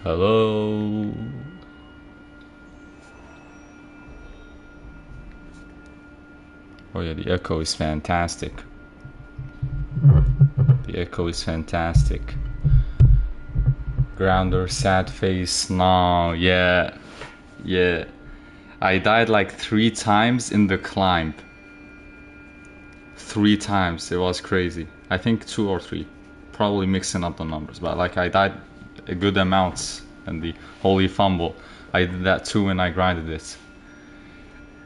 Hello. Oh yeah, the echo is fantastic. The echo is fantastic. Grounder, sad face. No, yeah. Yeah. I died like 3 times in the climb. 3 times. It was crazy. I think 2 or 3. Probably mixing up the numbers. But like I died a good amount in the Holy Fumble. I did that too when I grinded it.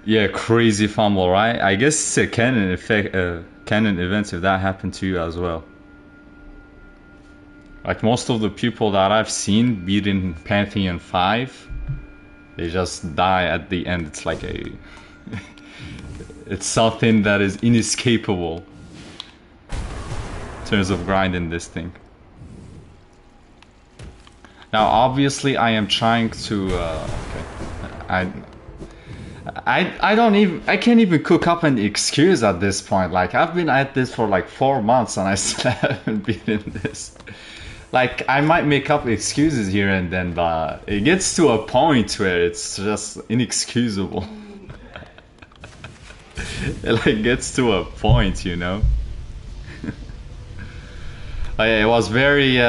Yeah, crazy fumble, right? I guess it's a canon effect, canon event if that happened to you as well. Like most of the people that I've seen beat in Pantheon 5, they just die at the end. It's like a... it's something that is inescapable in terms of grinding this thing. Now, obviously, I am trying to... okay. I can't even cook up an excuse at this point. Like, I've been at this for like 4 months and I still haven't beaten this. Like, I might make up excuses here and then, but it gets to a point where it's just inexcusable. It like gets to a point, you know? Like, it was very...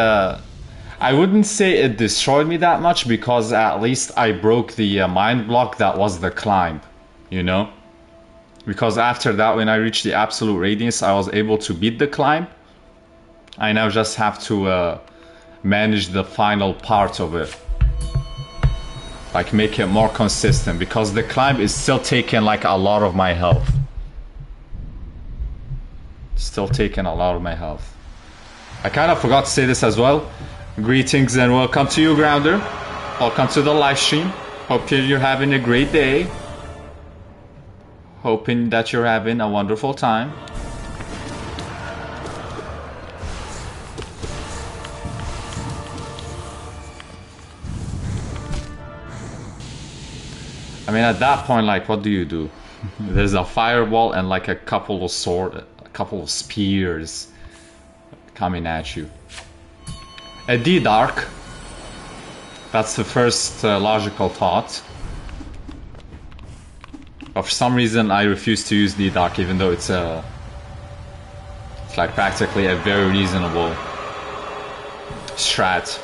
I wouldn't say it destroyed me that much because at least I broke the mind block that was the climb, you know? Because after that, when I reached the absolute radiance, I was able to beat the climb. I now just have to manage the final part of it. Like make it more consistent because the climb is still taking like a lot of my health. Still taking a lot of my health. I kind of forgot to say this as well. Greetings and welcome to you, Grounder. Welcome to the live stream. Hope you're having a great day. Hoping that you're having a wonderful time. I mean, at that point, like, what do? There's a fireball and like a couple of spears coming at you. A D-Dark. That's the first logical thought. But for some reason I refuse to use D-Dark even though it's like practically a very reasonable strat.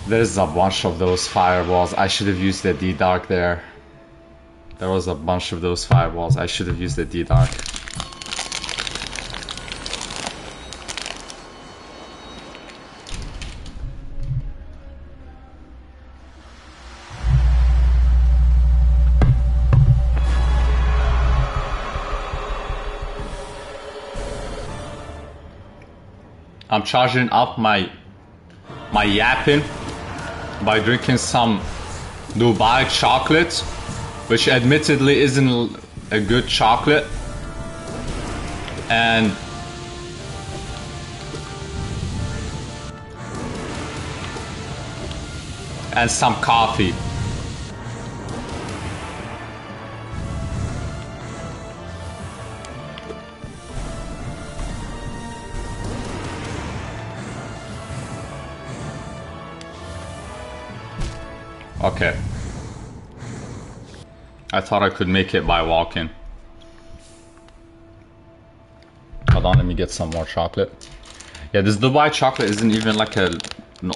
There's a bunch of those fireballs. I should have used the D-Dark there. There was a bunch of those fireballs. I should have used the D-Dark. I'm charging up my yapping by drinking some Dubai chocolate, which admittedly isn't a good chocolate, and some coffee. Okay. I thought I could make it by walking. Hold on, let me get some more chocolate. Yeah, this Dubai chocolate isn't even like an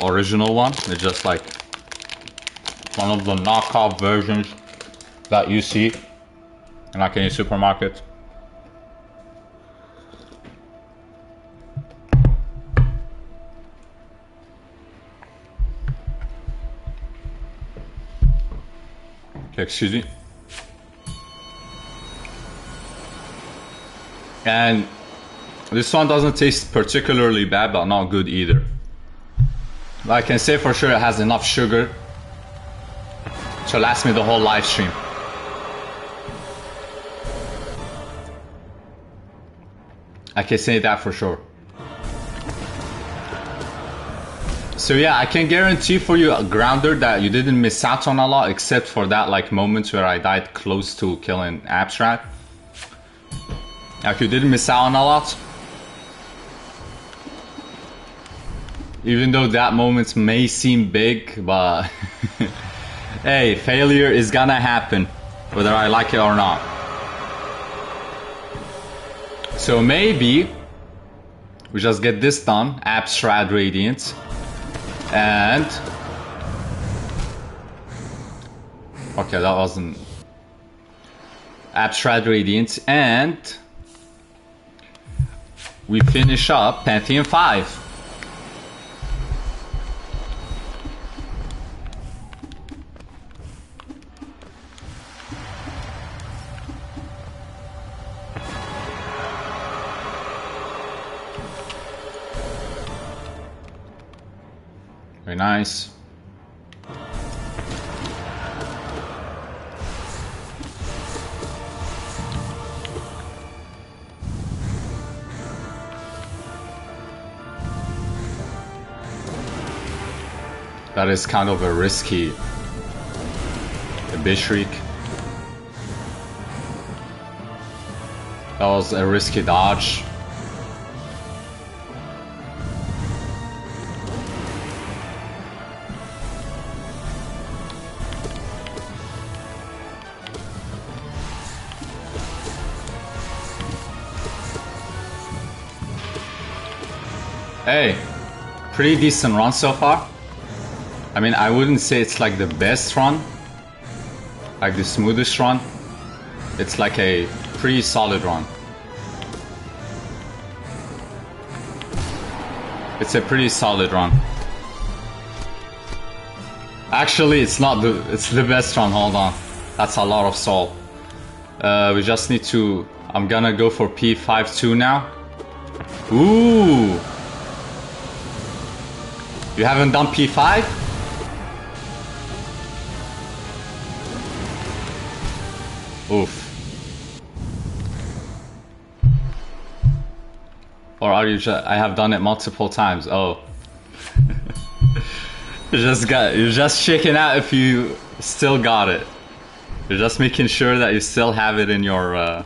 original one. It's just like one of the knockoff versions that you see in like any supermarket. Excuse me. And this one doesn't taste particularly bad, but not good either. But I can say for sure it has enough sugar to last me the whole live stream. I can say that for sure. So yeah, I can guarantee for you, Grounder, that you didn't miss out on a lot, except for that like moment where I died close to killing Abstract. Like, you didn't miss out on a lot. Even though that moment may seem big, but hey, failure is gonna happen, whether I like it or not. So maybe we just get this done, Abstract Radiant, and okay, that wasn't Abstract Radiant, and we finish up Pantheon 5. Very nice. That is kind of a risky Bishriek. That was a risky dodge. Hey, pretty decent run so far. I mean, I wouldn't say it's like the best run, like the smoothest run. It's like a pretty solid run. It's a pretty solid run. Actually, it's not the, it's the best run, hold on. That's a lot of soul. We just need to, I'm gonna go for P5-2 now. Ooh! You haven't done P5? Oof. Or are you just, I have done it multiple times. Oh. You're just shaking out if you still got it. You're just making sure that you still have it in your,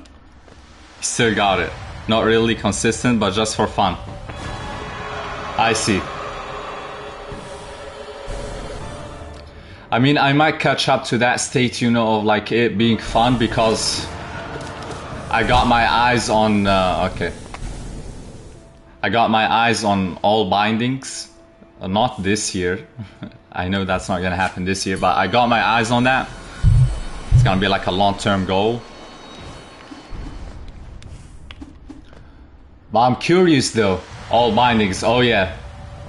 still got it. Not really consistent, but just for fun. I see. I mean, I might catch up to that state, you know, of like it being fun, because I got my eyes on, okay. I got my eyes on all bindings. Not this year. I know that's not gonna happen this year, but I got my eyes on that. It's gonna be like a long-term goal. But I'm curious though. All bindings, oh yeah.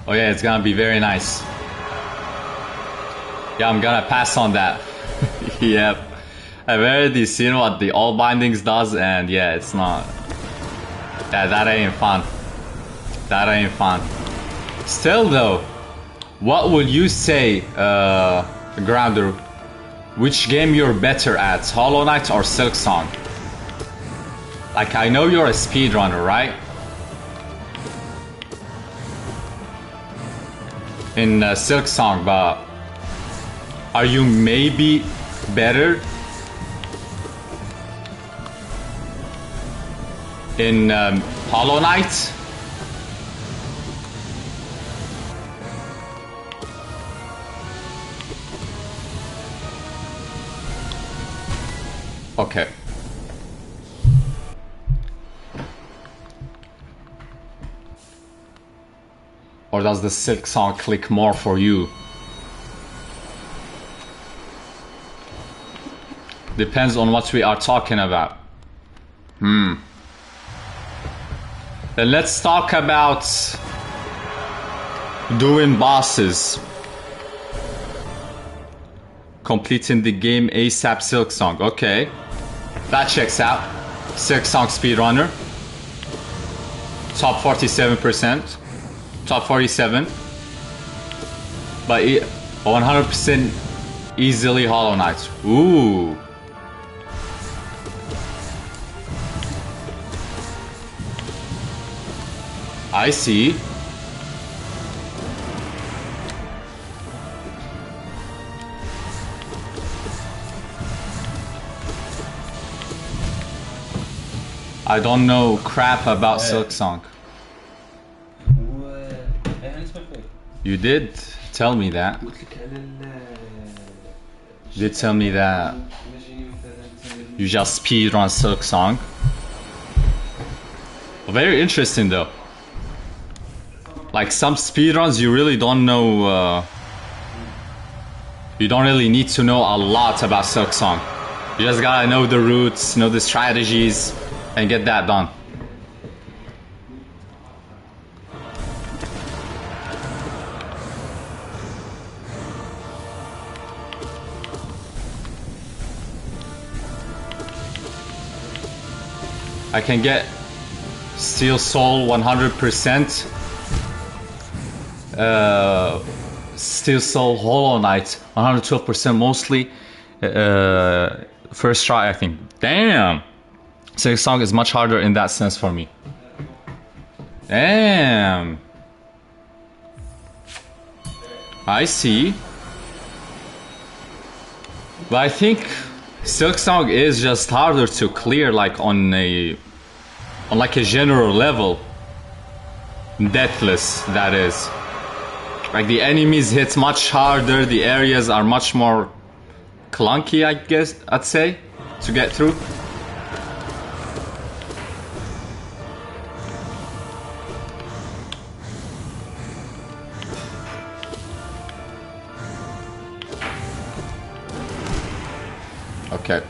Oh yeah, it's gonna be very nice. Yeah, I'm gonna pass on that. Yep. I've already seen what the all bindings does, and yeah, it's not. Yeah, that ain't fun. That ain't fun. Still though, what would you say, Grounder? Which game you're better at, Hollow Knight or Silksong? Like, I know you're a speedrunner, right? In Silksong, but are you maybe better in Hollow Knight? Okay. Or does the Silksong click more for you? Depends on what we are talking about. Then let's talk about doing bosses. Completing the game ASAP Silksong. Okay. That checks out. Silksong speedrunner. top 47%, top 47, but 100% easily Hollow Knight. Ooh. I see. I don't know crap about Silksong. You did tell me that. You did tell me that you just speedrun Silksong. Very interesting though. Like some speedruns you really don't know, you don't really need to know a lot about Silksong. You just gotta know the routes, know the strategies, and get that done. I can get Steel Soul 100%, Steel Soul Hollow Knight 112% mostly, first try I think. Damn! Silksong is much harder in that sense for me. Damn! I see. But I think Silksong is just harder to clear, like on like a general level. Deathless, that is. Like the enemies hit much harder, the areas are much more clunky, I guess I'd say, to get through. Okay,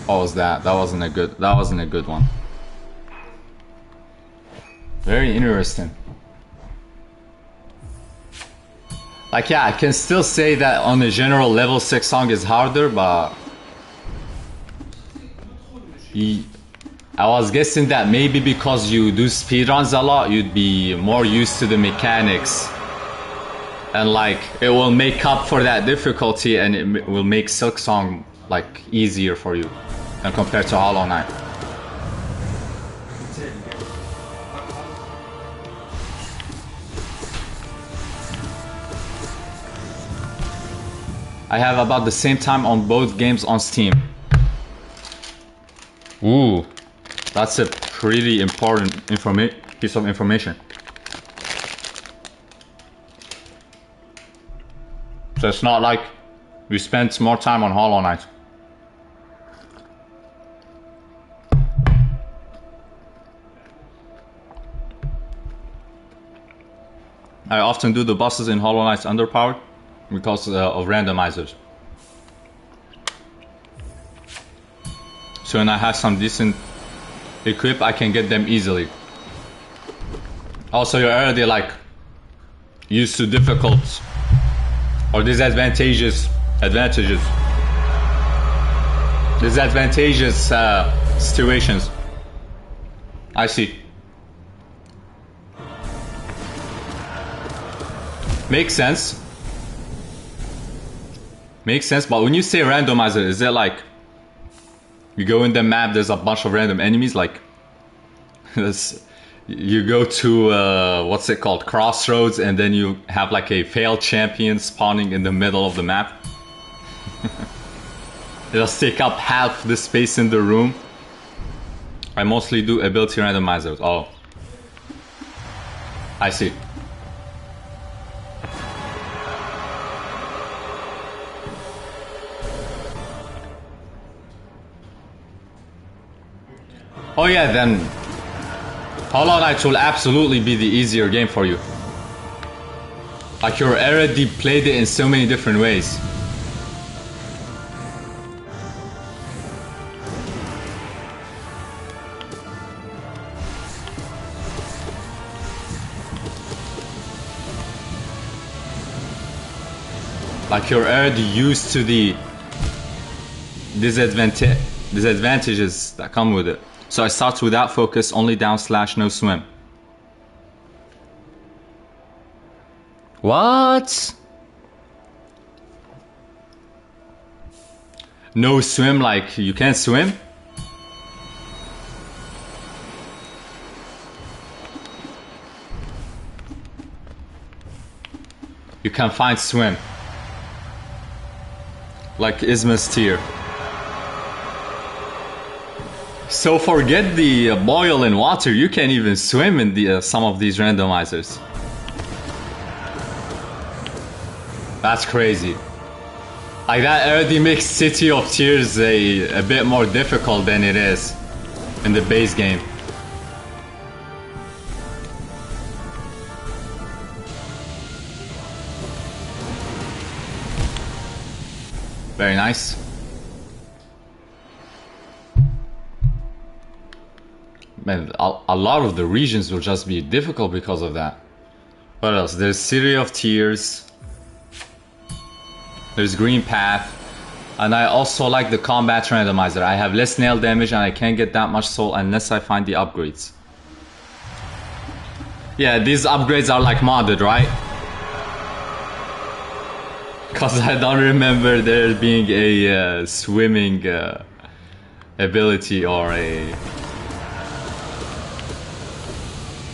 what was that? That wasn't a good one. Very interesting. Like yeah, I can still say that on a general level Silksong is harder, but I was guessing that maybe because you do speedruns a lot, you'd be more used to the mechanics. And like it will make up for that difficulty and it will make Silksong like easier for you than compared to Hollow Knight. I have about the same time on both games on Steam. Ooh, that's a pretty important piece of information. So it's not like we spent more time on Hollow Knight. I often do the bosses in Hollow Knight's underpowered because of randomizers. So when I have some decent equip, I can get them easily. Also, you're already like used to difficult or disadvantageous situations. I see. Makes sense. Makes sense, but when you say randomizer, is it like you go in the map, there's a bunch of random enemies, like you go to what's it called, Crossroads, and then you have like a failed champion spawning in the middle of the map? Just take up half the space in the room. I mostly do ability randomizers. Oh, I see. Oh yeah, then Hollow Knight will absolutely be the easier game for you. Like you already played it in so many different ways. Like you're already used to the disadvantages that come with it. So I start without focus, only down slash, no swim. What? No swim, like you can't swim? You can find swim. Like Isma's tier. So forget the boil in water, you can't even swim in the some of these randomizers. That's crazy. Like that already makes City of Tears a bit more difficult than it is in the base game. Very nice. Man, a lot of the regions will just be difficult because of that. What else? There's City of Tears. There's Green Path. And I also like the combat randomizer. I have less nail damage and I can't get that much soul unless I find the upgrades. Yeah, these upgrades are like modded, right? Because I don't remember there being a swimming ability or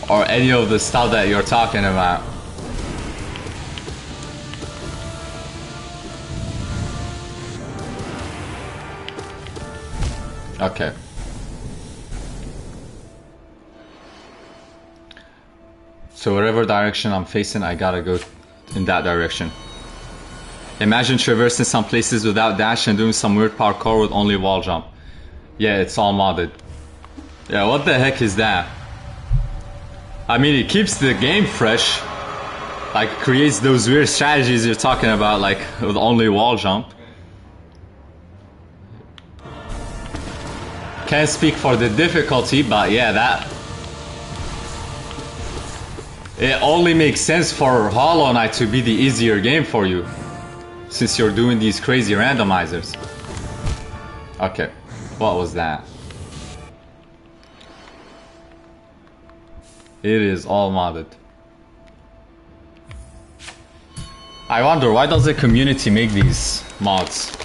any of the stuff that you're talking about. Okay. So whatever direction I'm facing, I gotta go in that direction. Imagine traversing some places without dash and doing some weird parkour with only wall jump. Yeah, it's all modded. Yeah, what the heck is that? I mean, it keeps the game fresh. Like, creates those weird strategies you're talking about, like, with only wall jump. Can't speak for the difficulty, but yeah, that... It only makes sense for Hollow Knight to be the easier game for you, since you're doing these crazy randomizers. Okay, what was that? It is all modded. I wonder, why does the community make these mods?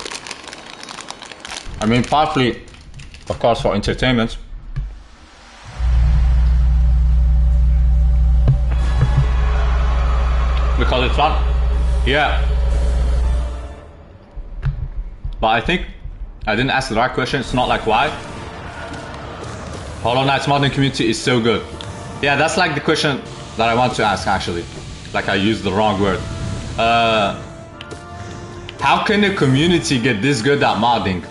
I mean, partly, of course, for entertainment. Because it's fun. Yeah. But I think I didn't ask the right question. It's not like why. Hollow Knight's modding community is so good. Yeah, that's like the question that I want to ask actually. Like I used the wrong word. How can a community get this good at modding?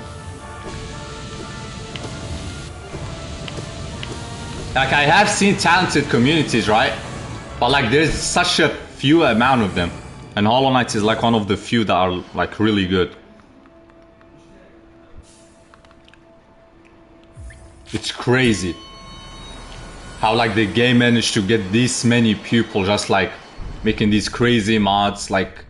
Like I have seen talented communities, right? But like there's such a few amount of them. And Hollow Knight is like one of the few that are like really good. It's crazy how like the game managed to get this many people just like making these crazy mods, like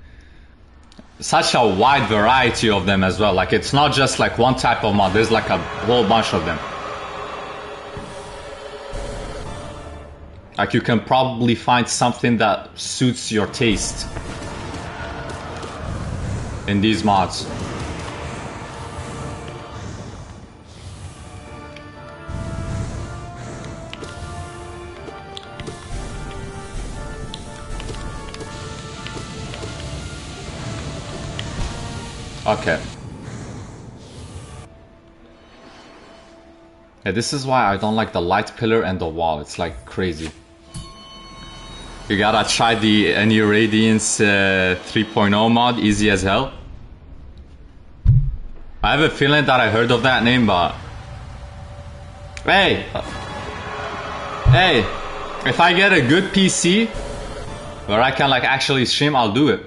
such a wide variety of them as well. Like it's not just like one type of mod, there's like a whole bunch of them. Like you can probably find something that suits your taste in these mods. Okay. Yeah, this is why I don't like the light pillar and the wall. It's like crazy. You gotta try the Any Radiance 3.0 mod, easy as hell. I have a feeling that I heard of that name, but... Hey! Hey! If I get a good PC, where I can like actually stream, I'll do it.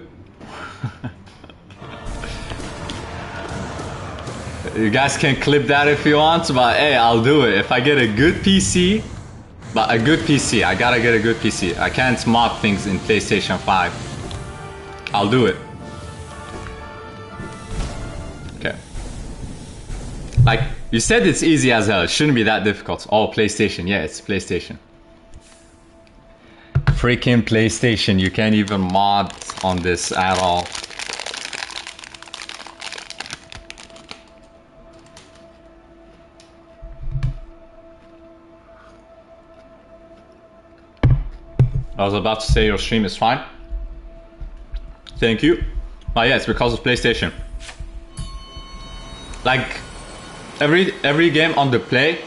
You guys can clip that if you want, but hey, I'll do it. If I get a good PC, but a good PC, I gotta get a good PC. I can't mod things in PlayStation 5. I'll do it. Okay. Like, you said it's easy as hell. It shouldn't be that difficult. Oh, PlayStation. Yeah, it's PlayStation. Freaking PlayStation, you can't even mod on this at all. I was about to say your stream is fine. Thank you. But yeah, it's because of PlayStation. Like, every game on the Play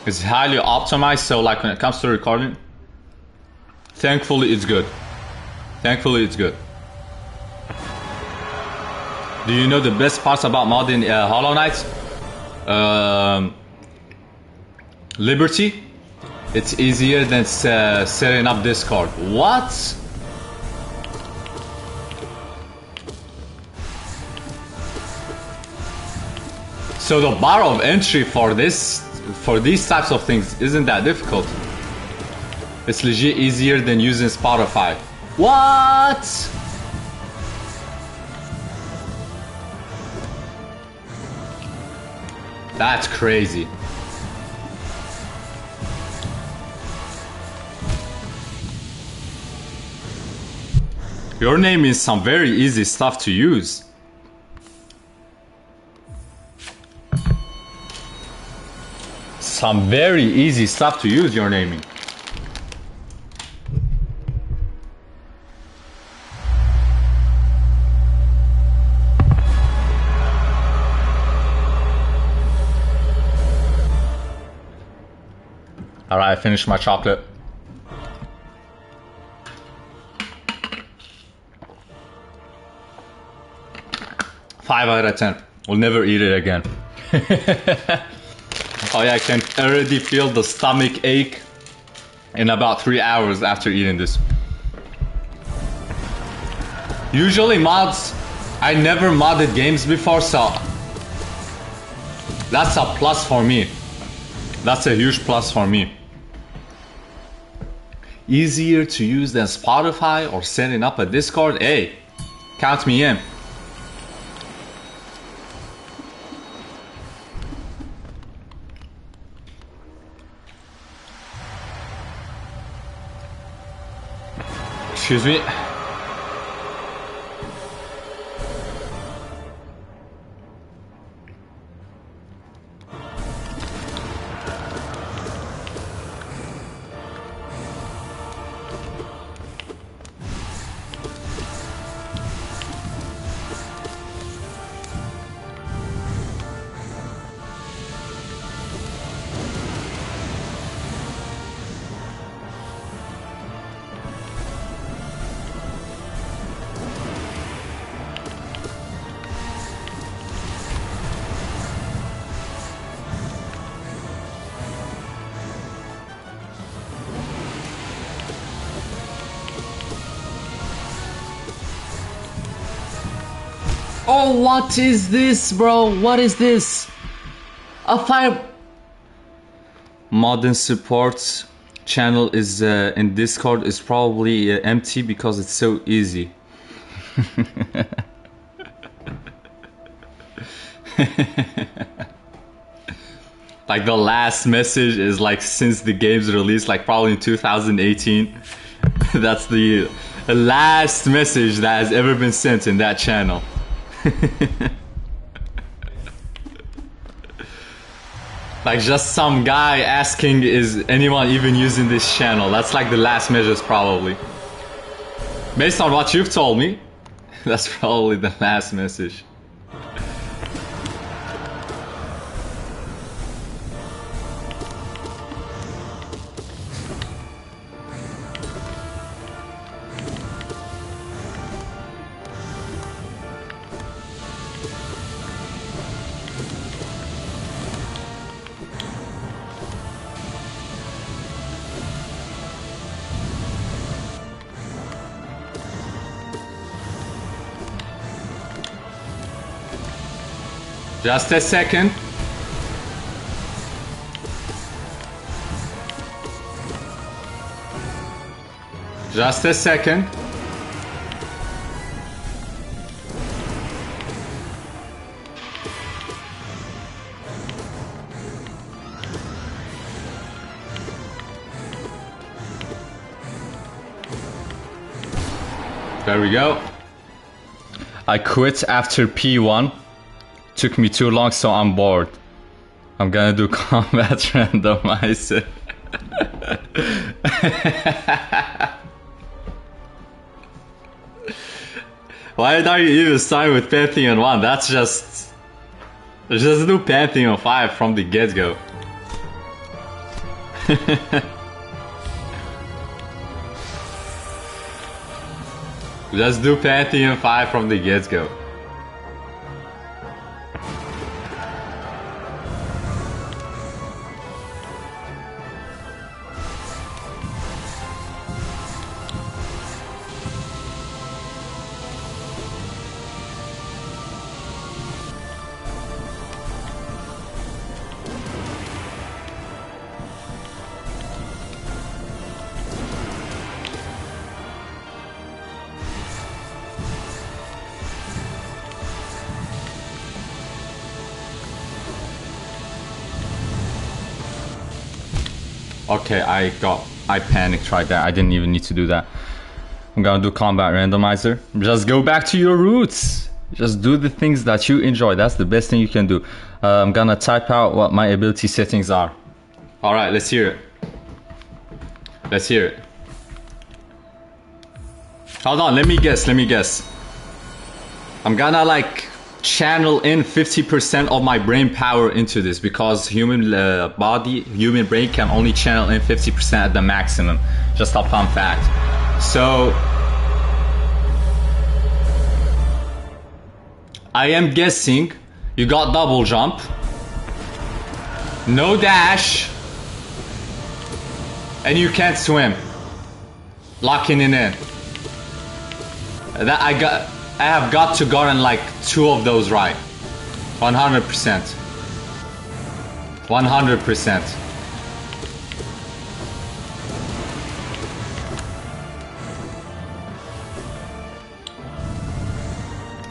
is highly optimized, so like when it comes to recording, thankfully it's good. Thankfully it's good. Do you know the best parts about modding Hollow Knight? Liberty. It's easier than setting up Discord. What? So the bar of entry for these types of things isn't that difficult. It's legit easier than using Spotify. What? That's crazy. Your name is some very easy stuff to use. Some very easy stuff to use, your naming. Alright, I finished my chocolate. Five out of 10. We'll never eat it again. Oh yeah, I can already feel the stomach ache in about 3 hours after eating this. Usually mods, I never modded games before, so that's a plus for me. That's a huge plus for me. Easier to use than Spotify or setting up a Discord? Hey, count me in. Excuse me. Oh, what is this, bro? What is this? A fire... Modern support channel is in Discord is probably empty because it's so easy. Like the last message is like since the game's release, like probably in 2018. That's the last message that has ever been sent in that channel. Like just some guy asking, is anyone even using this channel? That's like the last message probably. Based on what you've told me, that's probably the last message. Just a second. Just a second. There we go. I quit after P1. Took me too long, so I'm bored. I'm gonna do combat randomizer. Why are you even starting with Pantheon 1? That's just do Pantheon 5 from the get-go. Just do Pantheon 5 from the get-go. Okay, I panicked right there. I didn't even need to do that. I'm gonna do combat randomizer. Just go back to your roots. Just do the things that you enjoy. That's the best thing you can do. I'm gonna type out what my ability settings are. All right, let's hear it. Let's hear it. Hold on, let me guess. I'm gonna like channel in 50% of my brain power into this because human brain can only channel in 50% at the maximum. Just a fun fact. So I am guessing you got double jump, no dash, and you can't swim. Locking it in. That I have got to gotten like 2 of those right. 100%.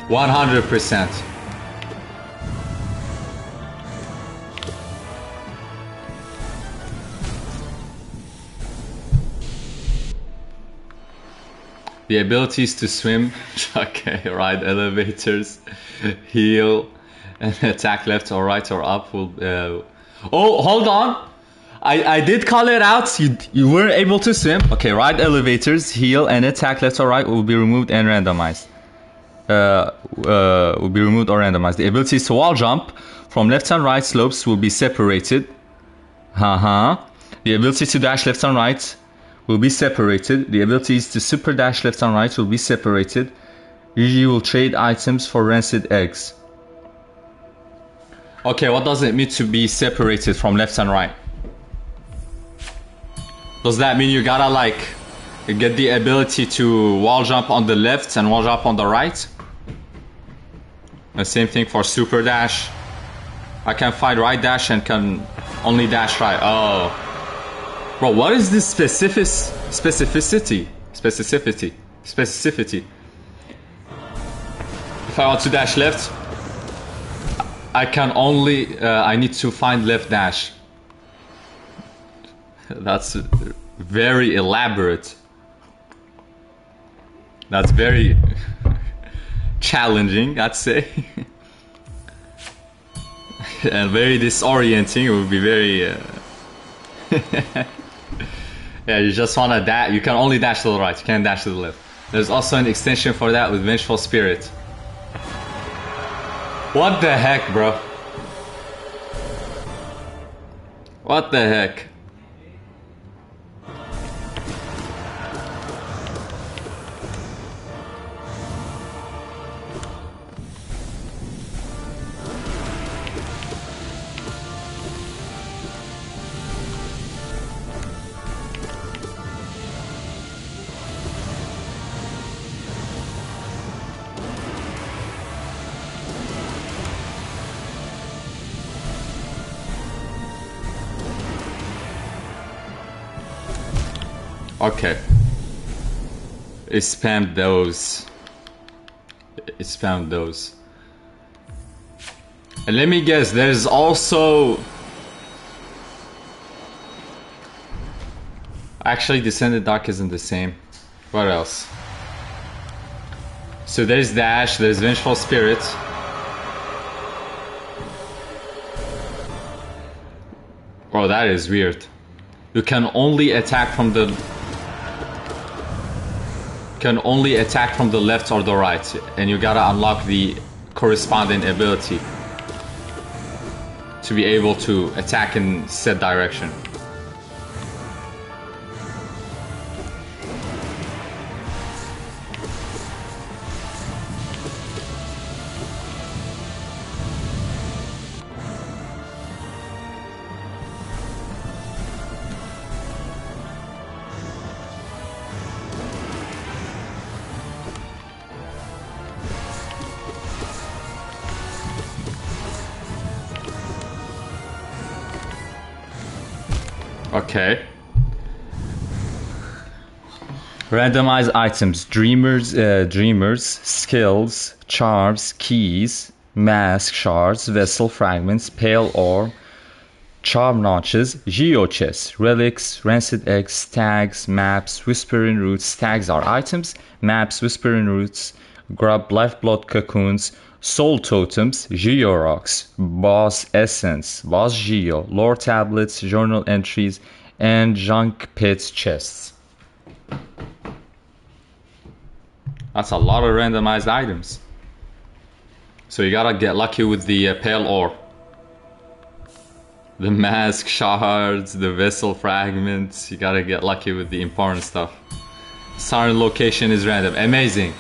100%. The abilities to swim, okay, ride elevators, heal, and attack left or right or up will... Oh, hold on! I did call it out, you weren't able to swim. Okay, ride elevators, heal, and attack left or right will be removed and randomized. Will be removed or randomized. The abilities to wall jump from left and right slopes will be separated. The ability to dash left and right will be separated. The abilities to super dash left and right will be separated. You will trade items for rancid eggs. Okay, what does it mean to be separated from left and right? Does that mean you gotta like get the ability to wall jump on the left and wall jump on the right? The same thing for super dash. I can find right dash and can only dash right. Oh. Bro, what is this specificity? If I want to dash left, I can only, I need to find left dash. That's very elaborate. That's very challenging, I'd say. And very disorienting. It would be very... Yeah, you just wanna dash. You can only dash to the right, you can't dash to the left. There's also an extension for that with Vengeful Spirit. What the heck, bro? What the heck? Okay. It spammed those. It spammed those. And let me guess, there's also... Actually, Descended Dark isn't the same. What else? So there's dash, there's vengeful spirit. Oh, that is weird. You can only attack from the left or the right, and you gotta unlock the corresponding ability to be able to attack in said direction. Okay. Randomize items: dreamers, skills, charms, keys, mask shards, vessel fragments, pale ore, charm notches, geochests, relics, rancid eggs, tags, maps, whispering roots. Tags are items. Maps, whispering roots, grub, lifeblood cocoons, soul totems, geo rocks, boss essence, boss geo, lore tablets, journal entries, and junk pit chests. That's a lot of randomized items. So you gotta get lucky with the pale ore. The mask shards, the vessel fragments. You gotta get lucky with the important stuff. Starting location is random. Amazing.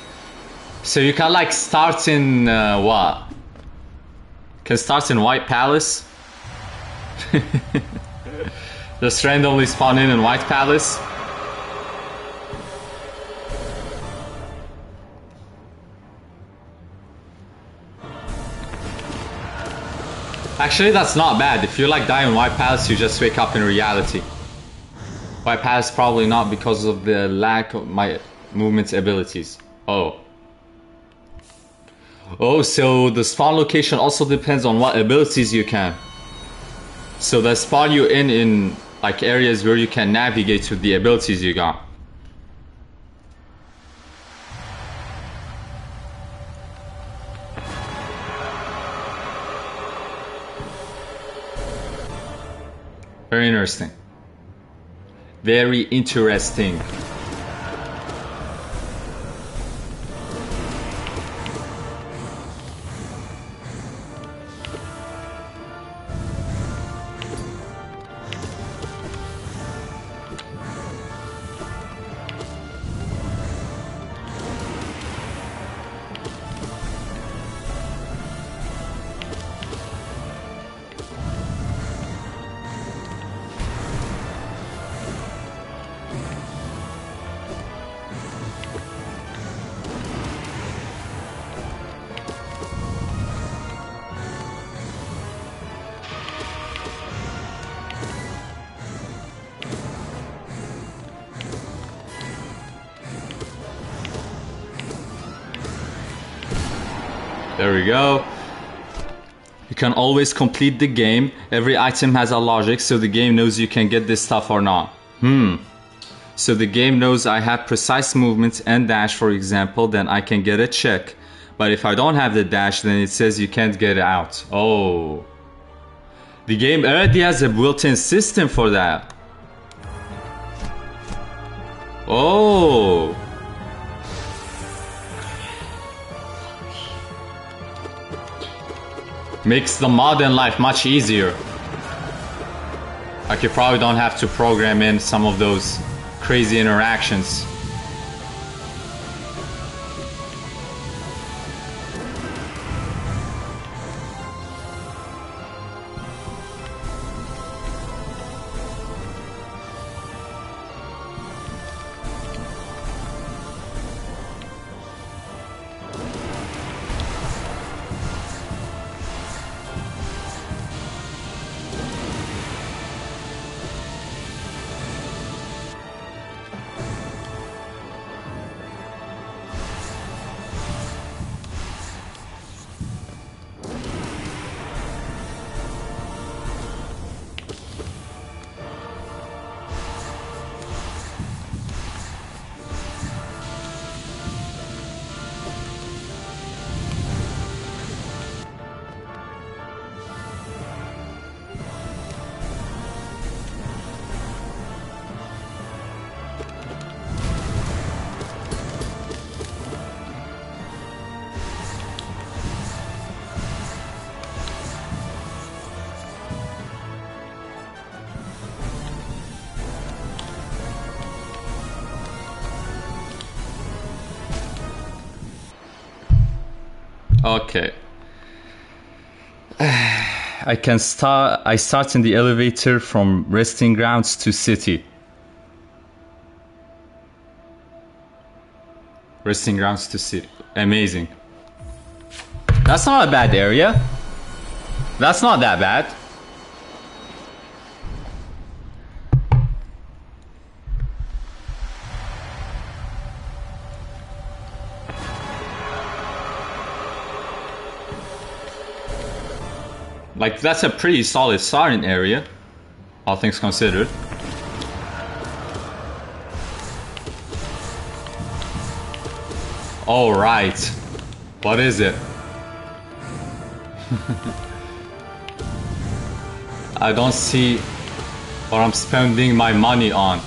So you can like start in what? Can start in White Palace. Just randomly spawn in White Palace. Actually, that's not bad. If you like die in White Palace, you just wake up in reality. White Palace probably not because of the lack of my movement abilities. Oh. Oh, so the spawn location also depends on what abilities you can. So they spawn you in like areas where you can navigate with the abilities you got. Very interesting. Very interesting. There we go. You can always complete the game. Every item has a logic, so the game knows you can get this stuff or not. So the game knows I have precise movements and dash, for example, then I can get a check. But if I don't have the dash, then it says you can't get it out. Oh. The game already has a built-in system for that. Oh. Makes the modern life much easier. Like you probably don't have to program in some of those crazy interactions. Okay. I start in the elevator from resting grounds to city. Resting grounds to city. Amazing. That's not a bad area. That's not that bad. Like, that's a pretty solid starting area, all things considered. All right. What is it? I don't see what I'm spending my money on.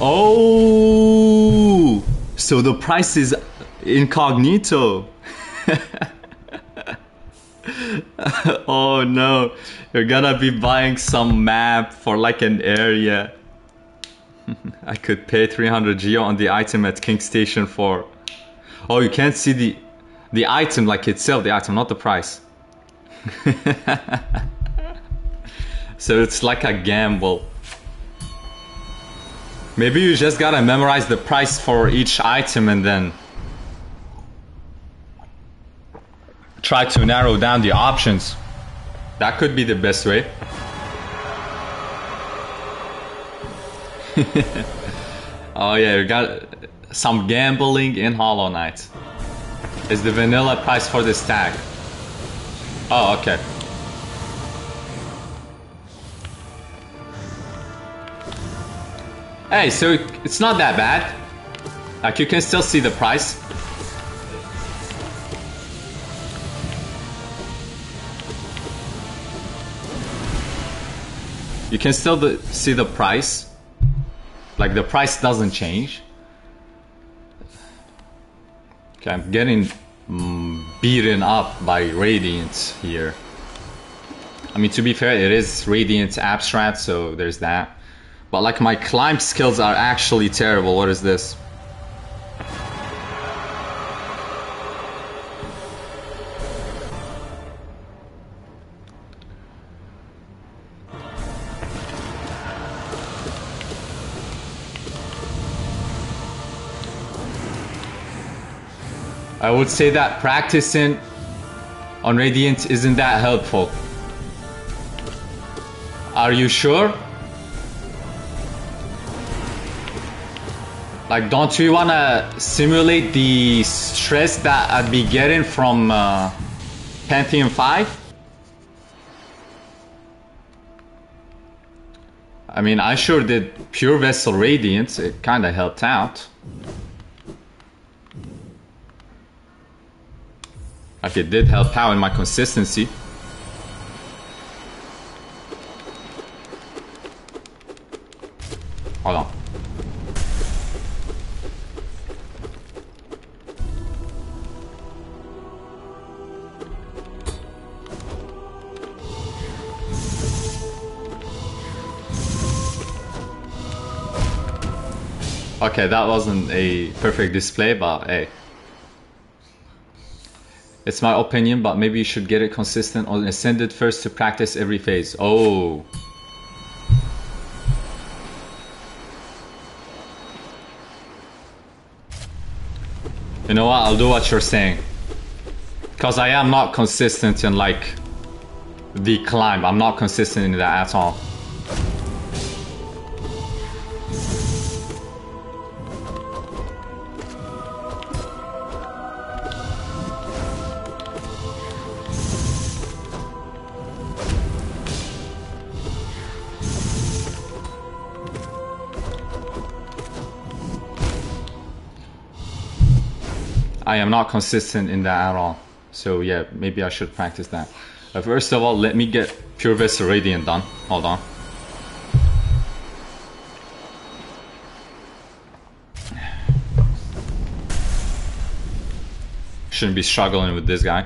Oh, so the price is incognito. Oh no, you're gonna be buying some map for like an area. I could pay 300 geo on the item at King Station for... Oh, you can't see the item like itself, the item, not the price. So it's like a gamble. Maybe you just gotta memorize the price for each item and then try to narrow down the options. That could be the best way. Oh yeah, you got some gambling in Hollow Knight. Is the vanilla price for this tag? Oh, okay. Hey, so it's not that bad. Like, you can still see the price. You can still see the price. Like, the price doesn't change. Okay, I'm getting beaten up by Radiant here. I mean, to be fair, it is Radiant Abstract, so there's that. But like, my climb skills are actually terrible. What is this? I would say that practicing on Radiant isn't that helpful. Are you sure? Like, don't you wanna simulate the stress that I'd be getting from Pantheon 5? I mean, I sure did Pure Vessel Radiant. It kinda helped out. Like, it did help out in my consistency. Hold on. Okay, that wasn't a perfect display, but hey. It's my opinion, but maybe you should get it consistent on Ascended first to practice every phase. Oh. You know what? I'll do what you're saying. Because I am not consistent in, like, the climb. I'm not consistent in that at all. I am not consistent in that at all. So yeah, maybe I should practice that. First of all, let me get Pure Vessel Radiant done. Hold on. Shouldn't be struggling with this guy.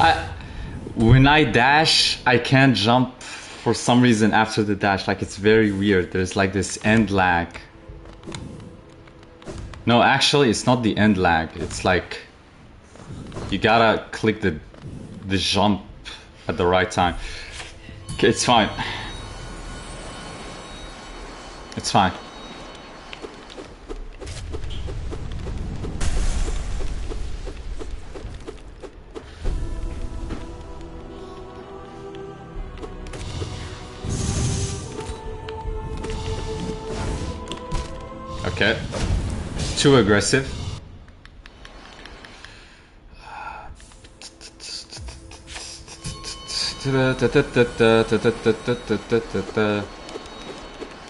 I when I dash, I can't jump for some reason after the dash. Like it's very weird. There's like this end lag. No, actually, it's not the end lag. It's like you gotta click the jump at the right time. Okay, it's fine. It's fine. Okay. Too aggressive.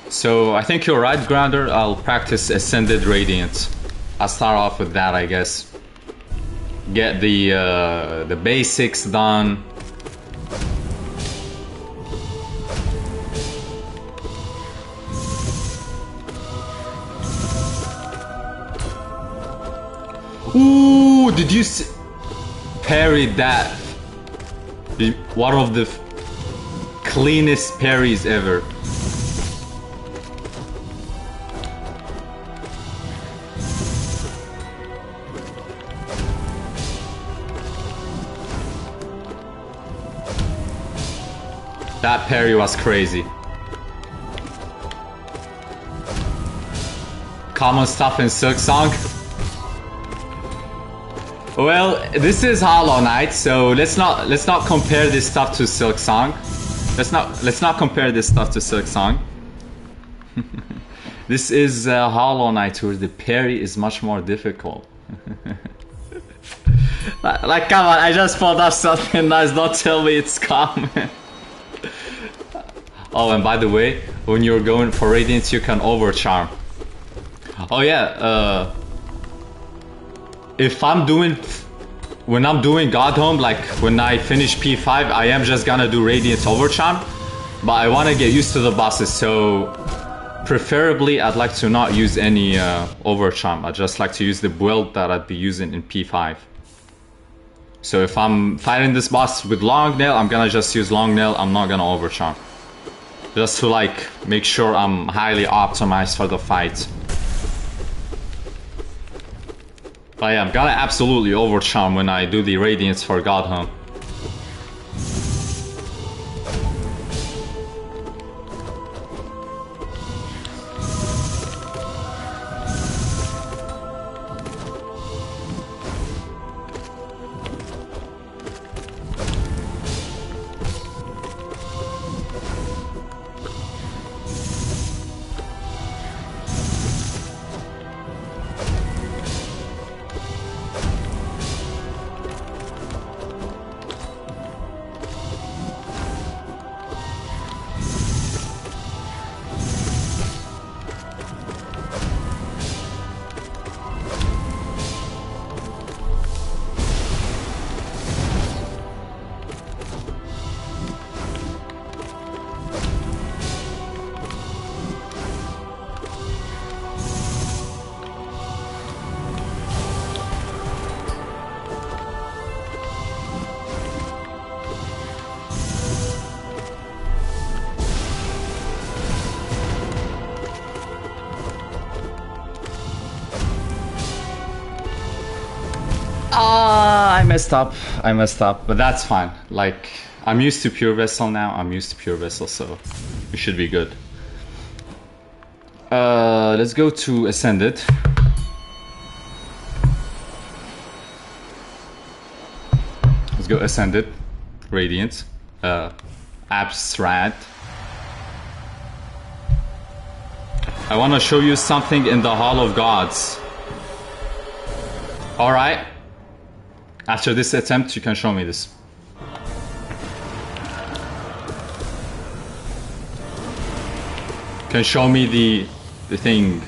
So I think you're right, Grounder. I'll practice Ascended Radiant. I'll start off with that, I guess. Get the basics done. Ooh, did you parry that? One of the cleanest parries ever. That parry was crazy. Common stuff in Silksong. Well, this is Hollow Knight, so let's not compare this stuff to Silksong. Let's not compare this stuff to Silksong. This is Hollow Knight, where the parry is much more difficult. Like, come on, I just pulled up something nice. Don't tell me it's common. Oh, and by the way, when you're going for Radiance, you can Overcharm. Oh yeah, if I'm doing, when I'm doing Godhome, like when I finish P5, I am just gonna do Radiance Overcharm, but I want to get used to the bosses, so preferably I'd like to not use any Overcharm. I'd just like to use the build that I'd be using in P5. So if I'm fighting this boss with Long Nail, I'm gonna just use Long Nail, I'm not gonna Overcharm. Just to like make sure I'm highly optimized for the fight. But yeah, I'm gonna absolutely Overcharm when I do the Radiance for Godhome. I messed up, but that's fine. Like, I'm used to Pure Vessel now. I'm used to Pure Vessel, so we should be good. Let's go to Ascended. Let's go Ascended, Radiant, Abstract. I want to show you something in the Hall of Gods. Alright. After this attempt, you can show me this. You can show me the thing.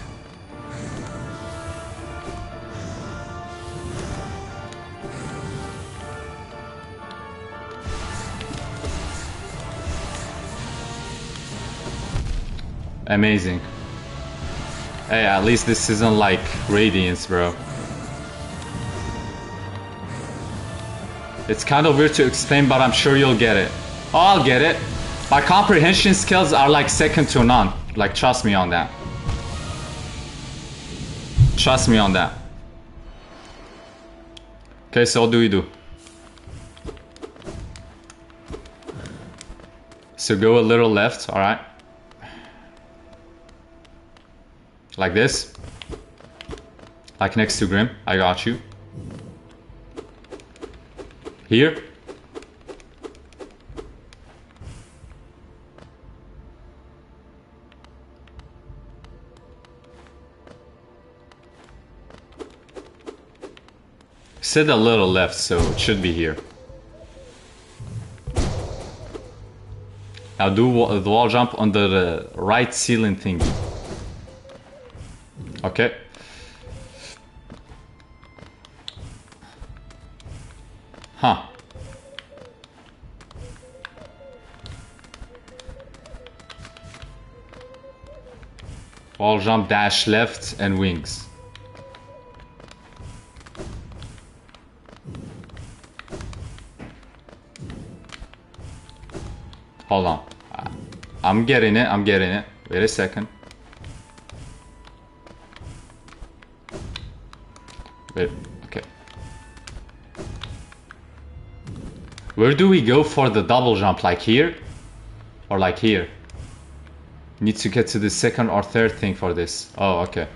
Amazing. Hey, at least this isn't like Radiance, bro. It's kind of weird to explain, but I'm sure you'll get it. Oh, I'll get it. My comprehension skills are like second to none. Like, trust me on that. Trust me on that. Okay, so what do we do? So go a little left, alright. Like this. Like next to Grim. I got you. Here. Said a little left, so it should be here. Now do the wall jump under the right ceiling thingy. Okay. Huh. Wall jump, dash left, and wings. Hold on. I'm getting it. I'm getting it. Wait a second. Wait. Okay. Where do we go for the double jump? Like here? Or like here? Need to get to the second or third thing for this. Oh, okay.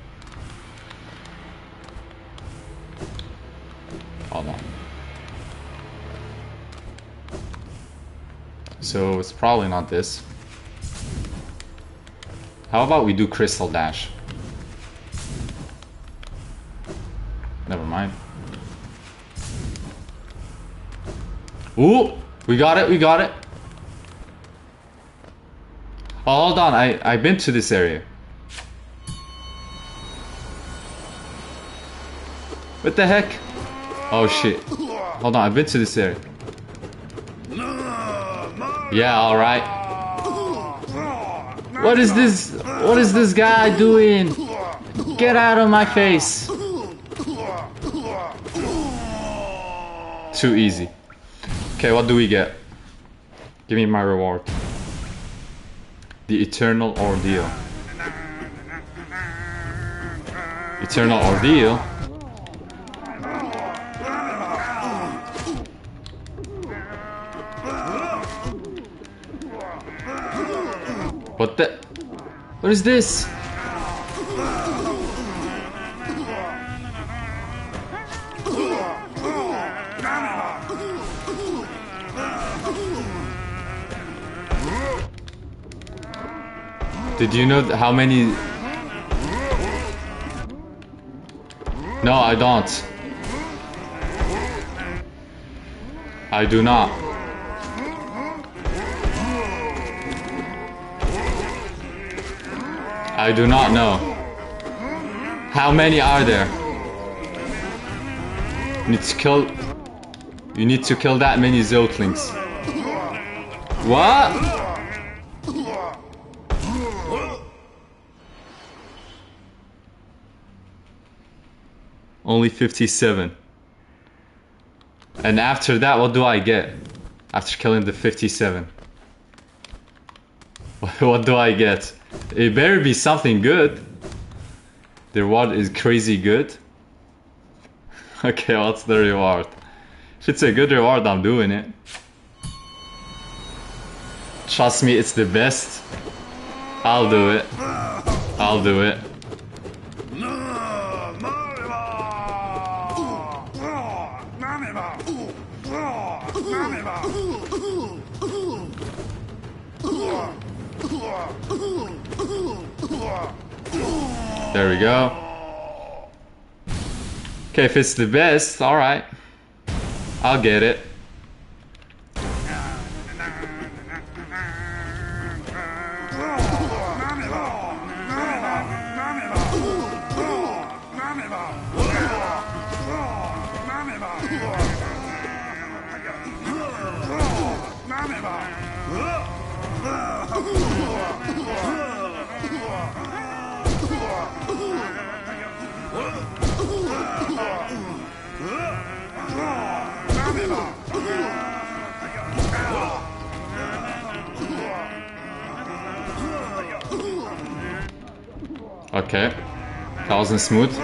Hold on. So it's probably not this. How about we do crystal dash? Never mind. Ooh! We got it, we got it! Oh, hold on, I've been to this area. What the heck? Oh shit. Hold on, I've been to this area. Yeah, alright. What is this? What is this guy doing? Get out of my face. Too easy. Okay, what do we get? Give me my reward. The Eternal Ordeal. Eternal Ordeal? What the? What is this? Did you know how many? No, I don't. I do not. I do not know. How many are there? You need to kill that many Zotlings. What? Only 57. And after that, what do I get? After killing the 57. What do I get? It better be something good. The reward is crazy good. Okay, what's the reward? If it's a good reward, I'm doing it. Trust me, it's the best. I'll do it. I'll do it. There we go. Okay, if it's the best, alright. I'll get it. Okay. That wasn't smooth.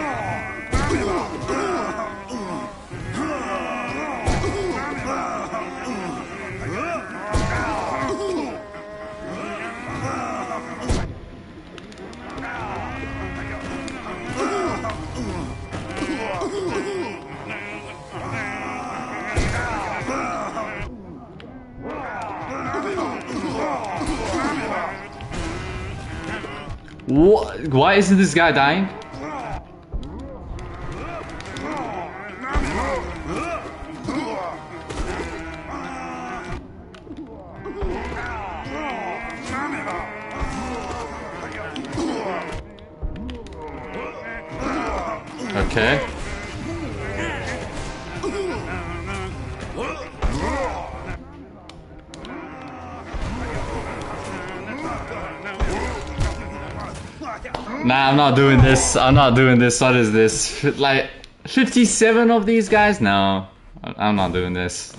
What? Why isn't this guy dying? Okay. Nah, I'm not doing this. I'm not doing this. What is this? Like 57 of these guys? No, I'm not doing this.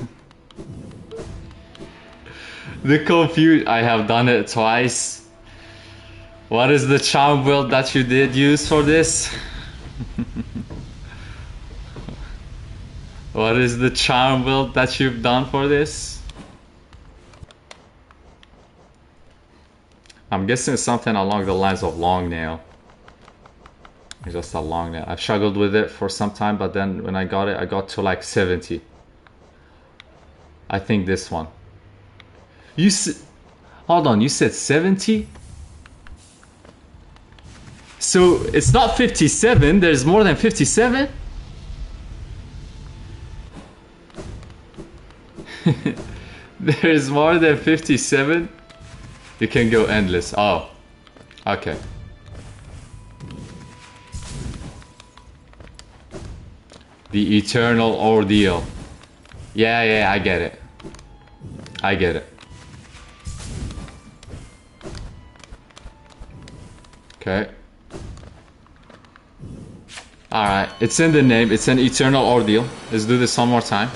The confuse. I have done it twice. What is the charm build that you did use for this? What is the charm build that you've done for this? I'm guessing it's something along the lines of long nail. It's just a long nail. I've struggled with it for some time, but then when I got it, I got to like 70. I think this one. Hold on, you said 70? So it's not 57, there's more than 57? There's more than 57? You can go endless. Oh, okay. The eternal ordeal. Yeah, I get it. I get it. Okay. Alright, it's in the name. It's an eternal ordeal. Let's do this one more time.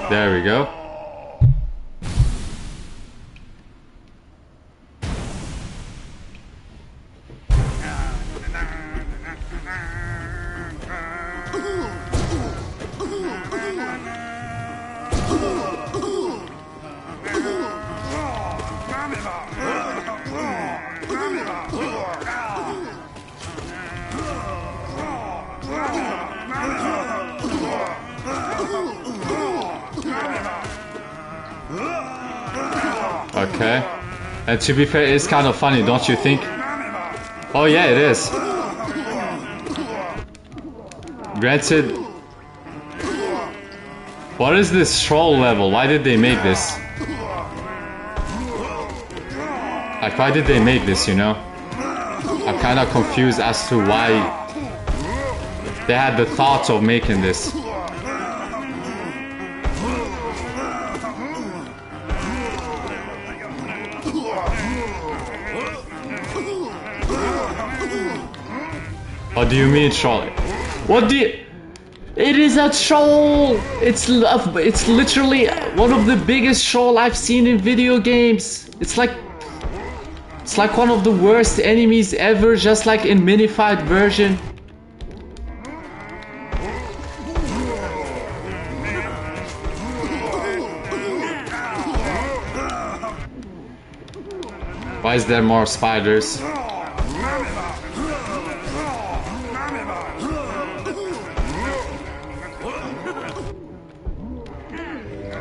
There we go. Okay. And to be fair, it's kind of funny, don't you think? Oh yeah, it is. Granted, what is this troll level? Why did they make this? Like, why did they make this, you know? I'm kind of confused as to why they had the thought of making this. What do you mean troll? What do you... It is a troll! It's literally one of the biggest troll I've seen in video games. It's like one of the worst enemies ever, just like in minified version. Why is there more spiders?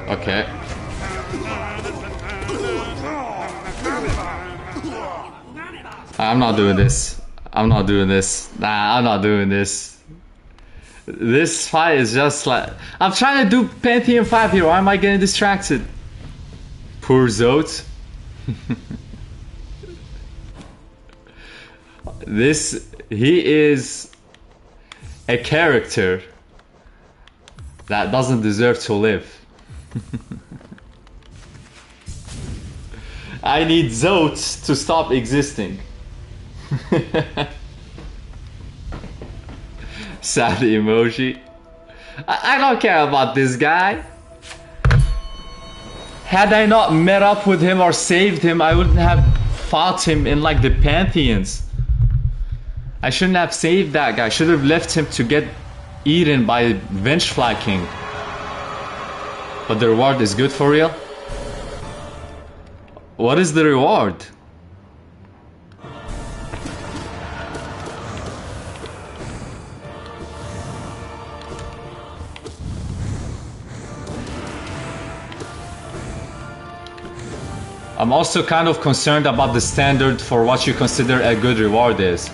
Okay. I'm not doing this. I'm not doing this. Nah, I'm not doing this. This fight is just like... I'm trying to do Pantheon 5 here. Why am I getting distracted? Poor Zote. He is a character that doesn't deserve to live. I need Zote to stop existing. Sad emoji. I don't care about this guy. Had I not met up with him or saved him, I wouldn't have fought him in like the pantheons. I shouldn't have saved that guy. I should have left him to get eaten by Vengefly King. But the reward is good for real? What is the reward? I'm also kind of concerned about the standard for what you consider a good reward is.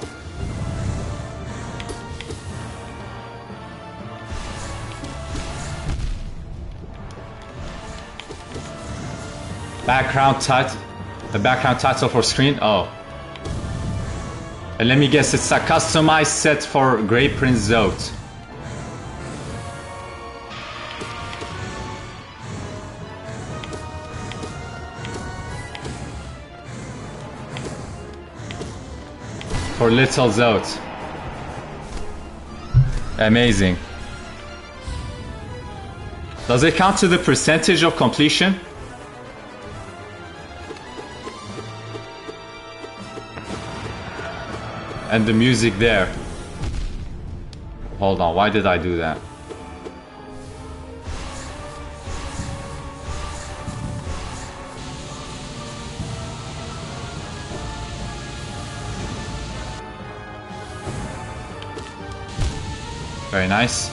Background title. The background title for screen? Oh. And let me guess, it's a customized set for Grey Prince Zote. For Little Zote. Amazing. Does it count to the percentage of completion? And the music there. Hold on, why did I do that? Very nice.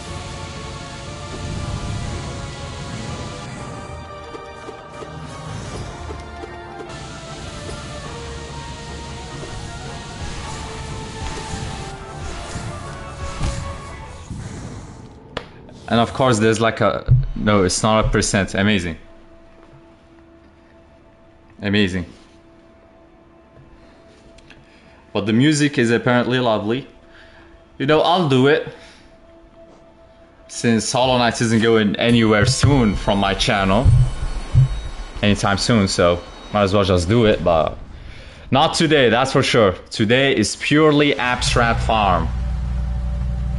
And of course there's like a... No, it's not a percent. Amazing. Amazing. But the music is apparently lovely. You know, I'll do it. Since Hollow Knight isn't going anywhere soon from my channel. Anytime soon, so might as well just do it, but... Not today, that's for sure. Today is purely Abstract Farm.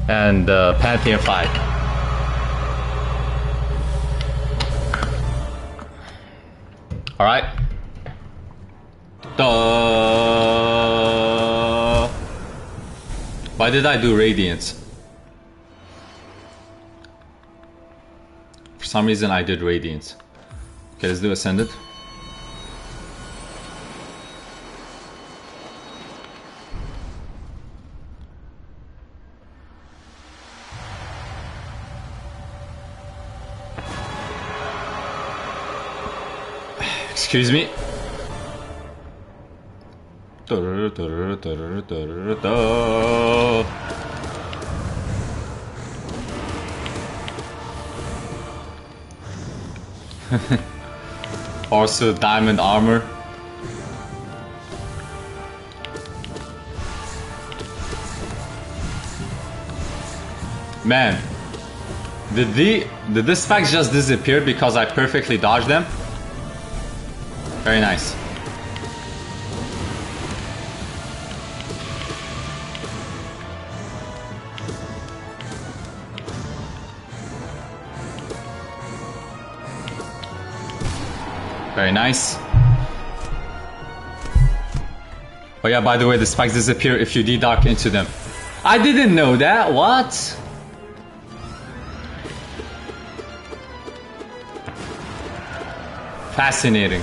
And Pantheon fight. Alright. Why did I do Radiance? For some reason I did Radiance. Okay, let's do Ascended. Excuse me. Also diamond armor. Man, did the specs just disappear because I perfectly dodged them? Very nice. Very nice. Oh yeah, by the way, the spikes disappear if you D-Dark into them. I didn't know that, what? Fascinating.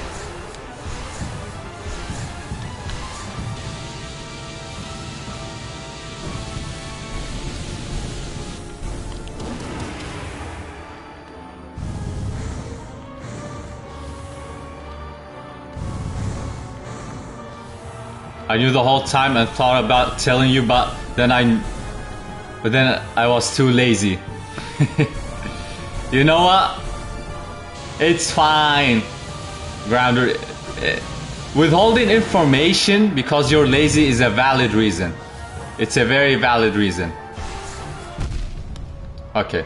I knew the whole time and thought about telling you, but then I was too lazy. You know what? It's fine. Grounder, withholding information because you're lazy is a valid reason. It's a very valid reason. Okay.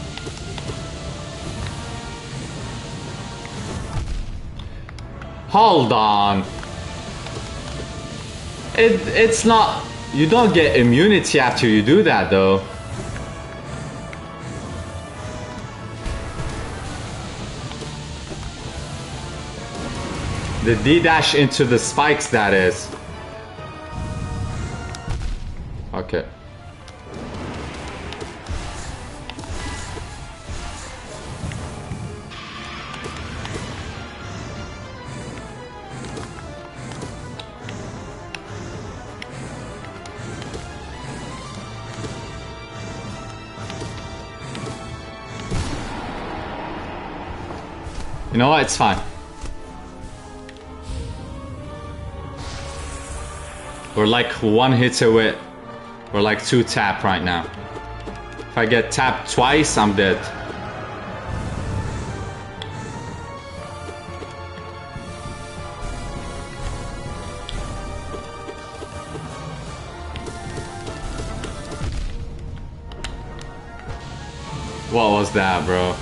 Hold on. It's not... You don't get immunity after you do that, though. The D-dash into the spikes, that is. Okay. You know what? It's fine. We're like one hit away. We're like 2 tap right now. If I get tapped twice, I'm dead. What was that, bro?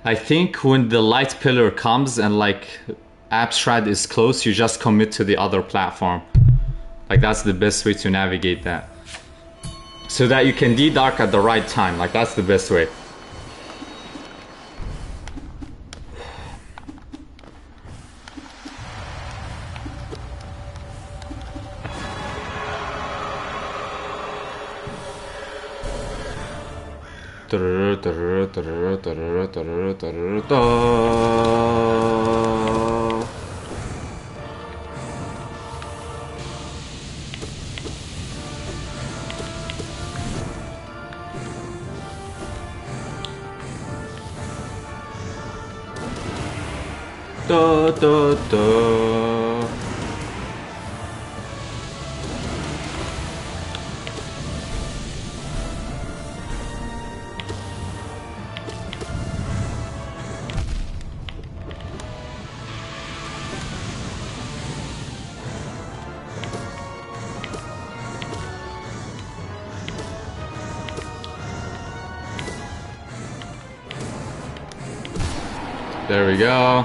I think when the light pillar comes and like Abstrad is close, you just commit to the other platform. Like that's the best way to navigate that. So that you can D-Dark at the right time. Like that's the best way. There we go.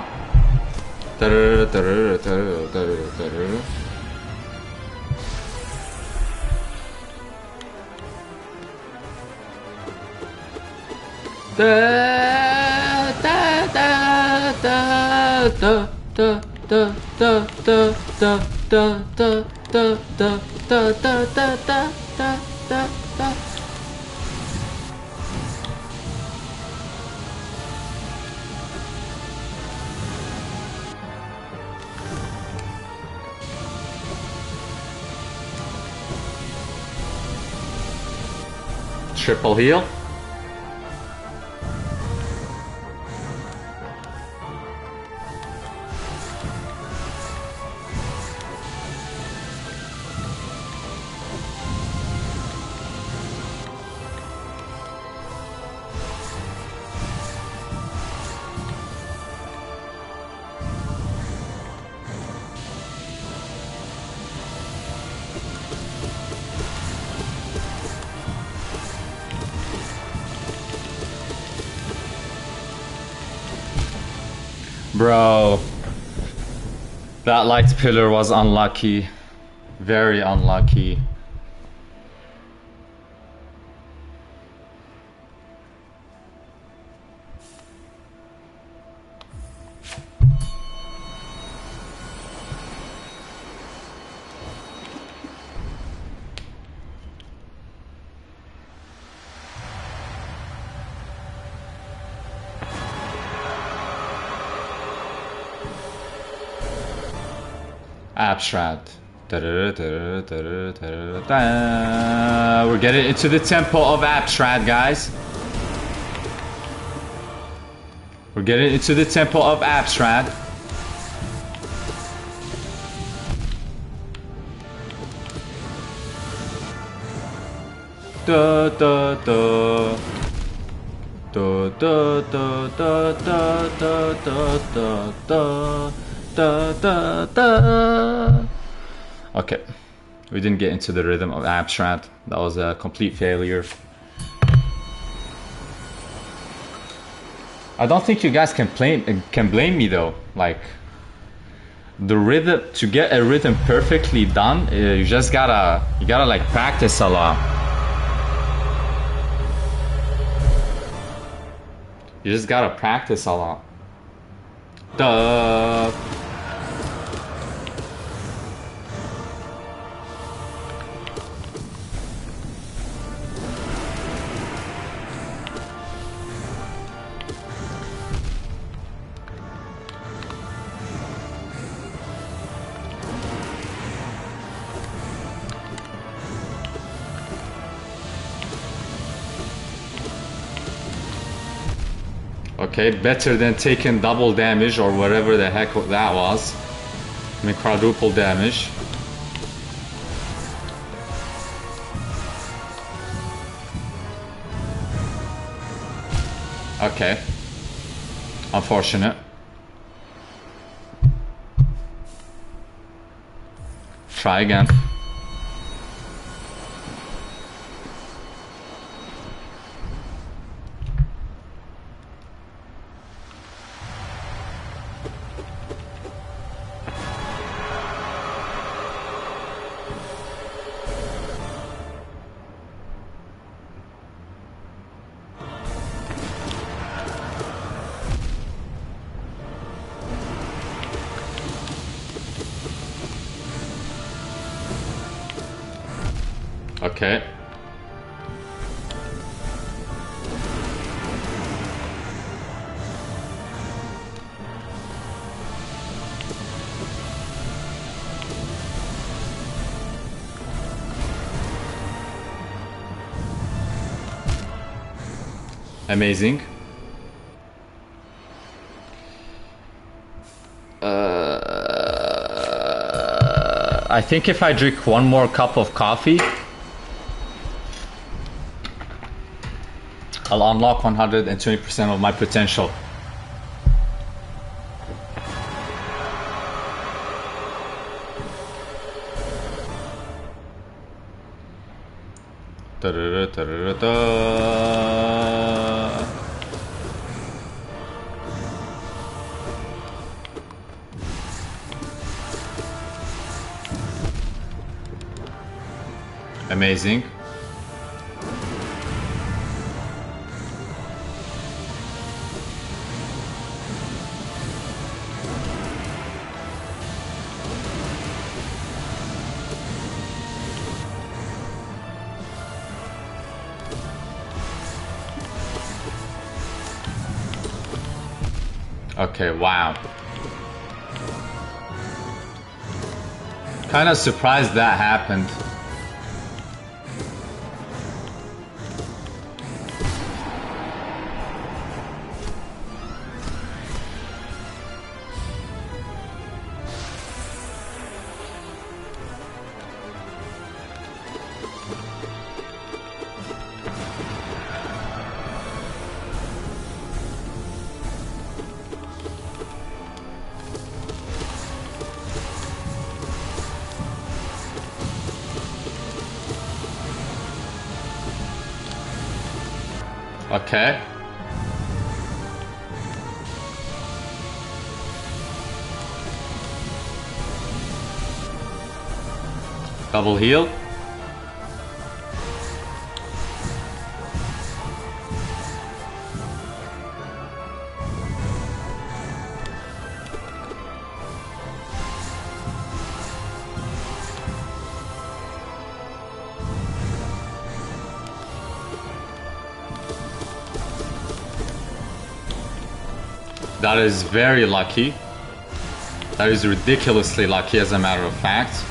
Triple heal. Bro, that light pillar was unlucky. Very unlucky. Abstrad. We're getting into the tempo of Abstrad, guys. We're getting into the tempo of Abstrad. Da da da da da da da da da da da. Okay, we didn't get into the rhythm of Abstract. That was a complete failure. I don't think you guys can blame me though. Like, the rhythm, to get a rhythm perfectly done, you gotta like practice a lot. You just gotta practice a lot. Duh. Okay, better than taking double damage or whatever the heck that was. I mean, quadruple damage. Okay. Unfortunate. Try again. Okay. Amazing. I think if I drink one more cup of coffee, I'll unlock 120% of my potential. Amazing. Okay, wow. Kind of surprised that happened. Okay. Double heal. That is very lucky. That is ridiculously lucky, as a matter of fact.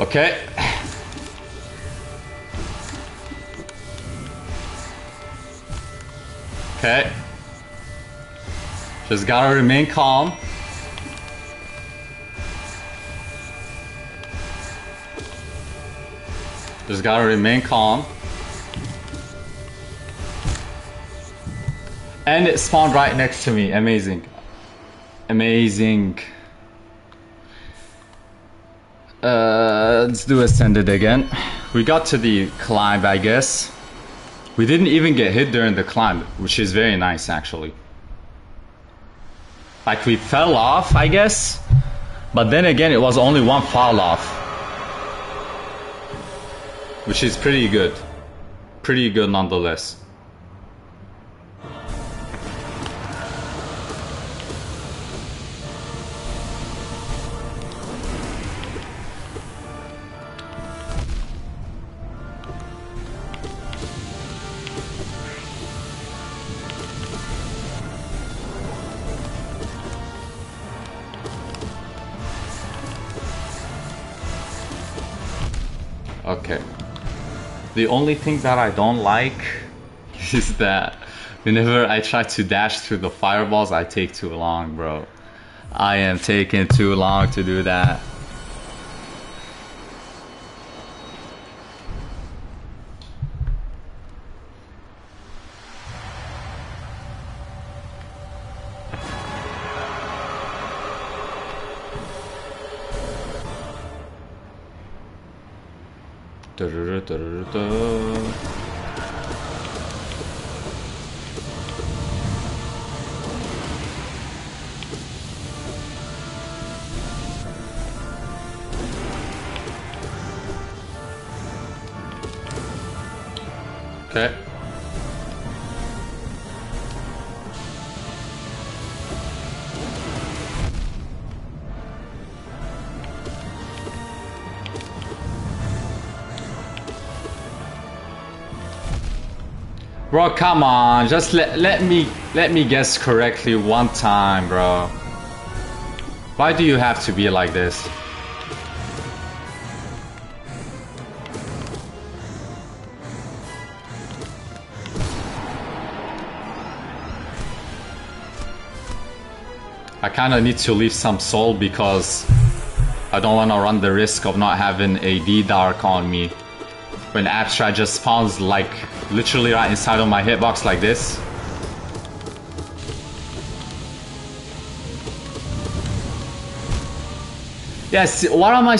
Okay. Okay. Just gotta remain calm. Just gotta remain calm. And it spawned right next to me. Amazing. Amazing. Let's do Ascended again. We got to the climb, I guess. We didn't even get hit during the climb, which is very nice, actually. Like, we fell off, I guess. But then again, it was only one fall off. Which is pretty good. Pretty good nonetheless. Okay. The only thing that I don't like is that whenever I try to dash through the fireballs, I take too long, bro. I am taking too long to do that. Okay. Bro, come on, just let me guess correctly one time, bro. Why do you have to be like this? I kinda need to leave some soul because I don't wanna run the risk of not having a D-Dark on me when Abstract just spawns like literally right inside of my hitbox like this. Yes, what am I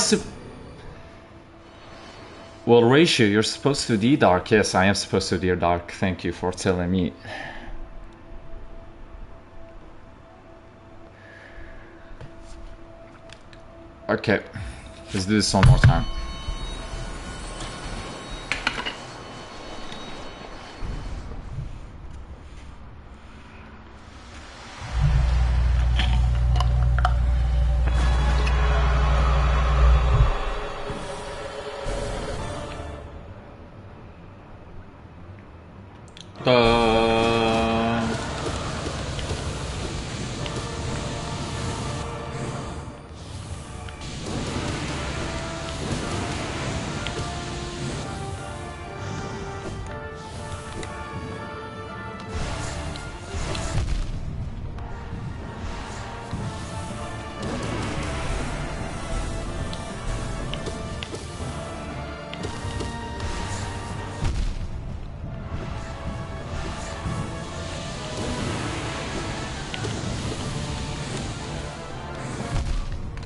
Well, Ratio, you're supposed to D-Dark. Yes, I am supposed to D-Dark. Thank you for telling me. Okay, let's do this one more time.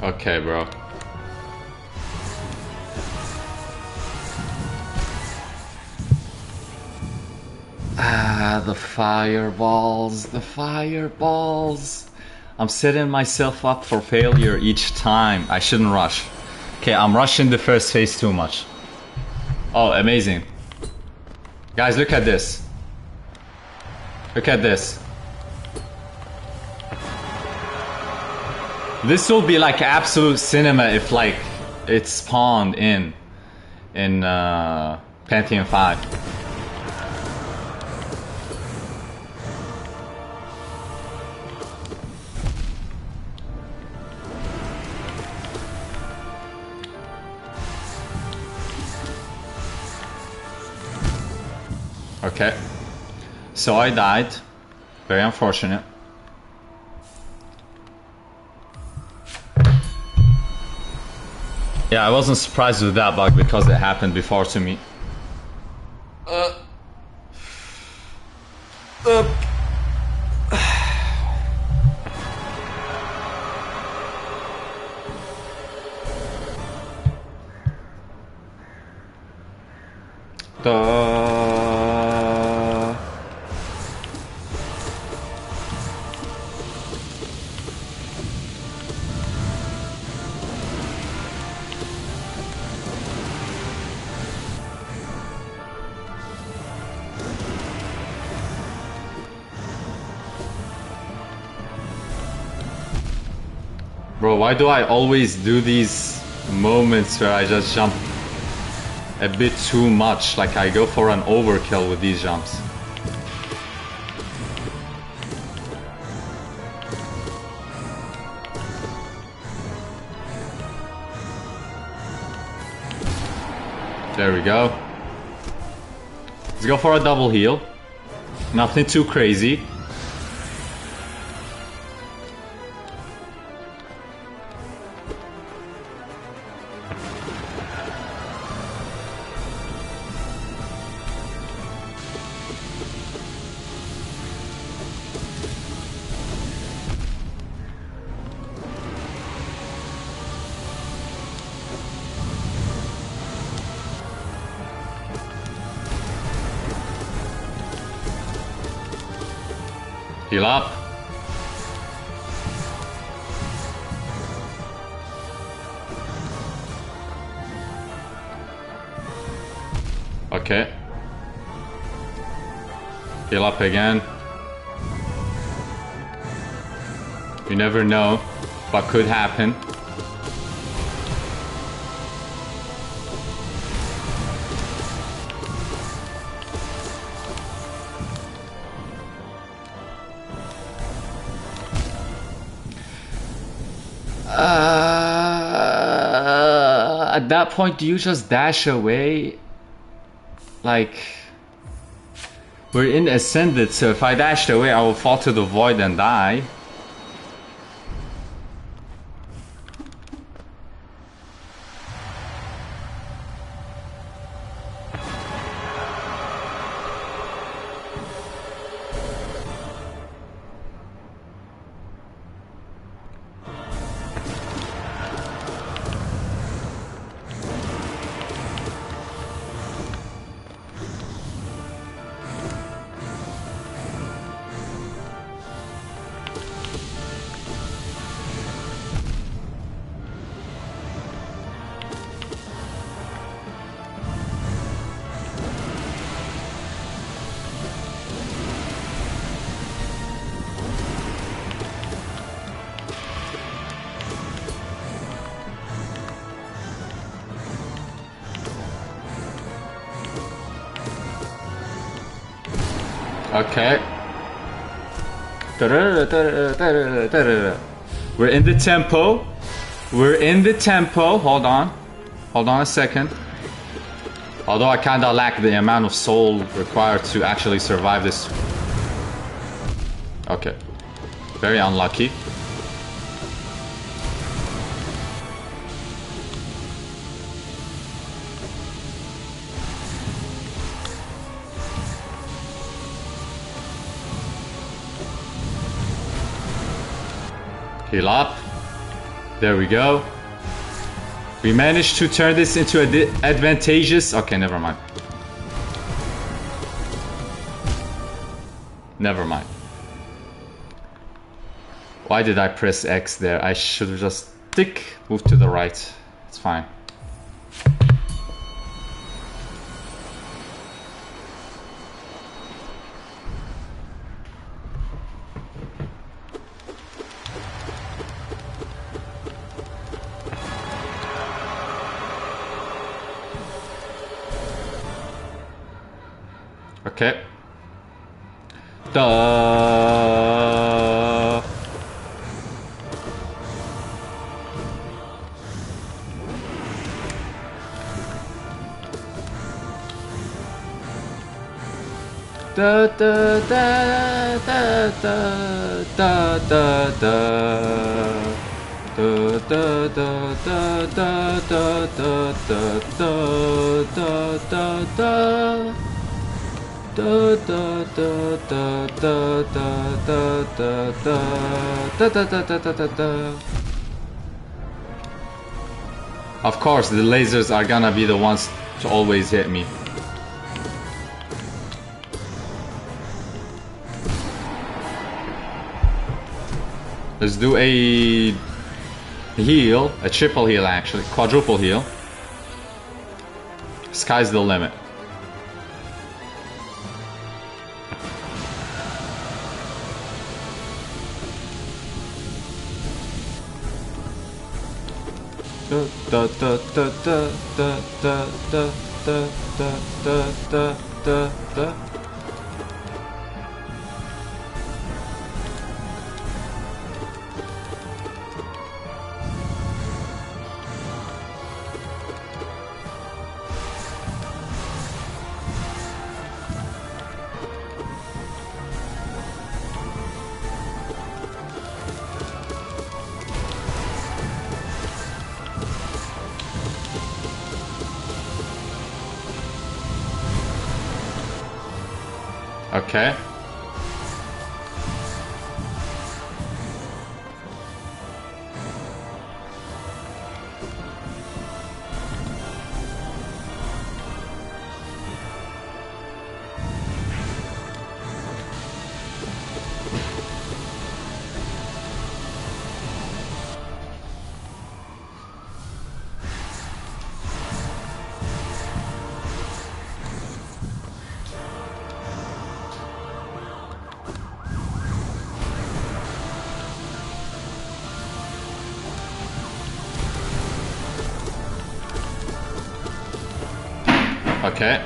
Okay, bro. Ah, the fireballs, the fireballs. I'm setting myself up for failure each time. I shouldn't rush. Okay, I'm rushing the first phase too much. Oh, amazing. Guys, look at this. Look at this. This will be like absolute cinema if like it spawned in Pantheon 5. Okay. So I died. Very unfortunate. Yeah, I wasn't surprised with that bug because it happened before to me. Bro, why do I always do these moments where I just jump a bit too much? Like I go for an overkill with these jumps. There we go. Let's go for a double heal. Nothing too crazy. Heal up. Okay. Heal up again. You never know what could happen. At that point, do you just dash away? Like, we're in Ascended, so if I dashed away, I will fall to the void and die. Okay. We're in the tempo. We're in the tempo. Hold on. Hold on a second. Although I kinda lack the amount of soul required to actually survive this. Okay. Very unlucky. Heal up. There we go. We managed to turn this into advantageous. Okay, never mind. Never mind. Why did I press X there? I should have just moved to the right. It's fine. Okay. Duh. Da da da da da da da da. Da da da da da da da da da da da. Da da da da da da da da da da da da da da da. Of course, the lasers are gonna be the ones to always hit me. Let's do a heal, a triple heal actually, quadruple heal. Sky's the limit. Da da da da da da da da da da da da. Okay. Okay.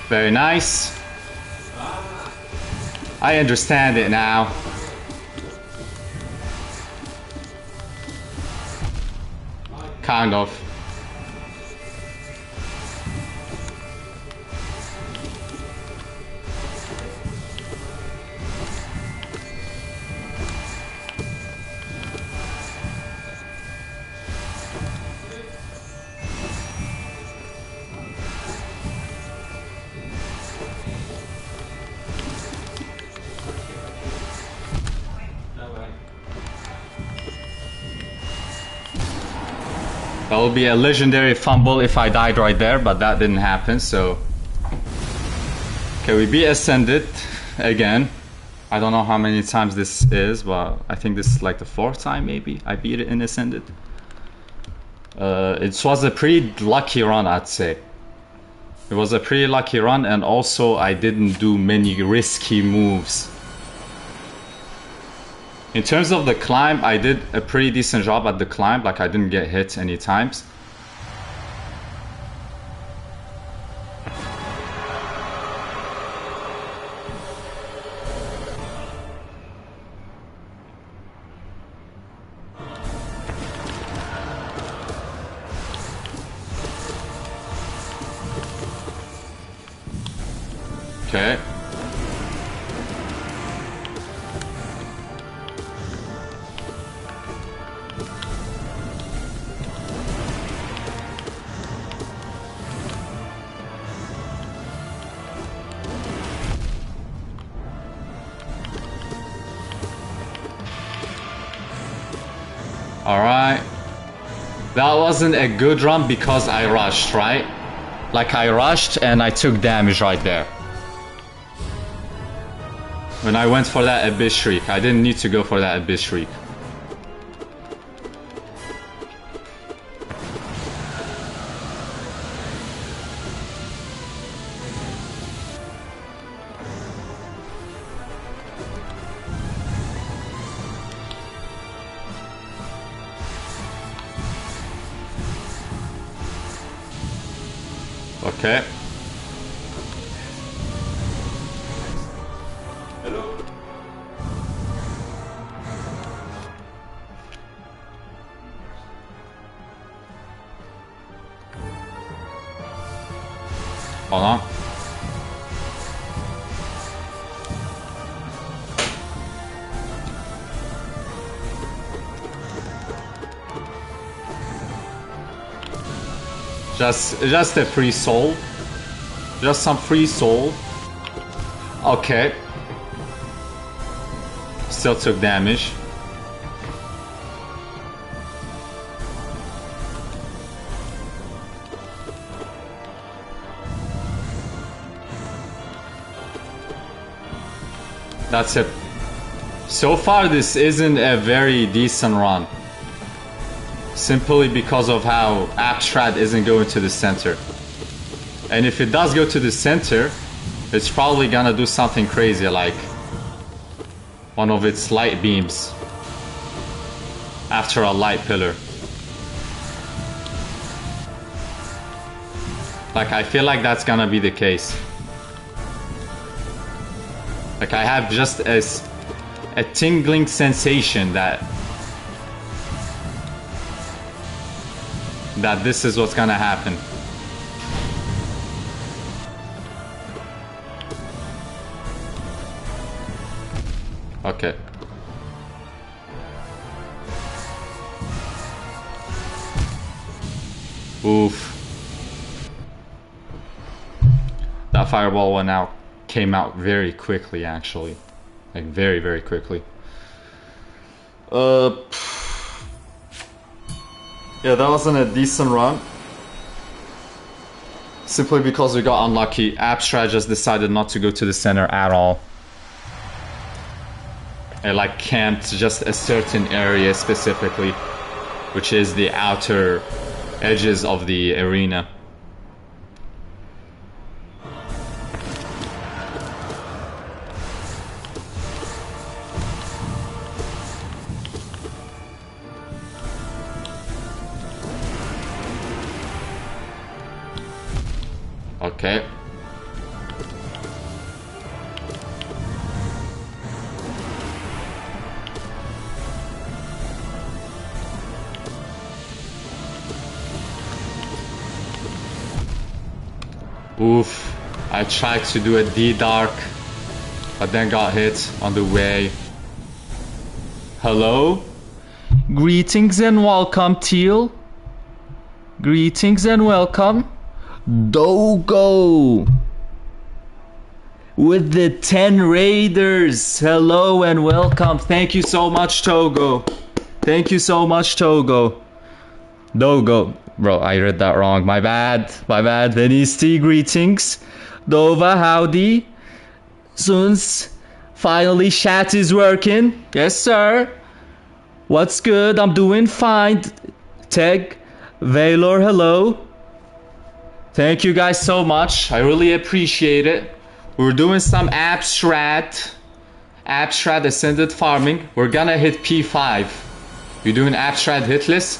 Very nice. I understand it now. Kind of. That would be a legendary fumble if I died right there, but that didn't happen, so... Okay, we beat Ascended again. I don't know how many times this is, but I think this is like the 4th time maybe I beat it in Ascended. It was a pretty lucky run, I'd say. It was a pretty lucky run, and also I didn't do many risky moves. In terms of the climb, I did a pretty decent job at the climb, like I didn't get hit any times. Okay. Alright. That wasn't a good run because I rushed, right? Like I rushed and I took damage right there. When I went for that Abyss Shriek, I didn't need to go for that Abyss Shriek. Okay. Hold on. Just a free soul. Just some free soul. Okay. Still took damage. That's it. So far this isn't a very decent run. Simply because of how Abstrad isn't going to the center. And if it does go to the center, it's probably gonna do something crazy like one of its light beams after a light pillar. Like, I feel like that's gonna be the case. Like, I have just a tingling sensation that this is what's gonna happen. Okay. Oof. That fireball came out very quickly, actually. Like, very, very quickly. Yeah, that wasn't a decent run. Simply because we got unlucky. Abstrad just decided not to go to the center at all. It like camped just a certain area specifically, which is the outer edges of the arena. Okay. Oof. I tried to do a D-Dark, but then got hit on the way. Hello? Greetings and welcome, Teal. Greetings and welcome. Dogo with the 10 raiders. Hello and welcome. Thank you so much, Togo. Thank you so much, Togo. Dogo. Bro, I read that wrong. My bad. My bad. Venisti, greetings. Dova, howdy. Soons. Finally, chat is working. Yes, sir. What's good? I'm doing fine. Teg. Valor, hello. Thank you guys so much. I really appreciate it. We're doing some Abstrad Ascended farming. We're gonna hit P5. You're doing Abstrad hitless?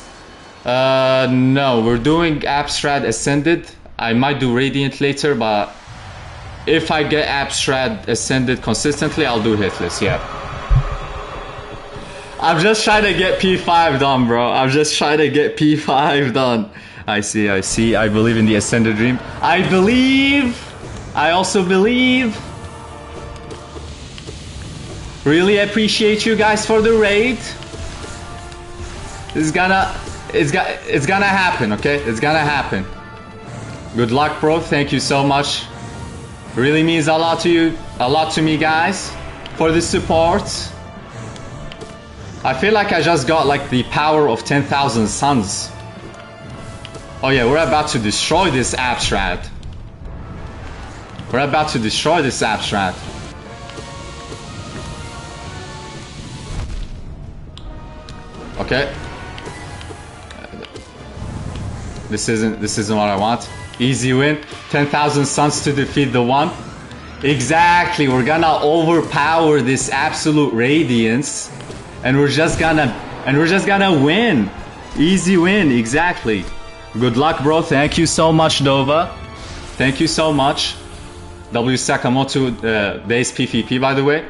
No, we're doing Abstrad Ascended. I might do Radiant later, but if I get Abstrad Ascended consistently, I'll do hitless, yeah. I'm just trying to get P5 done, bro. I'm just trying to get P5 done. I see. I believe in the Ascended Dream. I believe. I also believe. Really appreciate you guys for the raid. It's gonna happen, okay? It's gonna happen. Good luck, bro. Thank you so much. Really means a lot to you, a lot to me, guys, for the support. I feel like I just got like the power of 10,000 suns. Oh yeah, we're about to destroy this Abstrad. We're about to destroy this Abstrad. Okay. This isn't what I want. Easy win. 10,000 suns to defeat the one. Exactly. We're gonna overpower this absolute radiance, and we're just gonna win. Easy win. Exactly. Good luck, bro. Thank you so much, Dova. Thank you so much. W Sakamoto base PvP, by the way.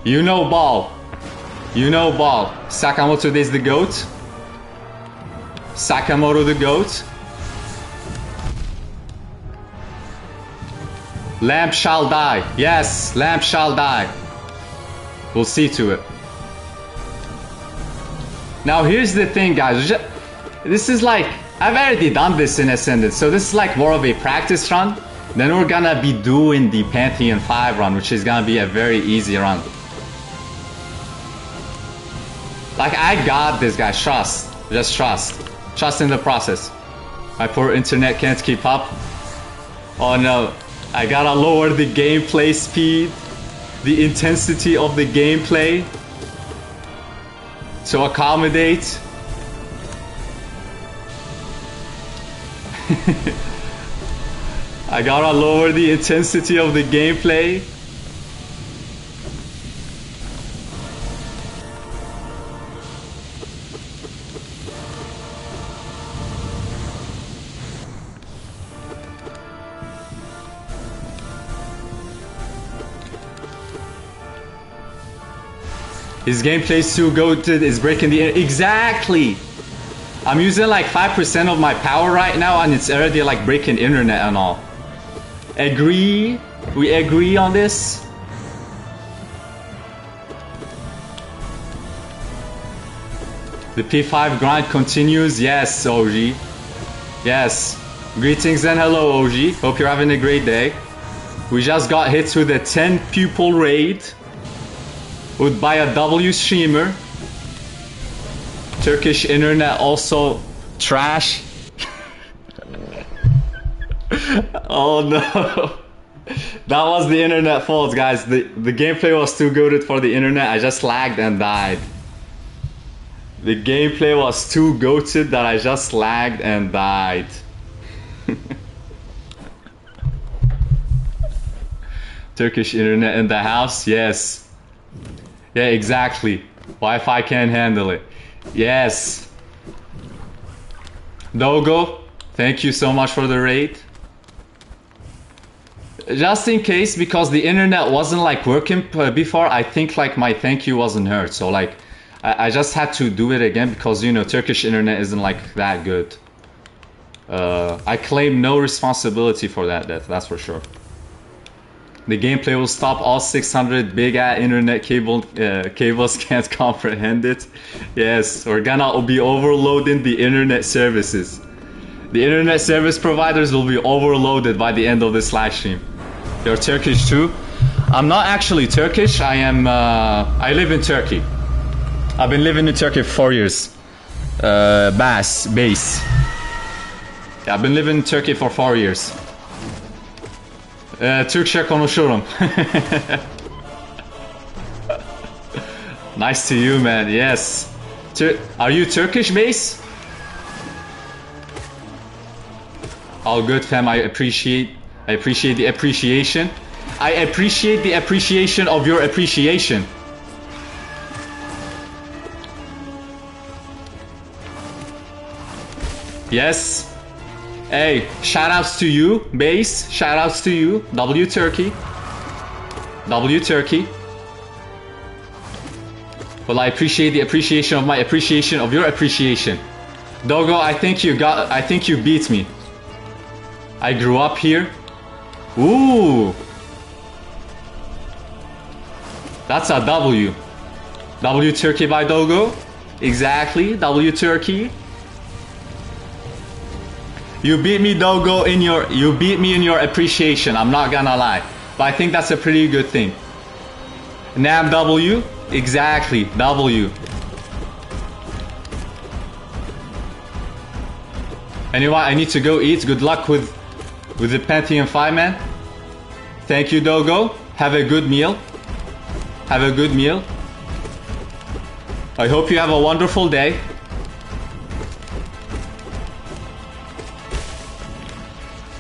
You know ball. You know ball. Sakamoto is the GOAT. Sakamoto the GOAT. Lamp shall die. Yes, lamp shall die. We'll see to it. Now here's the thing, guys. This is like, I've already done this in Ascended, so this is like more of a practice run. Then we're gonna be doing the Pantheon 5 run, which is gonna be a very easy run. Like, I got this, guys. Trust. Just trust. Trust in the process. My poor internet can't keep up. Oh no. I gotta lower the gameplay speed, the intensity of the gameplay to accommodate. I gotta lower the intensity of the gameplay. His gameplay's too goated, is breaking the exactly. I'm using like 5% of my power right now and it's already like breaking internet and all. Agree? We agree on this? The P5 grind continues. Yes, OG. Yes. Greetings and hello, OG. Hope you're having a great day. We just got hit with a 10 pupil raid. Would buy a W streamer. Turkish internet also trash. Oh no. That was the internet fault, guys. The gameplay was too good for the internet. I just lagged and died. The gameplay was too goated that I just lagged and died. Turkish internet in the house? Yes. Yeah, exactly. Wi-Fi can't handle it. Yes. Dogo, thank you so much for the raid. Just in case, because the internet wasn't like working before, I think like my thank you wasn't heard. So like, I just had to do it again because, you know, Turkish internet isn't like that good. I claim no responsibility for that death, that's for sure. The gameplay will stop. All 600 big internet cables can't comprehend it. Yes, we're gonna be overloading the internet services. The internet service providers will be overloaded by the end of this live stream. You're Turkish too? I'm not actually Turkish. I live in Turkey. I've been living in Turkey for 4 years. Base. Yeah, I've been living in Turkey for 4 years. Türkçe konuşurum. Nice to you, man. Yes. Are you Turkish base? All good, fam. I appreciate the appreciation. I appreciate the appreciation of your appreciation. Yes. Hey, shoutouts to you, base. Shoutouts to you, W Turkey. W Turkey. Well, I appreciate the appreciation of my appreciation of your appreciation. Dogo, I think you beat me. I grew up here. Ooh. That's a W. W Turkey by Dogo. Exactly, W Turkey. You beat me, Dogo, you beat me in your appreciation, I'm not gonna lie. But I think that's a pretty good thing. Nam W, exactly, W. Anyway, I need to go eat. Good luck with the Pantheon 5, man. Thank you, Dogo. Have a good meal. Have a good meal. I hope you have a wonderful day.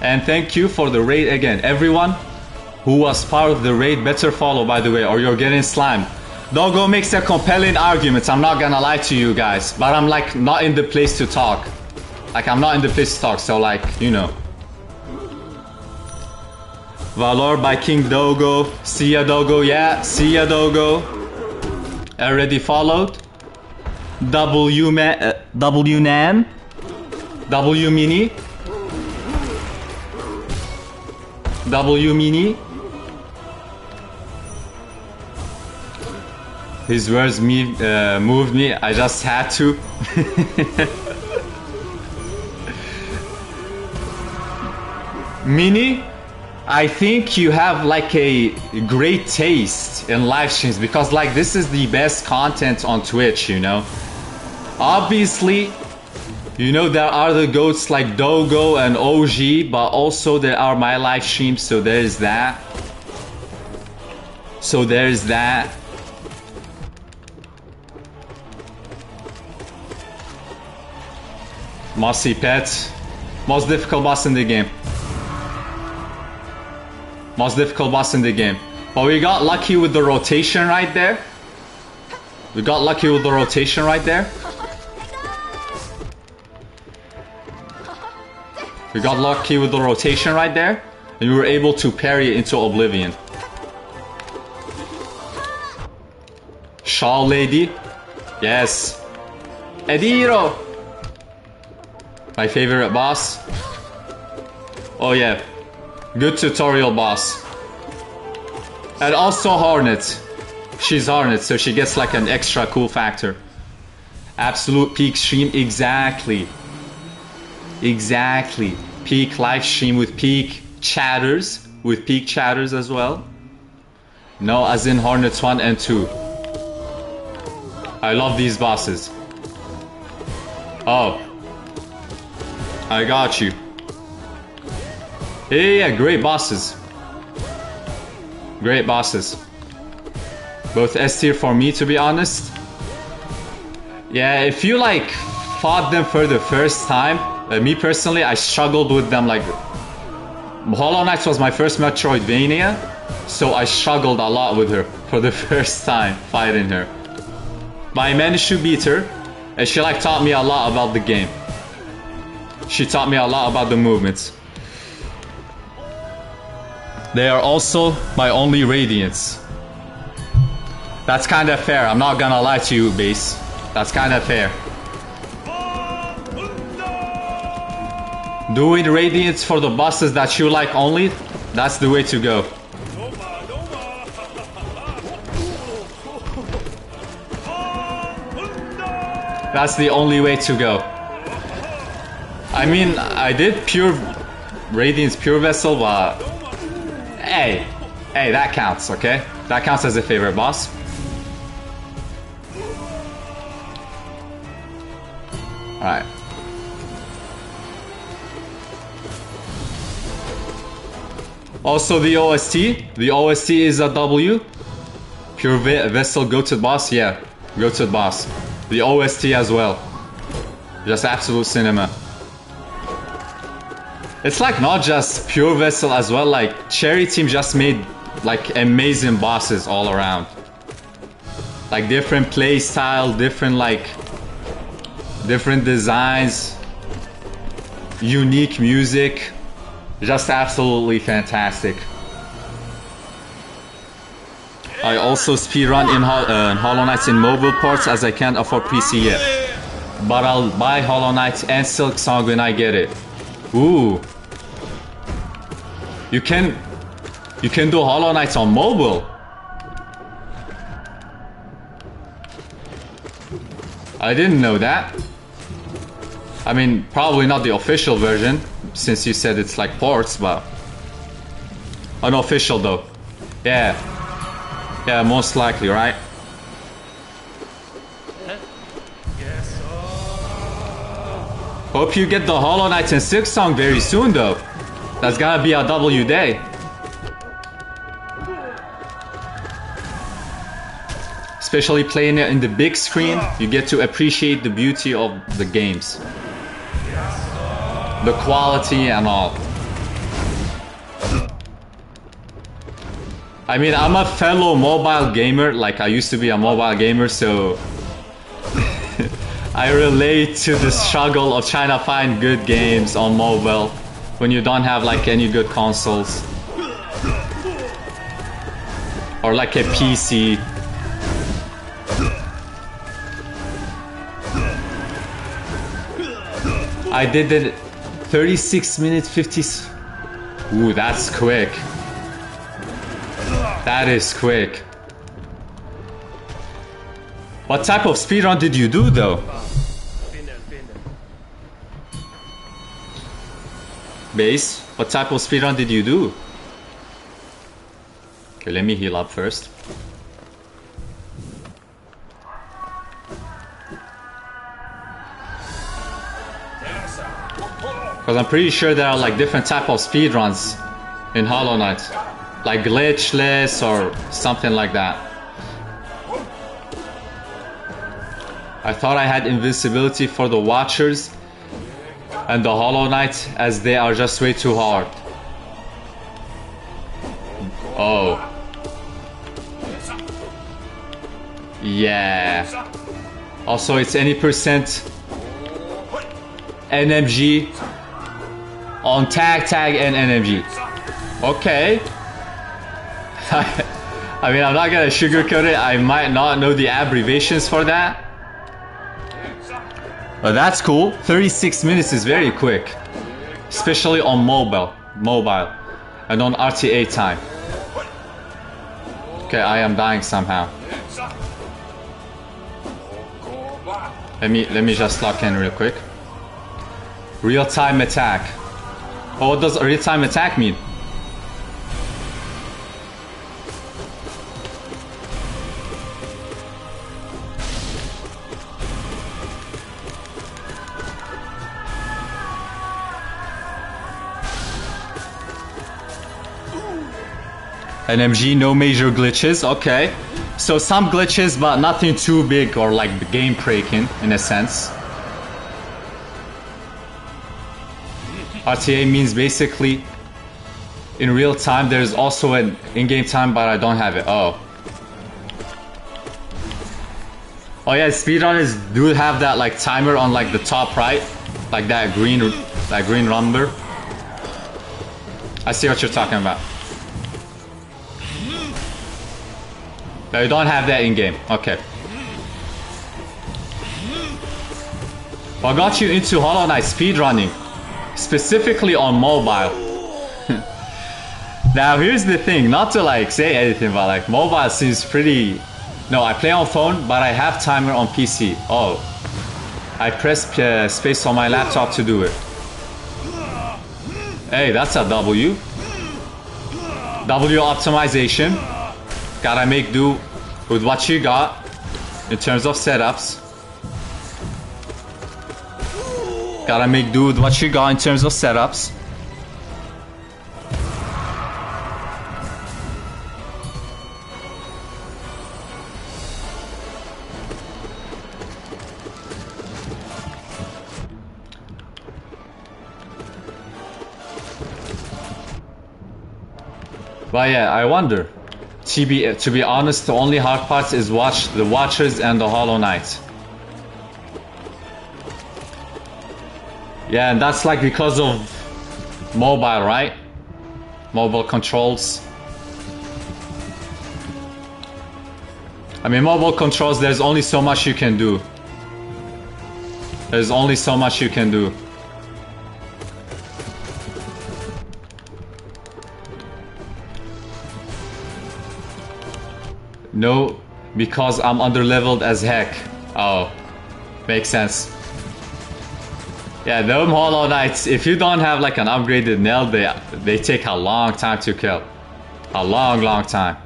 And thank you for the raid again. Everyone who was part of the raid, better follow, by the way, or you're getting slimed. Dogo makes a compelling argument. I'm not gonna lie to you guys, but I'm like not in the place to talk. Like I'm not in the place to talk, so like, you know. Valor by King Dogo. See ya, Dogo. Yeah, see ya, Dogo. Already followed. W Nam. W Mini. W Mini. His words moved me. I just had to. Mini, I think you have like a great taste in live streams because like this is the best content on Twitch, you know. Obviously, you know there are the goats like Dogo and OG, but also there are my live streams, so there's that. So there's that. Mossy Pet, most difficult boss in the game. Most difficult boss in the game. But we got lucky with the rotation right there. We got lucky with the rotation right there. We got lucky with the rotation right there. And we were able to parry it into oblivion. Shaw Lady. Yes. Ediro. My favorite boss. Oh yeah. Good tutorial boss. And also Hornet. She's Hornet, so she gets like an extra cool factor. Absolute peak stream, exactly. Exactly. Peak live stream with peak chatters. With peak chatters as well. No, as in Hornets 1 and 2. I love these bosses. Oh. I got you. Yeah, great bosses. Great bosses. Both S tier for me, to be honest. Yeah, if you like fought them for the first time, me personally, I struggled with them. Like Hollow Knight was my first Metroidvania, so I struggled a lot with her for the first time fighting her. But I managed to beat her, and she like taught me a lot about the game. She taught me a lot about the movements. They are also my only Radiants. That's kind of fair. I'm not gonna lie to you, Base. That's kind of fair. Doing Radiants for the bosses that you like only, that's the way to go. That's the only way to go. I mean, I did pure Radiance Pure Vessel, but hey, that counts, okay? That counts as a favorite boss. Alright. Also the OST. The OST is a W. Pure Vessel, go to the boss, yeah. Go to the boss. The OST as well. Just absolute cinema. It's like not just Pure Vessel as well, like Cherry Team just made like amazing bosses all around. Like different play style, different designs, unique music. Just absolutely fantastic. I also speedrun in Hollow Knight in mobile ports as I can't afford PC yet. But I'll buy Hollow Knight and Silksong when I get it. Ooh. You can do Hollow Knight on mobile. I didn't know that. I mean, probably not the official version, since you said it's like ports, but unofficial though. Yeah. Yeah, most likely, right? Hope you get the Hollow Knight and Silksong very soon though. That's gonna be a W day. Especially playing it in the big screen, you get to appreciate the beauty of the games. The quality and all. I mean, I'm a fellow mobile gamer, like I used to be a mobile gamer, so I relate to the struggle of trying to find good games on mobile when you don't have like any good consoles. Or like a PC. I did it 36 minutes 50. Ooh, that's quick. That is quick. What type of speedrun did you do though? Base, what type of speedrun did you do? Okay, let me heal up first. Because I'm pretty sure there are like different type of speedruns in Hollow Knight. Like glitchless or something like that. I thought I had invincibility for the Watchers and the Hollow Knight as they are just way too hard. Oh. Yeah. Also, it's any percent NMG on tag, and NMG. Okay. I mean, I'm not gonna sugarcoat it. I might not know the abbreviations for that. But that's cool. 36 minutes is very quick. Especially on mobile. And on RTA time. Okay, I am dying somehow. Let me just lock in real quick. Real-time attack. Oh, what does real-time attack mean? NMG, no major glitches, okay. So some glitches, but nothing too big or like game breaking in a sense. RTA means basically in real time. There's also an in-game time, but I don't have it. Oh. Oh yeah, speedrunners do have that like timer on like the top right, like that green number. I see what you're talking about. No, you don't have that in-game. Okay. What got you into Hollow Knight speedrunning? Specifically on mobile. Now here's the thing, not to like say anything, but like mobile seems pretty... No, I play on phone, but I have timer on PC. Oh. I press space on my laptop to do it. Hey, that's a W. W optimization. Gotta make do with what you got in terms of setups. Gotta make do with what you got in terms of setups. But yeah, I wonder. To be honest, the only hard parts is the Watchers and the Hollow Knight. Yeah, and that's like because of mobile, right? Mobile controls. I mean, mobile controls, there's only so much you can do. There's only so much you can do. No, because I'm underleveled as heck. Oh, makes sense. Yeah, them Hollow Knights, if you don't have like an upgraded nail, they take a long time to kill. A long time.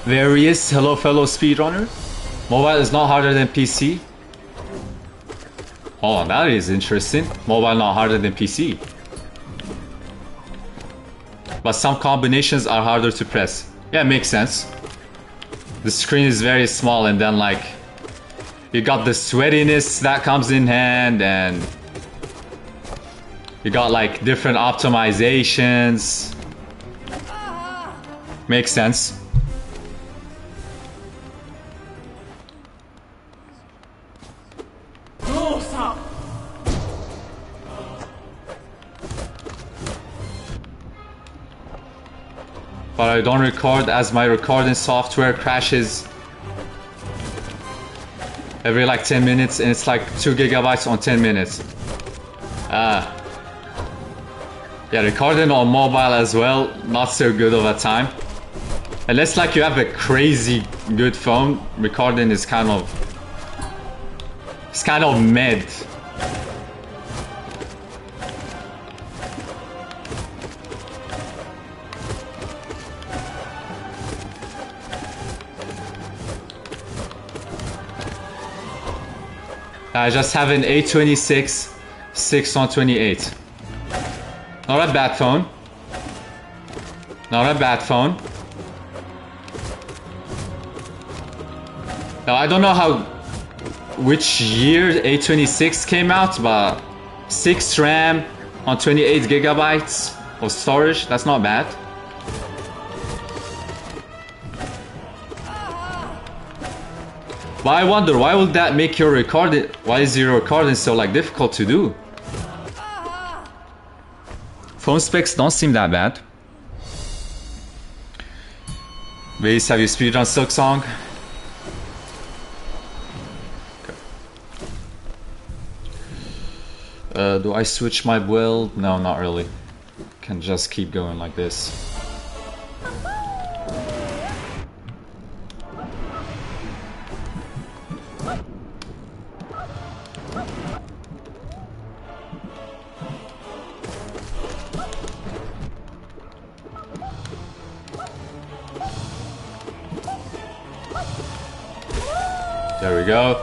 Various hello fellow speedrunner. Mobile is not harder than PC. Oh, that is interesting. Mobile not harder than PC. But some combinations are harder to press. Yeah, makes sense. The screen is very small and then like you got the sweatiness that comes in hand and you got like different optimizations. Makes sense. but I don't record as my recording software crashes every like 10 minutes, and it's like 2 gigabytes on 10 minutes. Yeah, recording on mobile as well, not so good of a time. Unless like you have a crazy good phone, recording is kind of mid. I just have an A26 628. Not a bad phone. Not a bad phone. Now I don't know which year A26 came out, but 6 RAM on 28 gigabytes of storage, that's not bad. But I wonder, why would that make your recording, why is your recording so like difficult to do? Phone specs don't seem that bad. Vase, have you speedrun Silksong? Okay. Do I switch my build? No, not really. Can just keep going like this. There we go.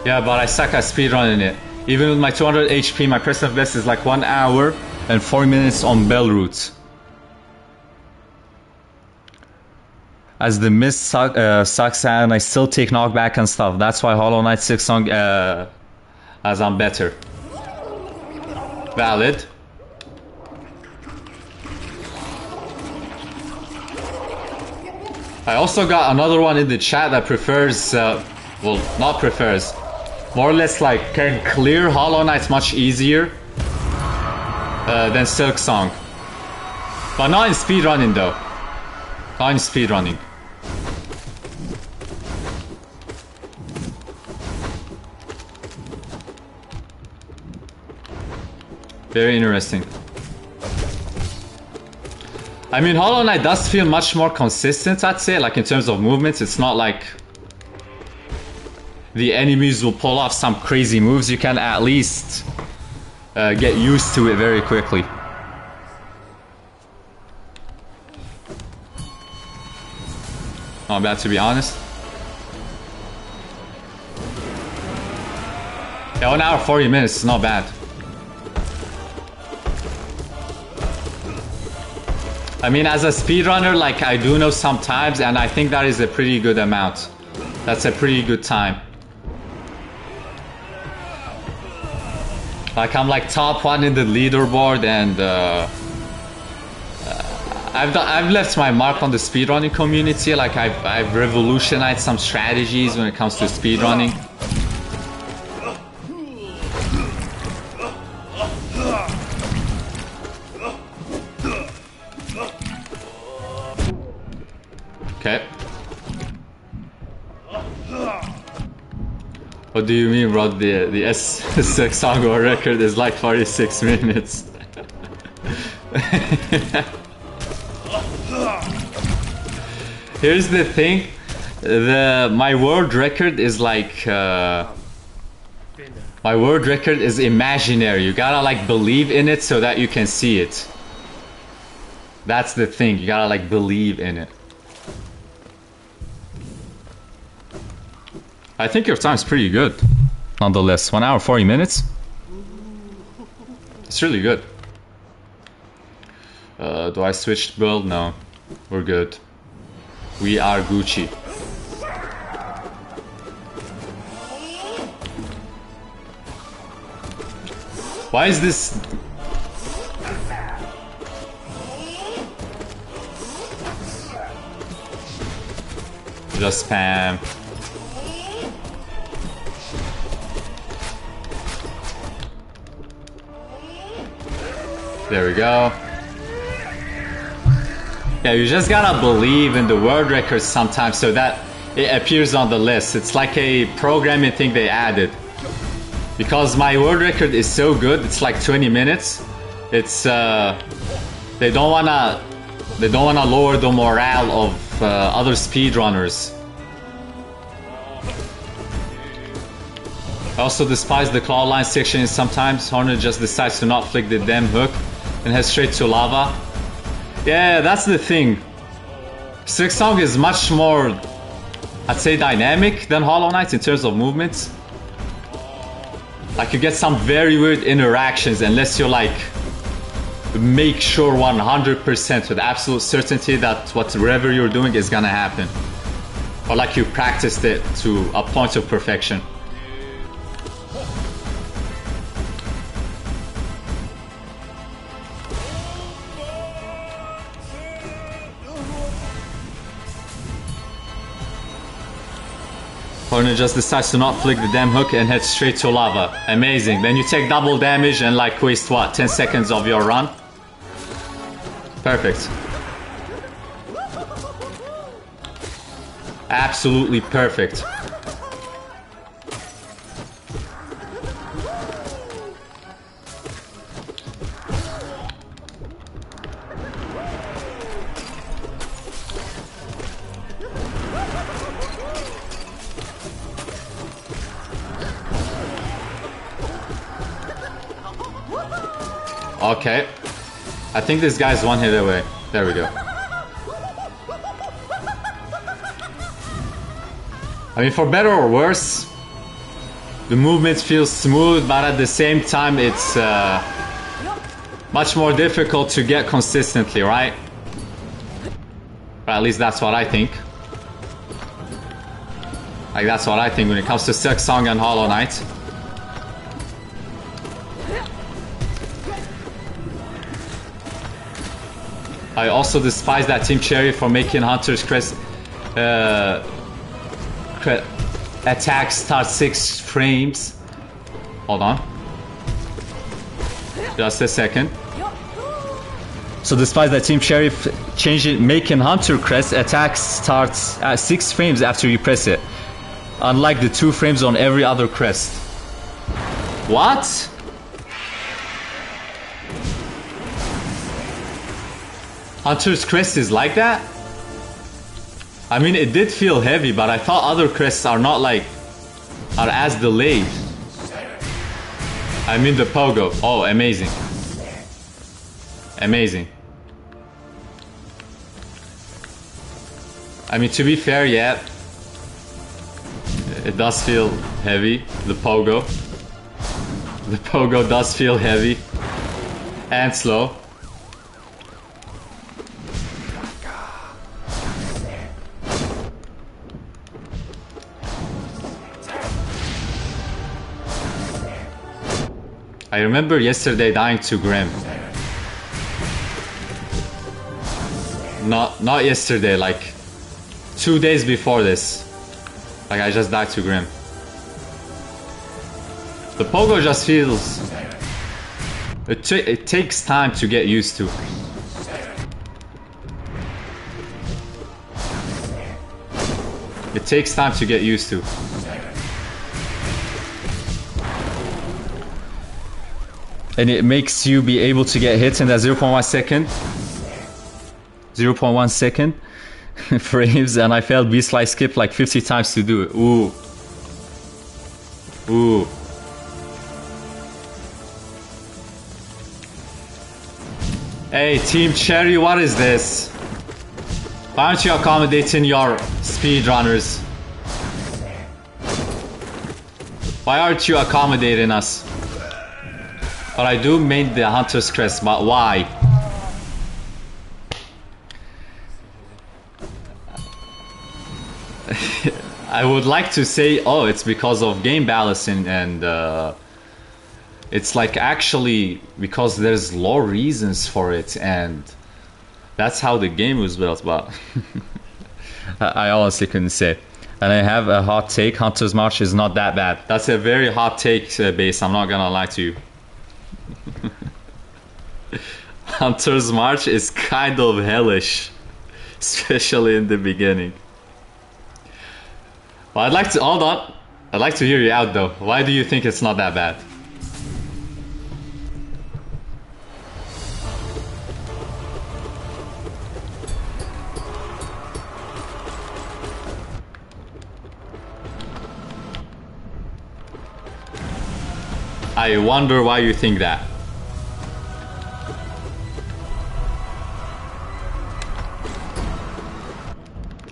Yeah, but I suck at speedrunning it. Even with my 200 HP, my personal best is like 1 hour and 4 minutes on bell route. As the mist sucks and I still take knockback and stuff. That's why Hollow Knight Silksong as I'm better. Valid. I also got another one in the chat that prefers, well, not prefers, more or less like can clear Hollow Knight much easier than Silksong. But not in speedrunning though. Not in speedrunning. Very interesting. I mean, Hollow Knight does feel much more consistent, I'd say, like in terms of movements. It's not like the enemies will pull off some crazy moves. You can at least get used to it very quickly. Not bad, to be honest. Yeah, 1 hour 40 minutes is not bad. I mean, as a speedrunner, like, I do know sometimes, and I think that is a pretty good amount. That's a pretty good time. Like, I'm like top 1 in the leaderboard, and I've left my mark on the speedrunning community. Like, I've revolutionized some strategies when it comes to speedrunning. Okay. What do you mean, Rod? The Silksong record is like 46 minutes. Here's the thing. My world record is like my world record is imaginary. You gotta like believe in it so that you can see it. That's the thing. You gotta like believe in it. I think your time's pretty good, nonetheless. 1 hour 40 minutes. It's really good. Do I switch build? No, we're good. We are Gucci. Why is this? Just spam. There we go. Yeah, you just gotta believe in the world records sometimes so that it appears on the list. It's like a programming thing they added. Because my world record is so good, it's like 20 minutes. It's they don't wanna lower the morale of other speedrunners. I also despise the claw line section sometimes. Hornet just decides to not flick the damn hook and head straight to lava. Yeah, that's the thing. Silksong is much more, I'd say, dynamic than Hollow Knight in terms of movements. Like, you get some very weird interactions unless you like make sure 100% with absolute certainty that whatever you're doing is gonna happen. Or like you practiced it to a point of perfection. Hornet just decides to not flick the damn hook and head straight to lava. Amazing. Then you take double damage and like waste what? 10 seconds of your run? Perfect. Absolutely perfect. Okay. I think this guy's one hit away. There we go. I mean, for better or worse, the movement feels smooth, but at the same time, it's much more difficult to get consistently, right? Or at least that's what I think. Like, that's what I think when it comes to Silksong and Hollow Knight. I also despise that Team Cherry for making Hunter's Crest attack start 6 frames. Hold on. Just a second. So despite that Team Cherry changing, making Hunter Crest attack starts at 6 frames after you press it. Unlike the 2 frames on every other crest. What? Hunter's Crest is like that? I mean, it did feel heavy, but I thought other crests are not like... are as delayed. I mean the pogo. Oh, amazing. Amazing. I mean, to be fair, yeah. It does feel heavy, the pogo. The pogo does feel heavy. And slow. I remember yesterday dying to Grim. Not yesterday, like 2 days before this. Like, I just died to Grim. The pogo just feels... It takes time to get used to. It takes time to get used to. And it makes you be able to get hit in that 0.1 second. 0.1 second frames, and I failed B-Slice skip like 50 times to do it. Ooh. Ooh. Hey, Team Cherry, what is this? Why aren't you accommodating your speedrunners? Why aren't you accommodating us? But I do main the Hunter's Crest, but why? I would like to say, oh, it's because of game balancing, and it's like actually because there's lore reasons for it, and that's how the game was built, but I honestly couldn't say. And I have a hot take, Hunter's March is not that bad. That's a very hot take, Base, I'm not gonna lie to you. Hunter's March is kind of hellish. Especially in the beginning. Well, I'd like to hold on. I'd like to hear you out though. Why do you think it's not that bad? I wonder why you think that.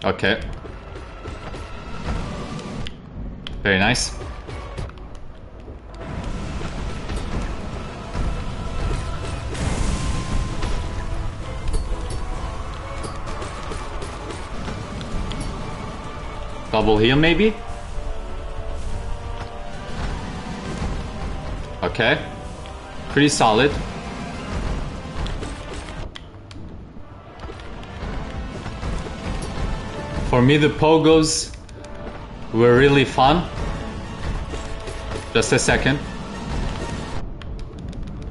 Okay. Very nice. Double heal maybe? Okay. Pretty solid. For me, the pogos were really fun. Just a second.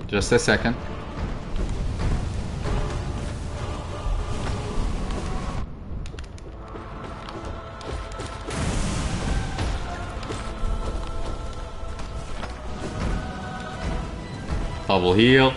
Just a second. Double heal.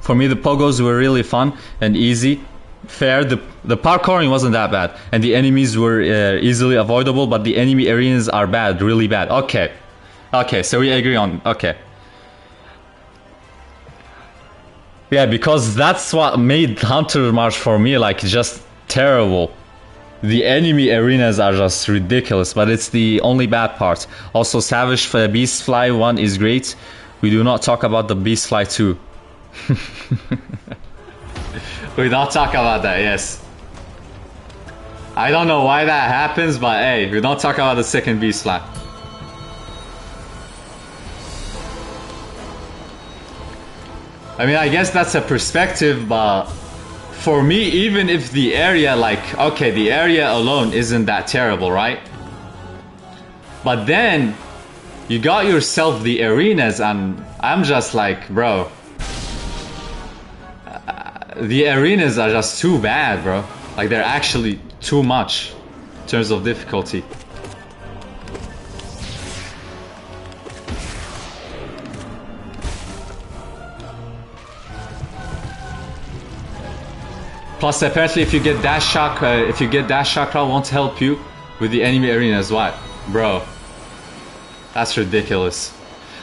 For me, the pogos were really fun and easy. Fair. The parkouring wasn't that bad, and the enemies were easily avoidable. But the enemy arenas are bad, really bad. Okay, okay. So we agree on. Okay. Yeah, because that's what made Hunter March for me like just terrible. The enemy arenas are just ridiculous, but it's the only bad part. Also, Savage Beast Fly 1 is great. We do not talk about the Beast Fly 2. We don't talk about that, yes. I don't know why that happens, but hey, we don't talk about the second Beast Fly. I mean, I guess that's a perspective, but for me, even if the area, like, okay, the area alone isn't that terrible, right? But then, you got yourself the arenas, and I'm just like, bro. The arenas are just too bad, bro. Like, they're actually too much in terms of difficulty. Plus, apparently, if you get dash chakra, won't help you with the enemy arenas. What, bro? That's ridiculous.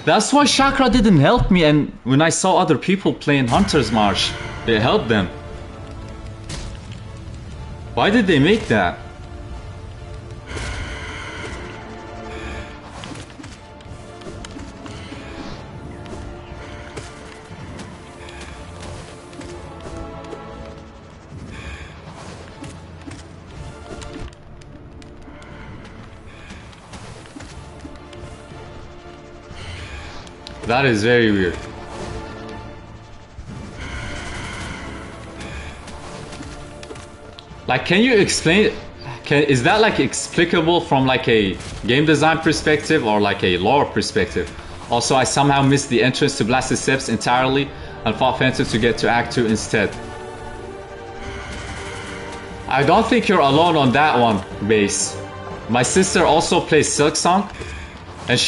That's why chakra didn't help me. And when I saw other people playing Hunter's March, it helped them. Why did they make that? That is very weird. Like, can you explain? Is that like explicable from like a game design perspective or like a lore perspective? Also, I somehow missed the entrance to Blasted Steps entirely and fought Phantom to get to Act 2 instead. I don't think you're alone on that one, Base. My sister also plays Silksong, and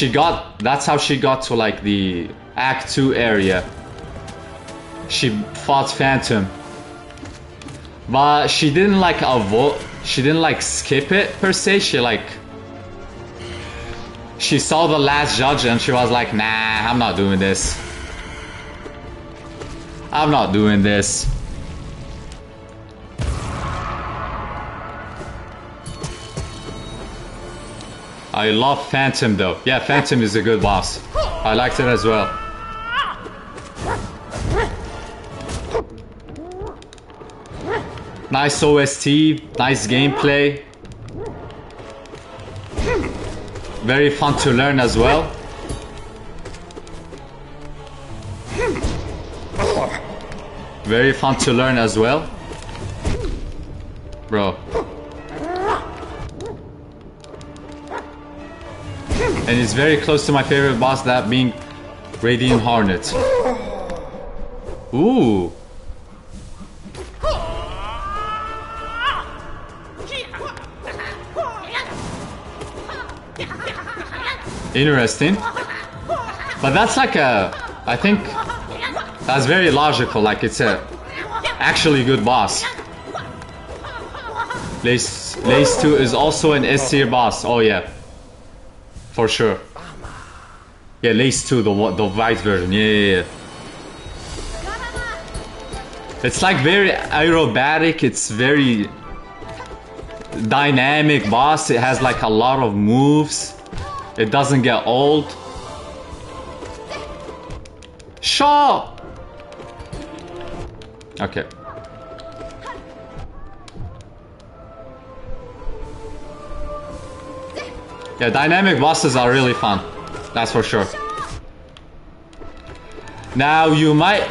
that's how she got to like the Act 2 area. She fought Phantom. But she didn't like skip it per se. She saw the last judge and she was like, nah, I'm not doing this. I'm not doing this. I love Phantom though. Yeah, Phantom is a good boss. I liked it as well. Nice OST, nice gameplay. Very fun to learn as well. Very fun to learn as well. Bro. And it's very close to my favorite boss, that being Radiant Hornet. Ooh. Interesting. But that's like a... I think that's very logical, like it's a actually good boss. Lace 2 is also an S tier boss. Oh yeah. For sure. Yeah, Lace 2, the white version. Yeah. It's like very aerobatic, it's very dynamic boss. It has like a lot of moves. It doesn't get old. Shaw! Okay. Yeah, dynamic bosses are really fun. That's for sure. Now you might...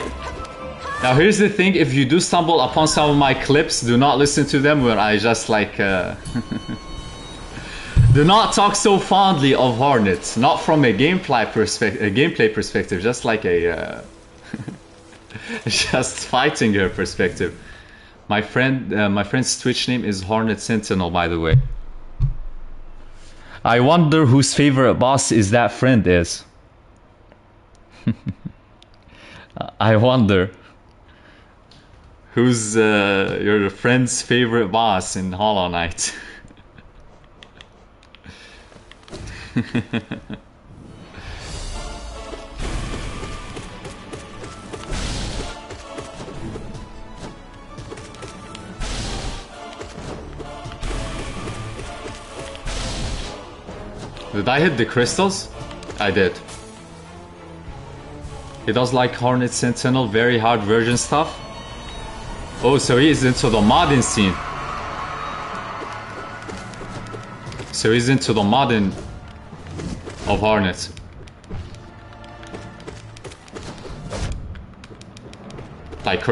Now here's the thing, if you do stumble upon some of my clips, do not listen to them where I just like... do not talk so fondly of Hornet. Not from a gameplay perspective, just like a... just fighting her perspective. My friend's Twitch name is Hornet Sentinel, by the way. I wonder whose favorite boss is that friend is. I wonder who's your friend's favorite boss in Hollow Knight. Did I hit the crystals? I did. He does like Hornet Sentinel, very hard version stuff. Oh, so he is into the modding scene. So he's into the modding of Hornet. Like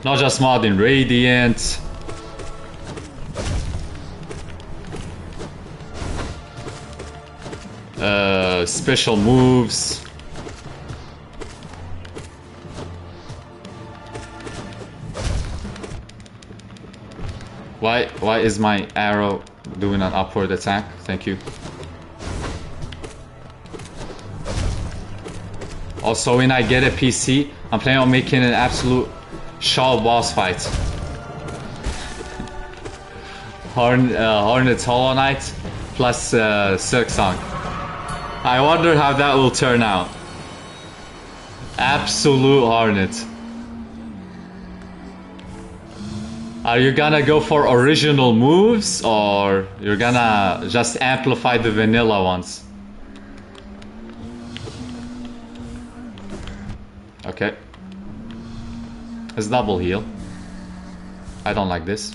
not just modding, Radiant. Special moves. Why is my arrow doing an upward attack? Thank you. Also, when I get a PC, I'm planning on making an absolute Shaw boss fight. Hornet Hollow Knight plus Silksong. I wonder how that will turn out. Absolute Hornet. Are you gonna go for original moves, or you're gonna just amplify the vanilla ones? Okay. It's double heal. I don't like this.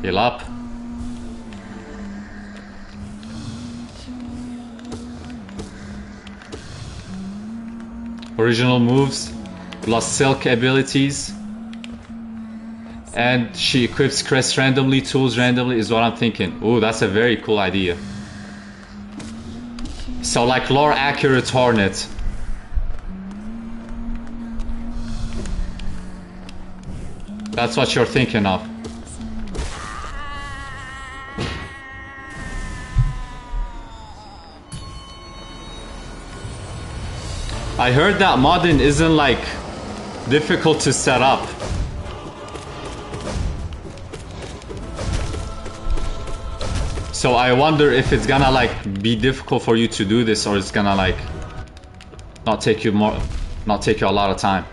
Heal up. Original moves, plus silk abilities. And she equips crest randomly, tools randomly is what I'm thinking. Ooh, that's a very cool idea. So like lore accurate Hornet. That's what you're thinking of. I heard that modding isn't like difficult to set up. So I wonder if it's gonna like be difficult for you to do this, or it's gonna like not take you a lot of time.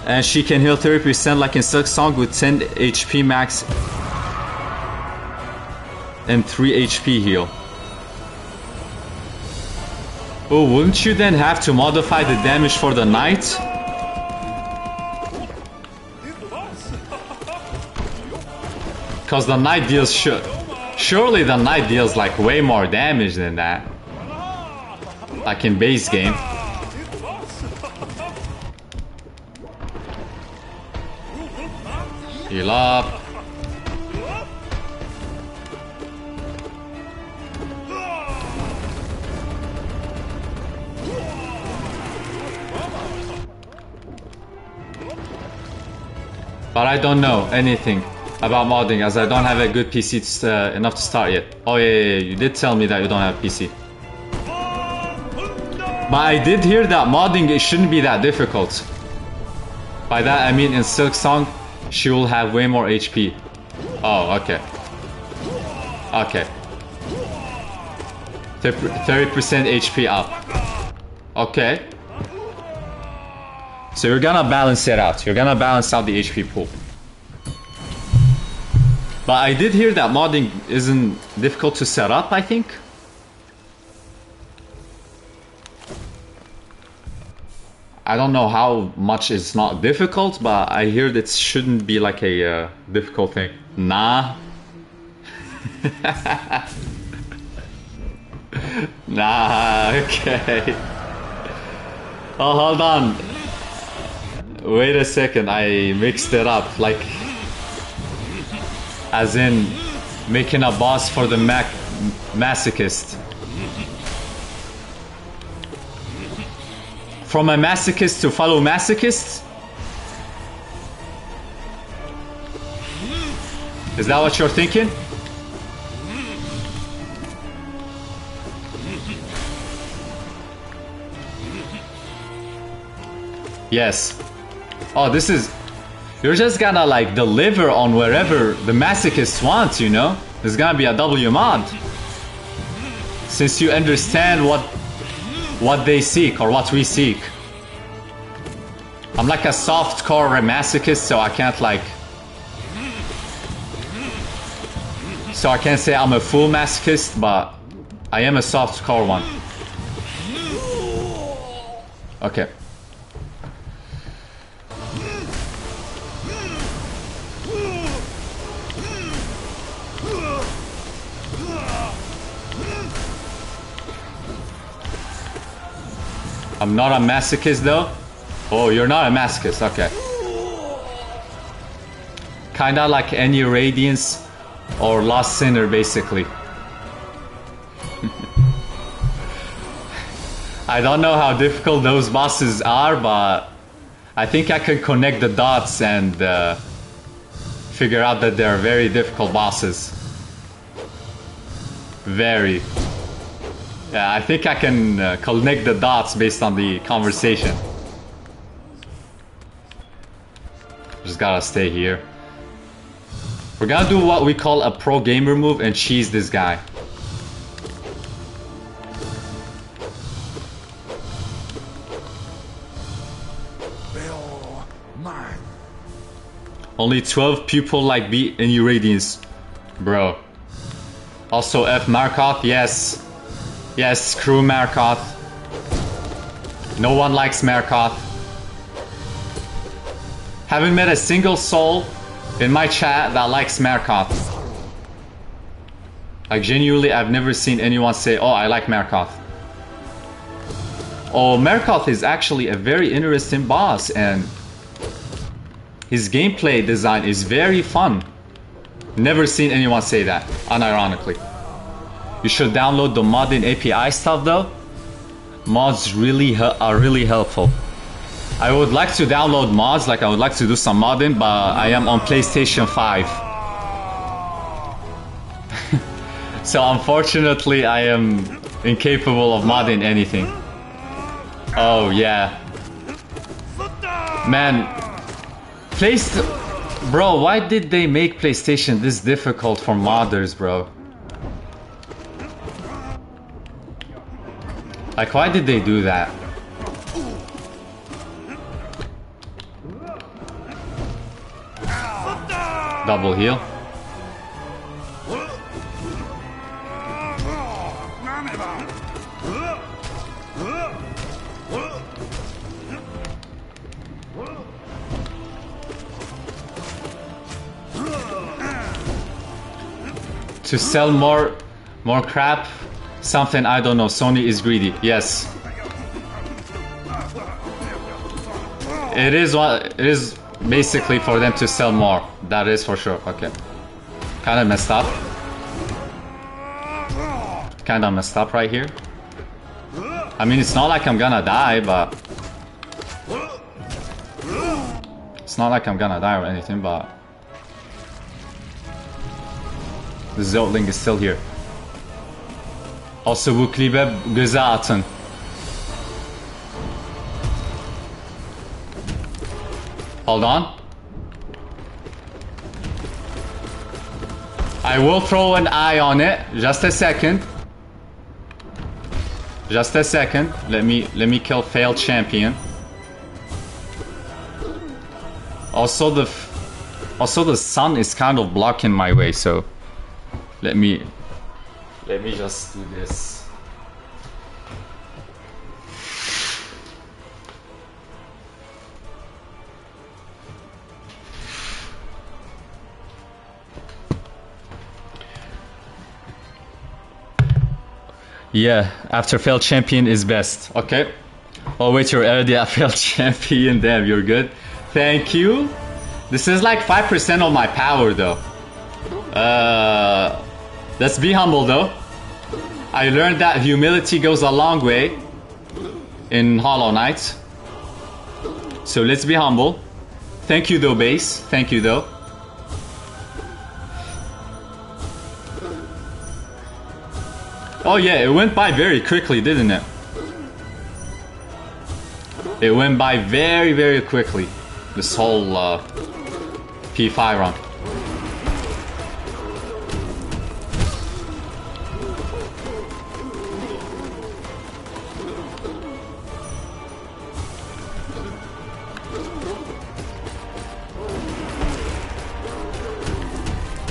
And she can heal 30% like in Silksong with 10 HP max and 3 HP heal. Oh, wouldn't you then have to modify the damage for the knight? Because the knight deals surely the knight deals like way more damage than that. Like in base game. Heal up. But I don't know anything about modding as I don't have a good PC enough to start yet. Oh yeah, you did tell me that you don't have PC. But I did hear that modding, it shouldn't be that difficult. By that I mean in Silksong, she will have way more HP. Oh, okay. Okay. 30% HP up. Okay. So you're gonna balance it out. You're gonna balance out the HP pool. But I did hear that modding isn't difficult to set up, I think. I don't know how much it's not difficult, but I heard it shouldn't be like a difficult thing. Nah. Nah, okay. Oh, hold on. Wait a second, I mixed it up. Like, as in making a boss for the masochist. From a masochist to follow masochist? Is that what you're thinking? Yes. Oh, this is... You're just gonna like deliver on wherever the masochist wants, you know? There's gonna be a W mod. Since you understand what they seek or what we seek. I'm like a soft-core masochist, so I can't like... So I can't say I'm a full masochist, but I am a soft-core one. Okay. I'm not a masochist though? Oh, you're not a masochist, okay. Kinda like any Radiance or Lost Sinner basically. I don't know how difficult those bosses are, but I think I can connect the dots and figure out that they're very difficult bosses. Very. Yeah, I think I can connect the dots based on the conversation. Just gotta stay here. We're gonna do what we call a pro gamer move and cheese this guy. Only 12 people like beat any Radiance. Bro. Also F Markoth, yes. Yes, screw Markoth. No one likes Markoth. Haven't met a single soul in my chat that likes Markoth. Like genuinely, I've never seen anyone say, oh, I like Markoth. Oh, Markoth is actually a very interesting boss and his gameplay design is very fun. Never seen anyone say that, unironically. You should download the modding API stuff though. Mods really are really helpful. I would like to download mods, like I would like to do some modding, but I am on PlayStation 5. So unfortunately I am incapable of modding anything. Oh yeah. Man, bro, why did they make PlayStation this difficult for modders, bro? Like, why did they do that? Double heal. to sell more crap. Something I don't know. Sony is greedy. Yes. It is basically for them to sell more. That is for sure. Okay. Kind of messed up. Kind of messed up right here. I mean, it's not like I'm gonna die, but it's not like I'm gonna die or anything, but the Zotling is still here. Also bu klibe göze atın. Hold on. I will throw an eye on it. Just a second. Just a second. Let me kill failed champion. Also the sun is kind of blocking my way, so let me just do this. Yeah, after failed champion is best. Okay. Oh wait, you're already a failed champion. Damn, you're good. Thank you. This is like 5% of my power though. Let's be humble though. I learned that humility goes a long way in Hollow Knight. So let's be humble. Thank you though, base. Thank you though. Oh yeah, it went by very quickly, didn't it? It went by very, very quickly. This whole P5 run.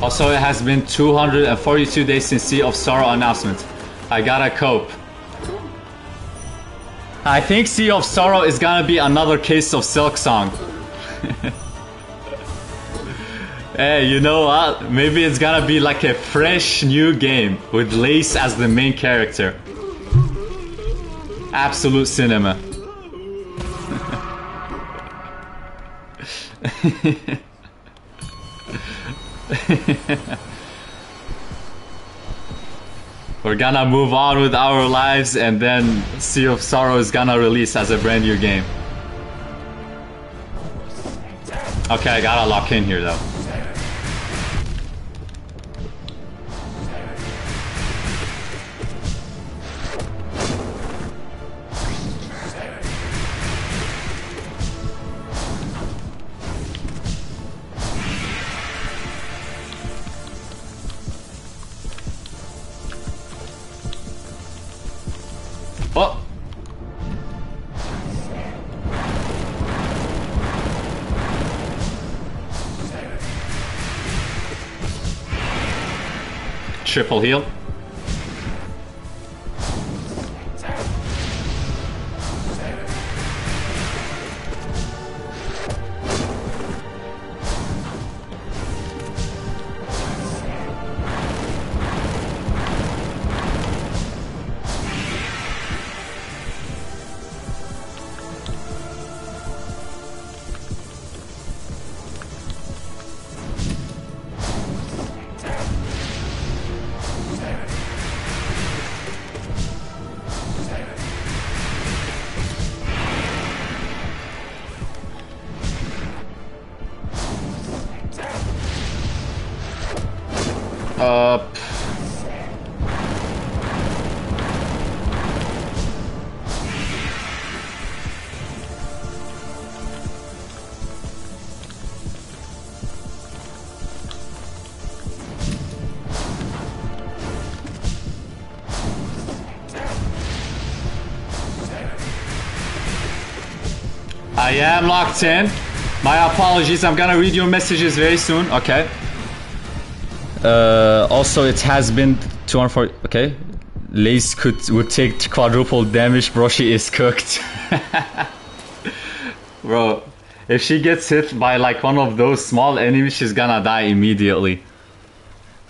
Also, it has been 242 days since Sea of Sorrow announcement. I gotta cope. I think Sea of Sorrow is gonna be another case of Silksong. Hey, you know what? Maybe it's gonna be like a fresh new game with Lace as the main character. Absolute cinema. We're gonna move on with our lives, and then Sea of Sorrow is gonna release as a brand new game. Okay, I gotta lock in here though. Oh! Triple heal. I am locked in. My apologies, I'm gonna read your messages very soon. Okay. Also, it has been 240. Okay. Lace would take quadruple damage. Bro, she is cooked. Bro, if she gets hit by like one of those small enemies, she's gonna die immediately.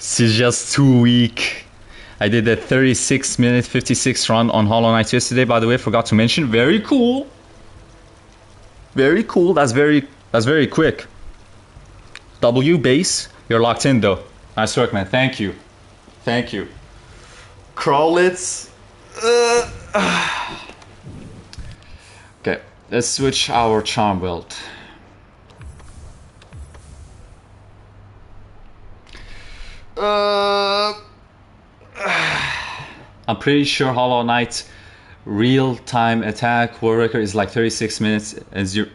She's just too weak. I did a 36-minute 56 run on Hollow Knight yesterday, by the way, forgot to mention. Very cool. Very cool. That's very quick. W base. You're locked in though. Nice work, man. Thank you. Thank you. Crawlits. Okay, let's switch our charm build. I'm pretty sure Hollow Knight real-time attack world record is like 36 minutes as you.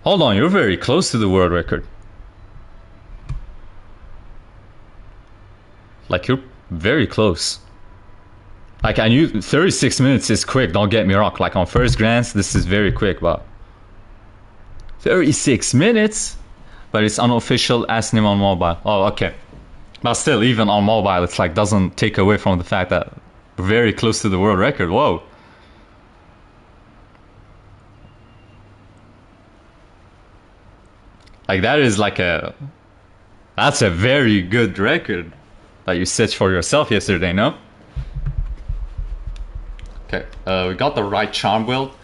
Hold on, you're very close to the world record. Like, you're very close. Like, I knew 36 minutes is quick, don't get me wrong. Like, on first glance, this is very quick, but 36 minutes? But it's unofficial Asnim on mobile. Oh, okay. But still, even on mobile, it's like, doesn't take away from the fact that we're very close to the world record. Whoa. Like, that is like that's a very good record that you set for yourself yesterday, no? Okay, we got the right charm build.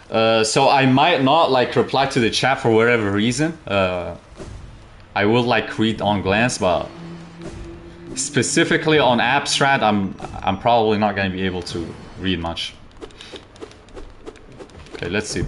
So I might not like reply to the chat for whatever reason. I will like read on glance, but specifically on Abstract, I'm probably not going to be able to read much. Okay, let's see.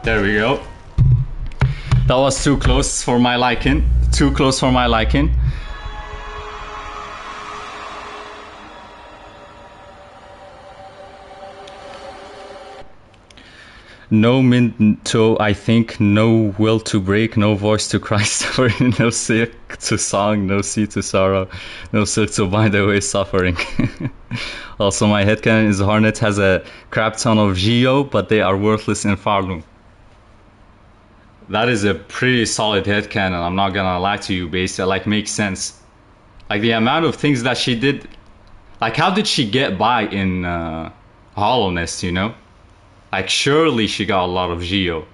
There we go. That was too close for my liking. Too close for my liking. No Minto, I think. No will to break. No voice to cry. Suffering. No silk to song. No sea to sorrow. No silk to bind away suffering. Also, my headcanon is Hornet has a crap ton of Geo, but they are worthless in Farloom. That is a pretty solid headcanon, I'm not gonna lie to you, base. It like makes sense. Like the amount of things that she did, like how did she get by in Hollowness, you know? Like surely she got a lot of Geo.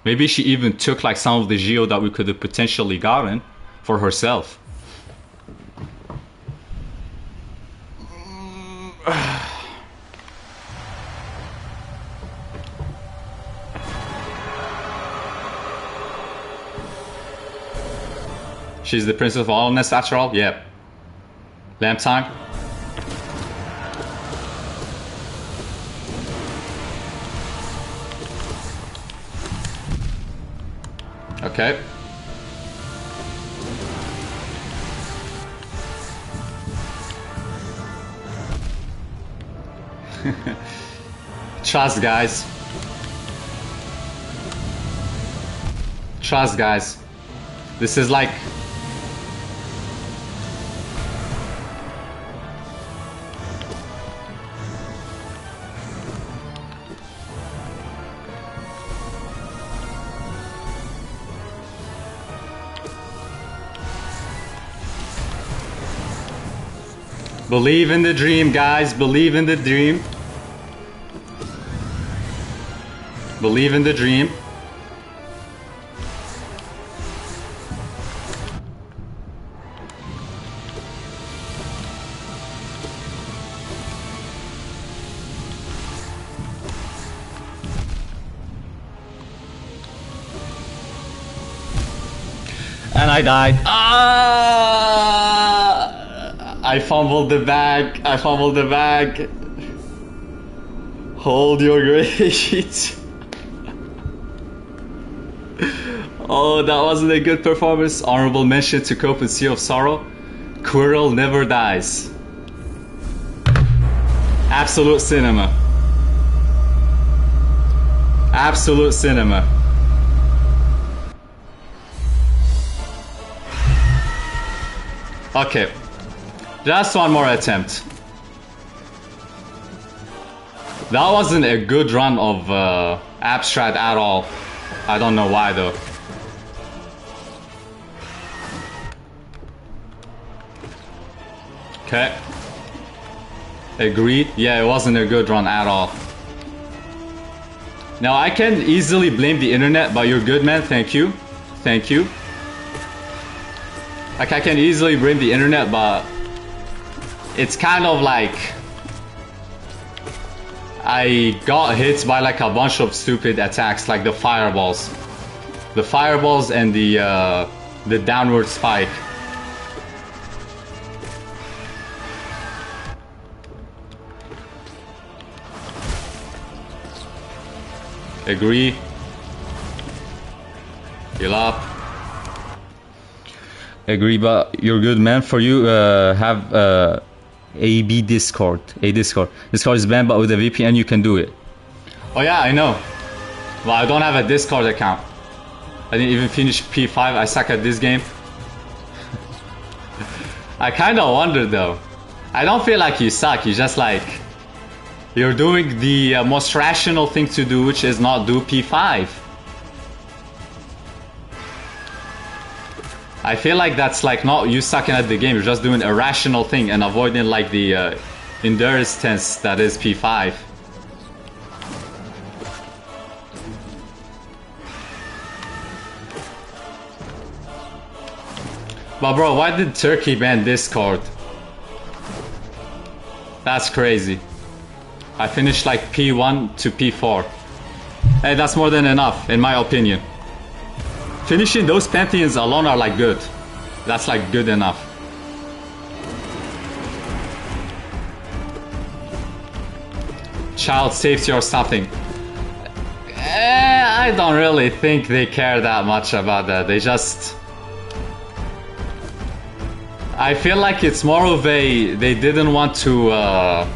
Maybe she even took like some of the Geo that we could have potentially gotten for herself. She's the princess of Hollowness after all? Yep. Lamp time. Okay. Trust, guys. Trust, guys. This is like... Believe in the dream, guys. Believe in the dream. Believe in the dream. And I died. I fumbled the bag. I fumbled the bag. Hold your great. Oh, that wasn't a good performance. Honorable mention to Cope and Sea of Sorrow. Quirrell never dies. Absolute cinema. Absolute cinema. Okay. Just one more attempt. That wasn't a good run of Abstract at all. I don't know why though. Okay. Agreed. Yeah, it wasn't a good run at all. Now I can easily blame the internet, but you're good, man. Thank you. Thank you. Like, I can easily blame the internet, but it's kind of like I got hit by like a bunch of stupid attacks, like the fireballs. The fireballs and the downward spike. Agree. Heal up. Agree, but you're good, man. For you, have AB Discord. Discord is banned, but with a VPN you can do it. Oh yeah, I know. Well, I don't have a Discord account. I didn't even finish P5. I suck at this game. I kind of wonder though. I don't feel like you suck. You just like... You're doing the most rational thing to do, which is not do P5. I feel like that's like not you sucking at the game, you're just doing a rational thing and avoiding like the endurance tense that is P5. But bro, why did Turkey ban Discord? That's crazy. I finished like P1 to P4. Hey, that's more than enough, in my opinion. Finishing those Pantheons alone are like good. That's like good enough. Child safety or something. I don't really think they care that much about that. They just... I feel like it's more of a... They didn't want to...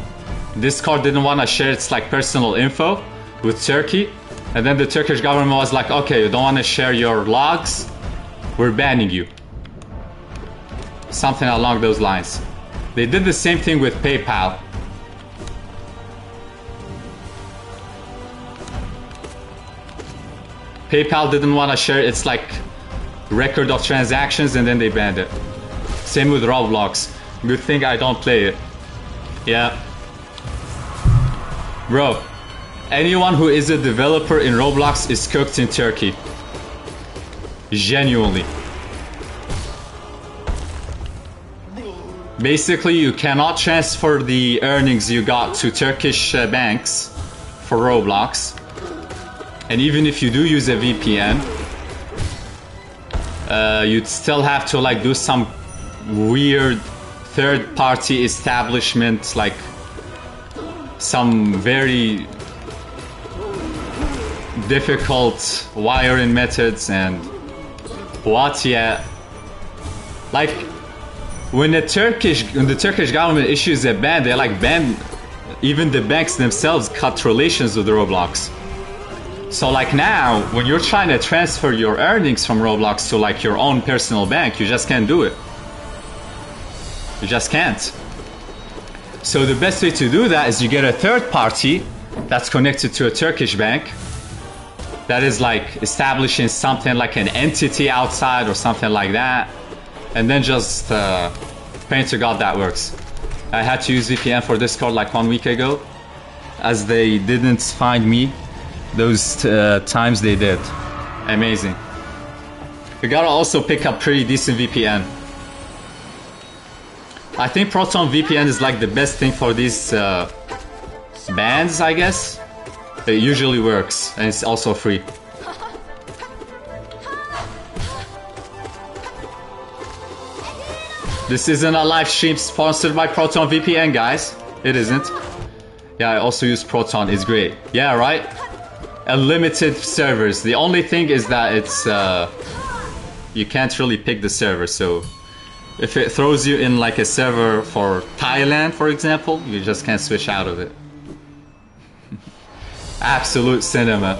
Discord didn't want to share its like personal info with Turkey. And then the Turkish government was like, okay, you don't want to share your logs, we're banning you. Something along those lines. They did the same thing with PayPal. PayPal didn't want to share its like record of transactions and then they banned it. Same with Roblox. Good thing I don't play it. Yeah. Bro, anyone who is a developer in Roblox is cooked in Turkey. Genuinely. Basically, you cannot transfer the earnings you got to Turkish banks for Roblox. And even if you do use a VPN, you'd still have to like do some weird third-party establishment, like some very difficult wiring methods, and What? Yeah. Like, when the Turkish government issues a ban, they like ban even the banks themselves cut relations with Roblox. So like now, when you're trying to transfer your earnings from Roblox to like your own personal bank, you just can't do it. You just can't. So the best way to do that is you get a third party that's connected to a Turkish bank that is like establishing something like an entity outside or something like that, and then just praying to God that works. I had to use VPN for Discord like 1 week ago, as they didn't find me those times they did. Amazing. You gotta also pick up pretty decent VPN. I think Proton VPN is like the best thing for these bans, I guess. It usually works, and it's also free. This isn't a live stream sponsored by Proton VPN, guys. It isn't. Yeah, I also use Proton. It's great. Yeah, right? Unlimited servers. The only thing is that it's you can't really pick the server. So if it throws you in like a server for Thailand, for example, you just can't switch out of it. Absolute cinema.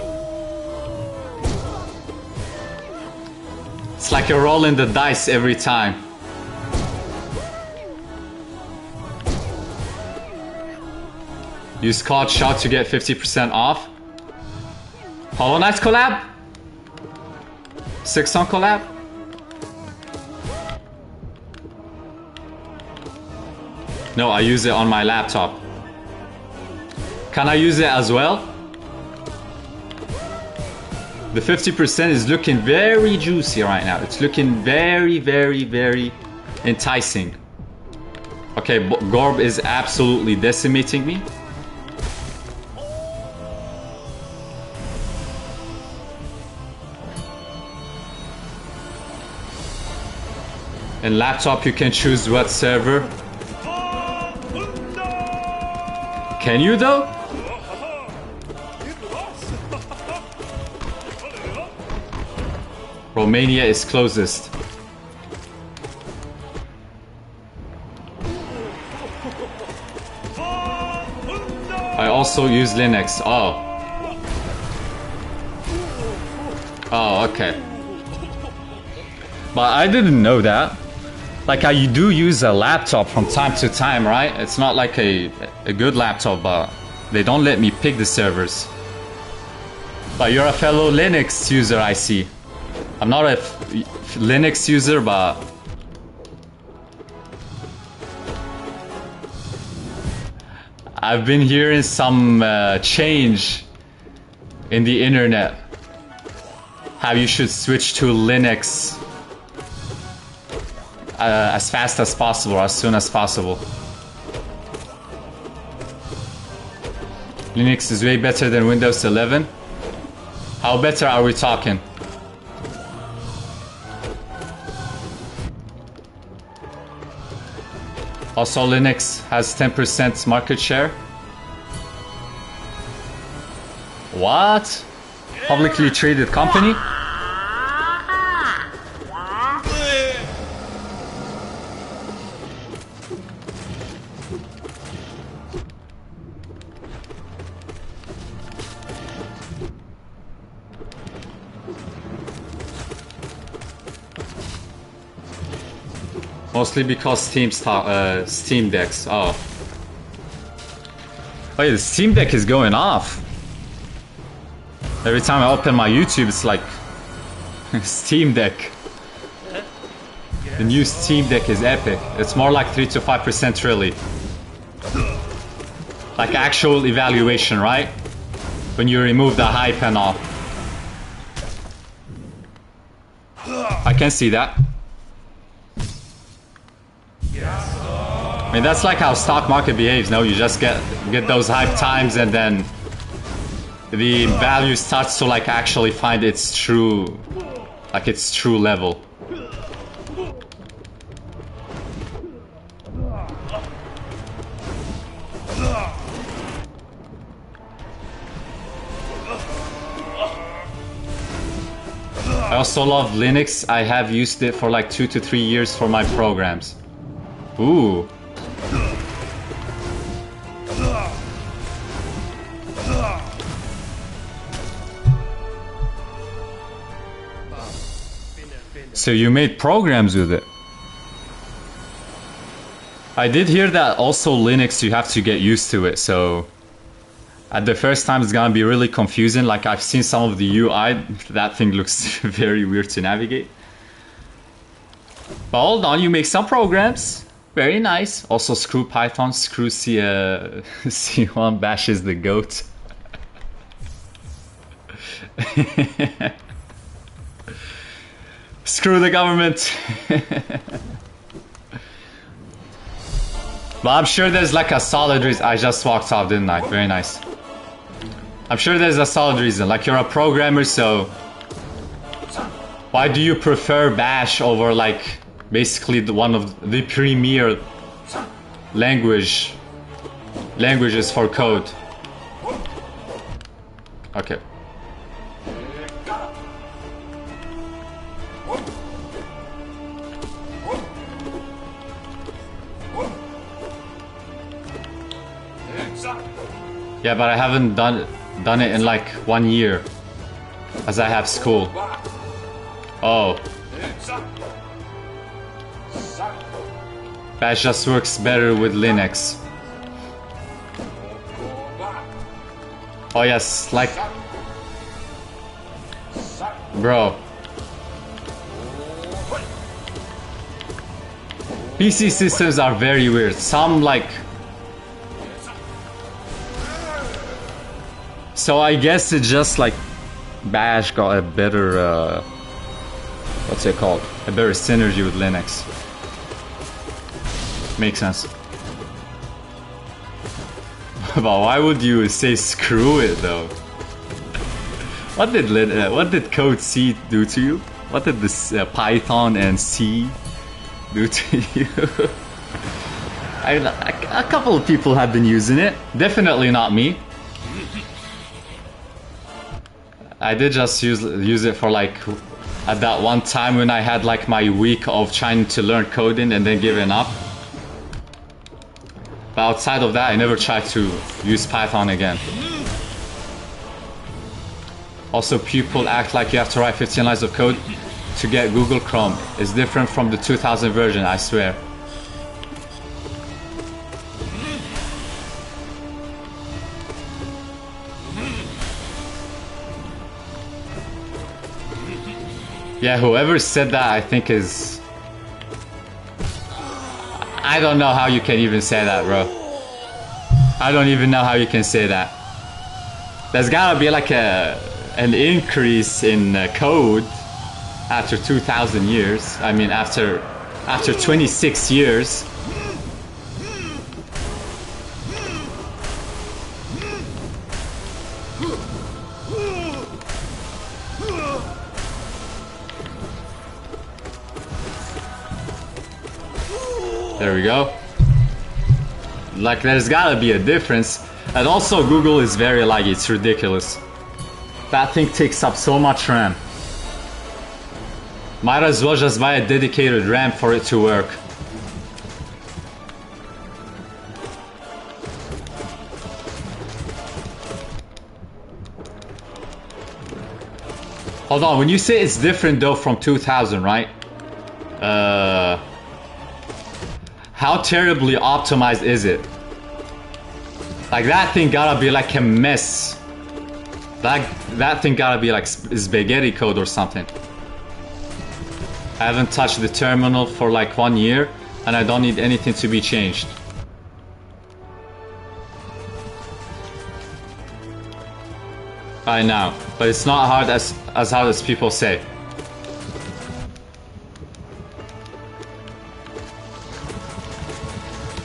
It's like you're rolling the dice every time. Use code SHOUT to get 50% off. Hollow Knight collab? 6 on collab? No, I use it on my laptop. Can I use it as well? The 50% is looking very juicy right now. It's looking very, very, very enticing. Okay, Gorb is absolutely decimating me. In laptop, you can choose what server. Can you though? Romania is closest. I also use Linux. Oh. Oh, okay. But I didn't know that. Like, you do use a laptop from time to time, right? It's not like a good laptop, but they don't let me pick the servers. But you're a fellow Linux user, I see. I'm not a Linux user, but I've been hearing some change in the internet. How you should switch to Linux as fast as possible, as soon as possible. Linux is way better than Windows 11. How better are we talking? Also, Linux has 10% market share. What? Publicly traded company? Mostly because Steam Decks. Oh. Oh yeah, the Steam Deck is going off. Every time I open my YouTube, it's like Steam Deck. The new Steam Deck is epic. It's more like 3 to 5% really. Like actual evaluation, right? When you remove the hype and all. I can see that. I mean, that's like how stock market behaves, no? You just get those hype times and then the value starts to like actually find its true, like its true level. I also love Linux. I have used it for like 2 to 3 years for my programs. Ooh. So you made programs with it? I did hear that also Linux, you have to get used to it, so at the first time it's gonna be really confusing. Like I've seen some of the UI, that thing looks very weird to navigate. But hold on, you make some programs. Very nice. Also screw Python, screw C1 bash is the goat. Screw the government. But I'm sure there's like a solid reason. I just walked off, didn't I? Very nice. I'm sure there's a solid reason. Like you're a programmer, so why do you prefer bash over like basically one of the premier languages for code? Okay. Yeah, but I haven't done it in like 1 year, as I have school. Oh. Bash just works better with Linux. Oh yes, like... Bro. PC systems are very weird. Some like... So I guess it's just like Bash got a better, what's it called? A better synergy with Linux. Makes sense. But why would you say screw it though? What did code C do to you? What did this Python and C do to you? A couple of people have been using it. Definitely not me. I did just use it for like at that one time when I had like my week of trying to learn coding and then giving up. But outside of that, I never tried to use Python again. Also, people act like you have to write 15 lines of code to get Google Chrome. It's different from the 2000 version, I swear. Yeah, whoever said that, I think is... I don't know how you can even say that, bro. I don't even know how you can say that. There's gotta be like an increase in code after 2000 years. I mean, after 26 years. There we go. Like, there's gotta be a difference. And also, Google is very laggy, it's ridiculous. That thing takes up so much RAM. Might as well just buy a dedicated RAM for it to work. Hold on, when you say it's different though from 2000, right? How terribly optimized is it? Like, that thing gotta be like a mess. That thing gotta be like spaghetti code or something. I haven't touched the terminal for like 1 year, and I don't need anything to be changed. I know, but it's not hard as hard as people say.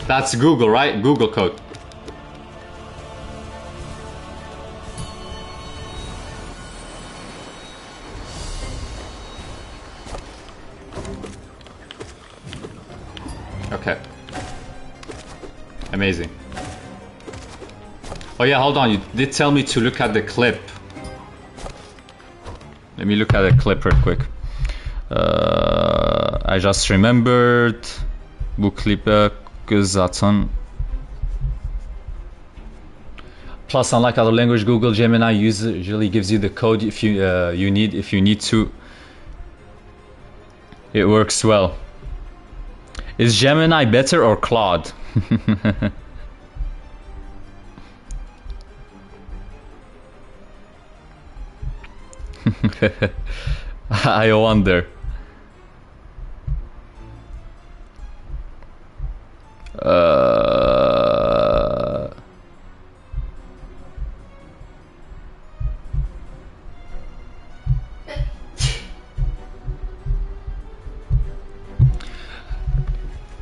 That's Google, right? Google code. Okay. Amazing. Oh yeah, hold on. You did tell me to look at the clip. Let Let me look at a clip real quick. I just remembered. Bu klipe göz zaten. Plus, unlike other language, Google Gemini usually gives you the code if you need to. It works well. Is Gemini better or Claude? I wonder.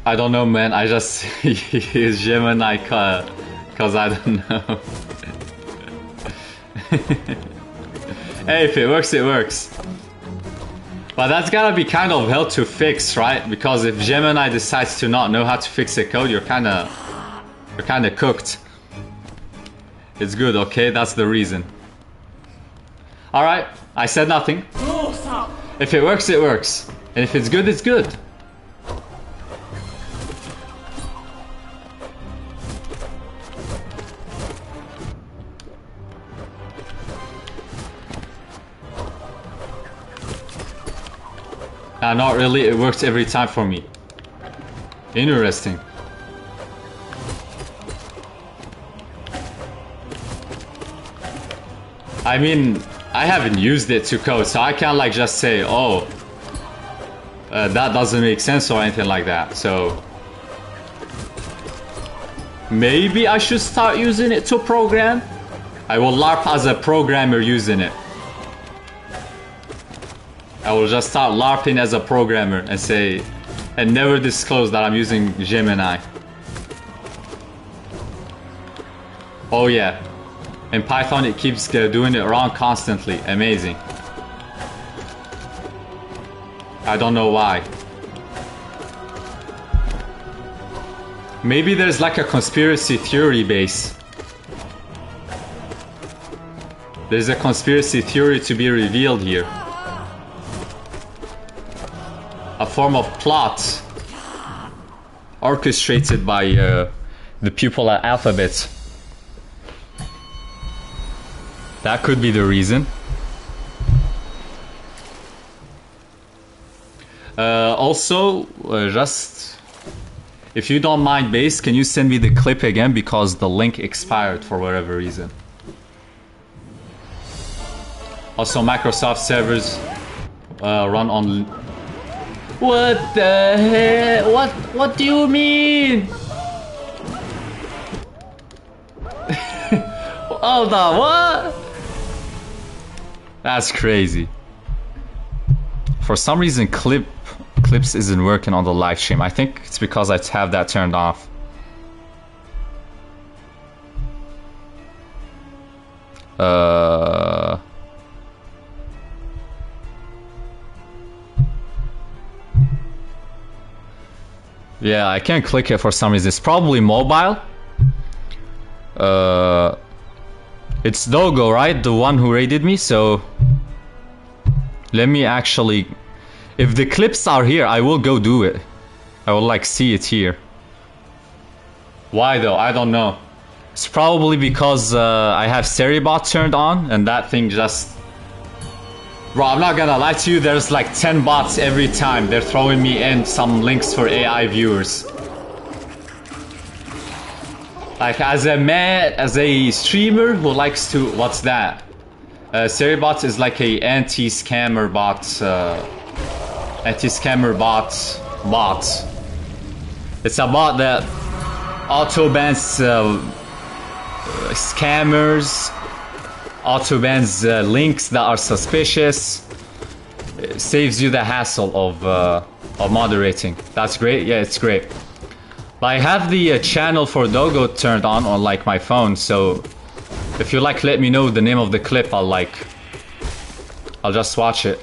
I don't know, man. I just use Gemini cause I don't know. Hey, if it works, it works. But that's gotta be kind of hell to fix, right? Because if Gemini decides to not know how to fix a code, you're kinda cooked. It's good, okay? That's the reason. Alright, I said nothing. If it works, it works. And if it's good, it's good. Not really, it works every time for me. Interesting. I mean, I haven't used it to code, so I can't like just say, oh, that doesn't make sense or anything like that. So maybe I should start using it to program. I will LARP as a programmer using it. I will just start LARPing as a programmer and say, and never disclose that I'm using Gemini. Oh yeah, in Python it keeps doing it wrong constantly. Amazing. I don't know why. Maybe there's like a conspiracy theory base. There's a conspiracy theory to be revealed here. A form of plot orchestrated by the people at Alphabet. That could be the reason. Also, just if you don't mind, Base, can you send me the clip again because the link expired for whatever reason. Also, Microsoft servers run on. What the hell? What do you mean? Hold on, what? That's crazy. For some reason, Clips isn't working on the live stream. I think it's because I have that turned off. Yeah, I can't click it for some reason. It's probably mobile. It's Dogo, right? The one who raided me, so let me actually, if the clips are here, I will go do it. I will like see it here. Why though? I don't know. It's probably because I have Seribot turned on and that thing just... Bro, I'm not gonna lie to you, there's like 10 bots every time. They're throwing me in some links for AI viewers. Like as a streamer who likes to... What's that? Seribot is like a anti-scammer bot. Anti-scammer bot. It's a bot that auto-bans scammers, auto-bans links that are suspicious. It saves you the hassle of moderating. That's great. Yeah, it's great. But I have the channel for Dogo turned on like my phone, so if you like, let me know the name of the clip. I'll just watch it.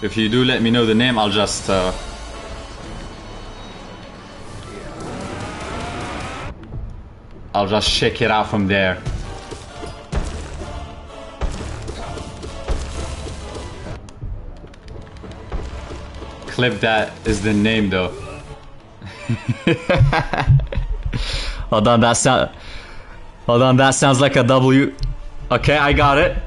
If you do let me know the name, I'll just I'll just check it out from there. Clip that is the name though. Hold on, that sounds like a W. Okay, I got it.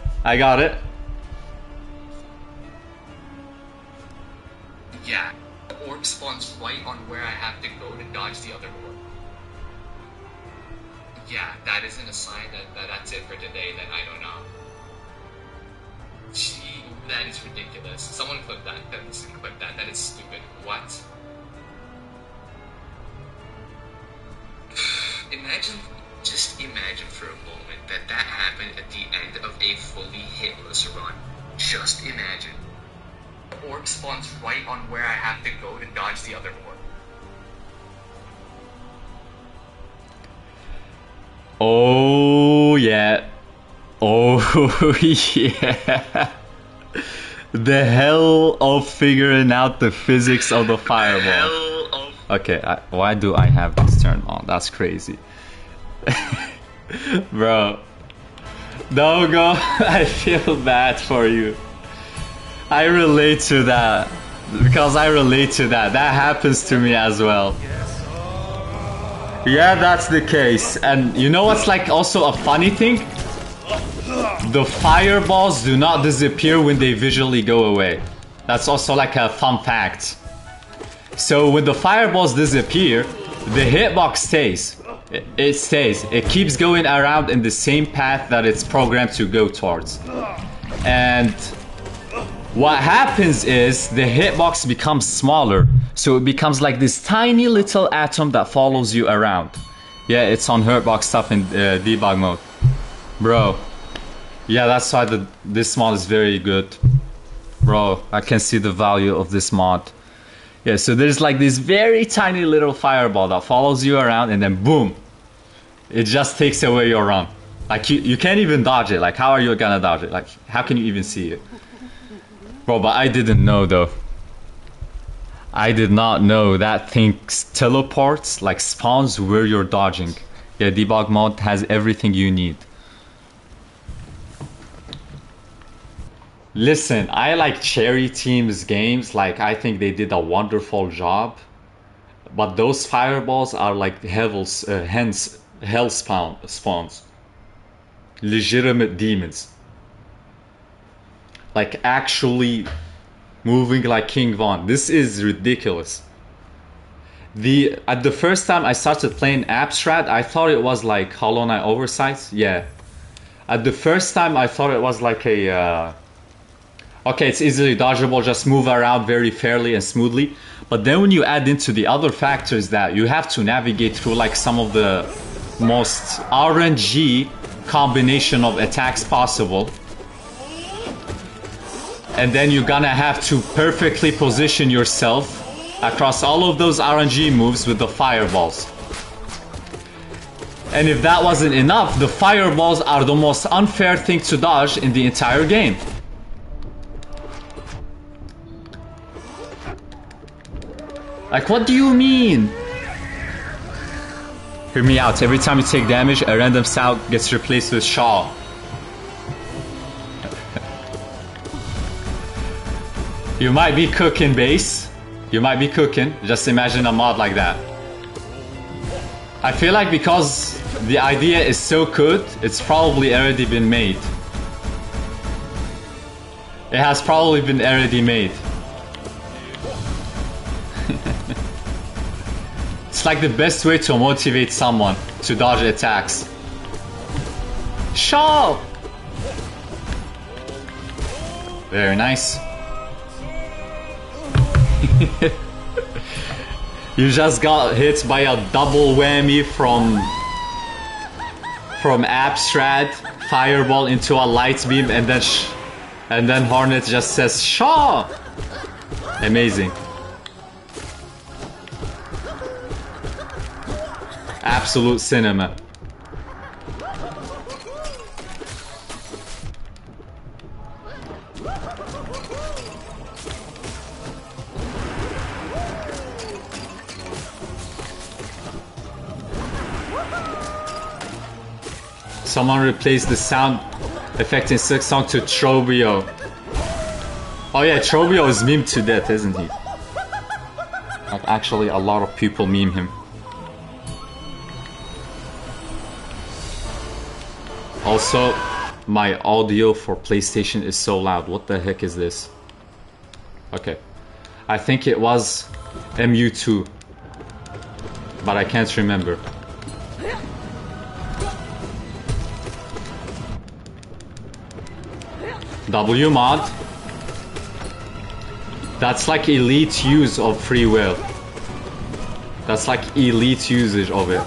Yeah, the orb spawns right on where I have to go to dodge the other orb. Yeah, that isn't a sign that's it for today, then I don't know. Gee, that is ridiculous. Someone clip that. That is stupid. What? Just imagine for a moment that happened at the end of a fully hitless run. Just imagine. The orb spawns right on where I have to go to dodge the other orb. Oh yeah. The hell of figuring out the physics of the fireball. Okay, why do I have this turned on? That's crazy. Bro, don't go. I feel bad for you. I relate to that. That happens to me as well. Yeah, that's the case. And you know what's like also a funny thing? The fireballs do not disappear when they visually go away. That's also like a fun fact. So when the fireballs disappear, the hitbox stays. It stays. It keeps going around in the same path that it's programmed to go towards. And what happens is the hitbox becomes smaller. So it becomes like this tiny little atom that follows you around. Yeah, it's on hitbox stuff in debug mode. Bro. Yeah, that's why this mod is very good. Bro, I can see the value of this mod. Yeah, so there's like this very tiny little fireball that follows you around and then boom. It just takes away your run. Like you can't even dodge it. Like how are you gonna dodge it? Like how can you even see it? Bro, but I didn't know though. I did not know that thing teleports, like spawns where you're dodging. Yeah, debug mode has everything you need. Listen, I like Cherry Team's games. Like I think they did a wonderful job. But those fireballs are like hell spawns. Legitimate demons. Like actually moving like King Von. This is ridiculous. At the first time I started playing Abstract, I thought it was like Hollow Knight Oversight. Yeah. At the first time I thought it was like a okay, it's easily dodgeable, just move around very fairly and smoothly. But then when you add into the other factors that you have to navigate through like some of the most RNG combination of attacks possible. And then you're gonna have to perfectly position yourself across all of those RNG moves with the fireballs. And if that wasn't enough, the fireballs are the most unfair thing to dodge in the entire game. Like, what do you mean? Hear me out. Every time you take damage, a random sound gets replaced with Shaw. You might be cooking, base. You might be cooking. Just imagine a mod like that. I feel like because the idea is so good, it's probably already been made. It has probably been already made. It's like the best way to motivate someone to dodge attacks. Shaw! Very nice. You just got hit by a double whammy from Abstract, fireball into a light beam, and then Hornet just says Shaw! Amazing. Absolute cinema. Someone replaced the sound effect in Silk Song to Trobio. Oh yeah, Trobio is memed to death, isn't he? Like, actually, a lot of people meme him. Also, my audio for PlayStation is so loud. What the heck is this? Okay. I think it was MU2. But I can't remember. W mod. That's like elite use of free will. That's like elite usage of it.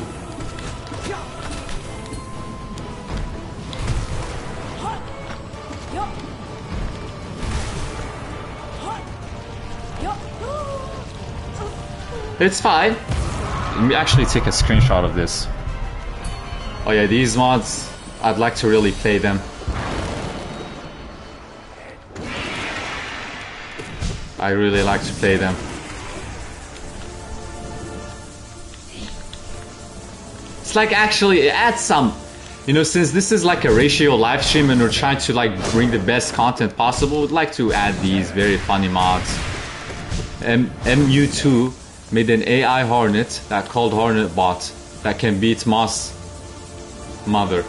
It's fine. Let me actually take a screenshot of this. Oh yeah, these mods, I'd like to really play them. I really like to play them. It's like actually it adds some, you know, since this is like a ratio live stream and we're trying to like bring the best content possible, we'd like to add these very funny mods. MU2 made an AI Hornet that called Hornet Bot that can beat Moss Mother.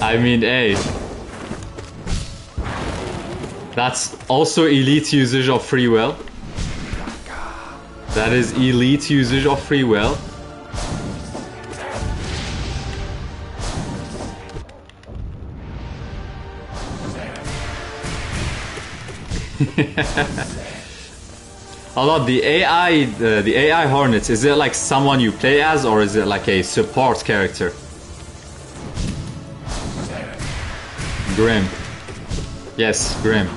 I mean, hey, that's also elite usage of free will. That is elite usage of free will. Although the AI Hornets, is it like someone you play as, or is it like a support character? Grim. Yes, Grim.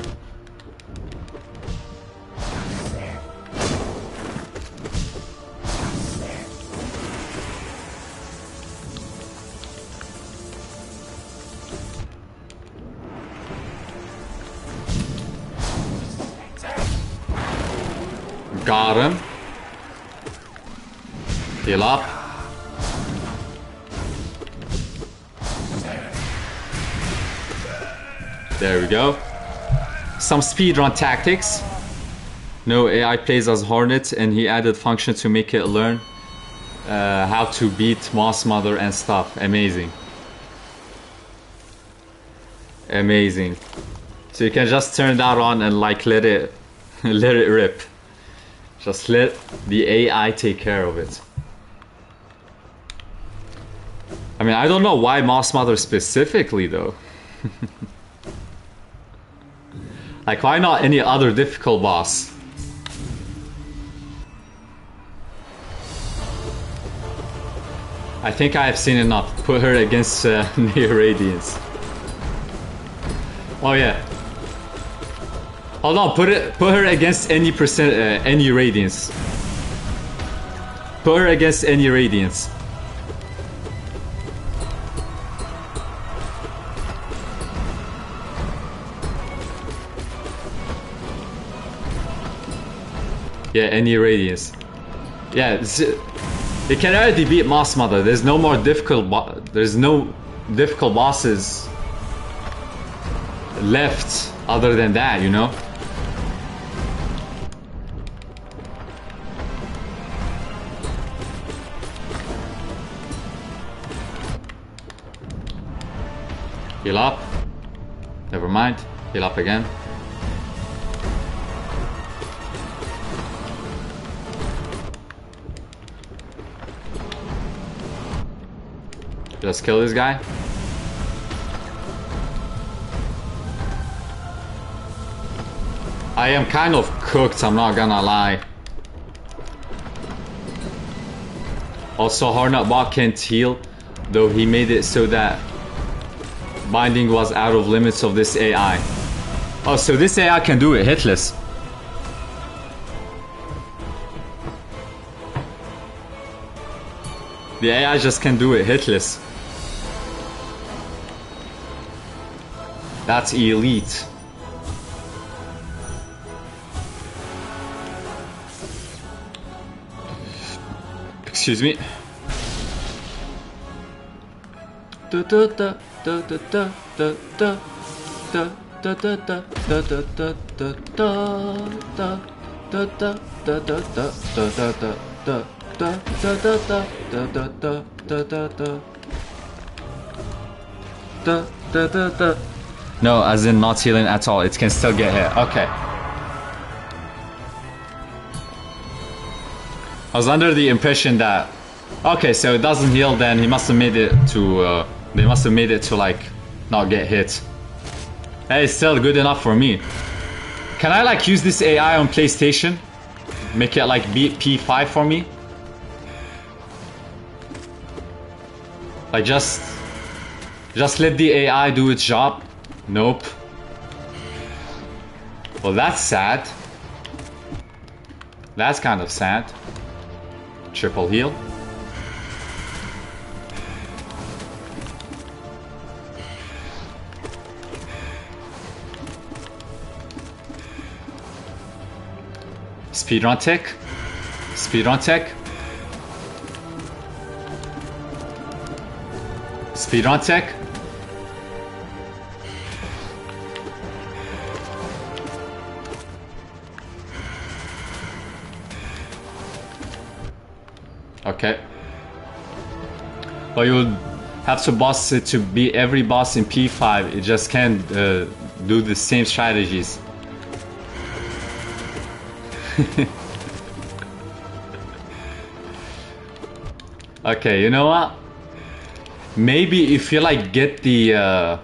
Got him. Heal up. There we go. Some speedrun tactics. No AI plays as Hornet, and he added function to make it learn how to beat Moss Mother and stuff. Amazing. Amazing. So you can just turn that on and like let it let it rip. Just let the AI take care of it. I mean, I don't know why Moss Mother specifically though. Like, why not any other difficult boss? I think I have seen enough. Put her against Near Radiance. Oh yeah. Hold on, put her against any any Radiance. Put her against any Radiance. Yeah, any Radiance. Yeah, it can already beat Moss Mother. There's no more difficult. There's no difficult bosses left other than that, you know. Heal up. Never mind. Heal up again. Let's kill this guy. I am kind of cooked, I'm not gonna lie. Also, Hornet Bot can't heal, though he made it so that binding was out of limits of this AI. Oh, so this AI can do it hitless. The AI just can do it hitless. That's elite. Excuse me. No, as in not healing at all. It can still get hit. Okay. I was under the impression that, okay, so it doesn't heal, then he must have made it to, they must have made it to like not get hit. Hey, it's still good enough for me. Can I like use this AI on PlayStation? Make it like beat P5 for me? Like just let the AI do its job? Nope. Well, that's sad. That's kind of sad. Triple heal. Speedrun tech. Speedrun tech. Speedrun tech. Okay. Well, you'll have to boss it to beat every boss in P5. It just can't do the same strategies. Okay, you know what? Maybe if you like get the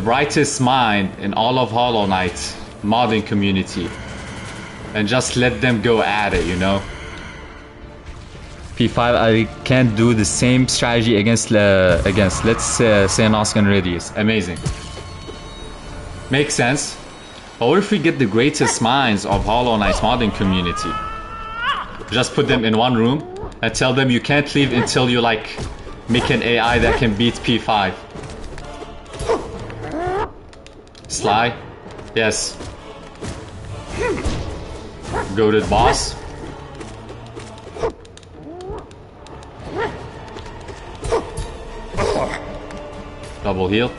brightest mind in all of Hollow Knight modding community and just let them go at it, you know? P5, I can't do the same strategy against let's say Xenos and Radius. Amazing. Makes sense. But what if we get the greatest minds of Hollow Knight's modding community? Just put them in one room and tell them you can't leave until you like make an AI that can beat P5. Sly? Yes. Goated boss? Double heal?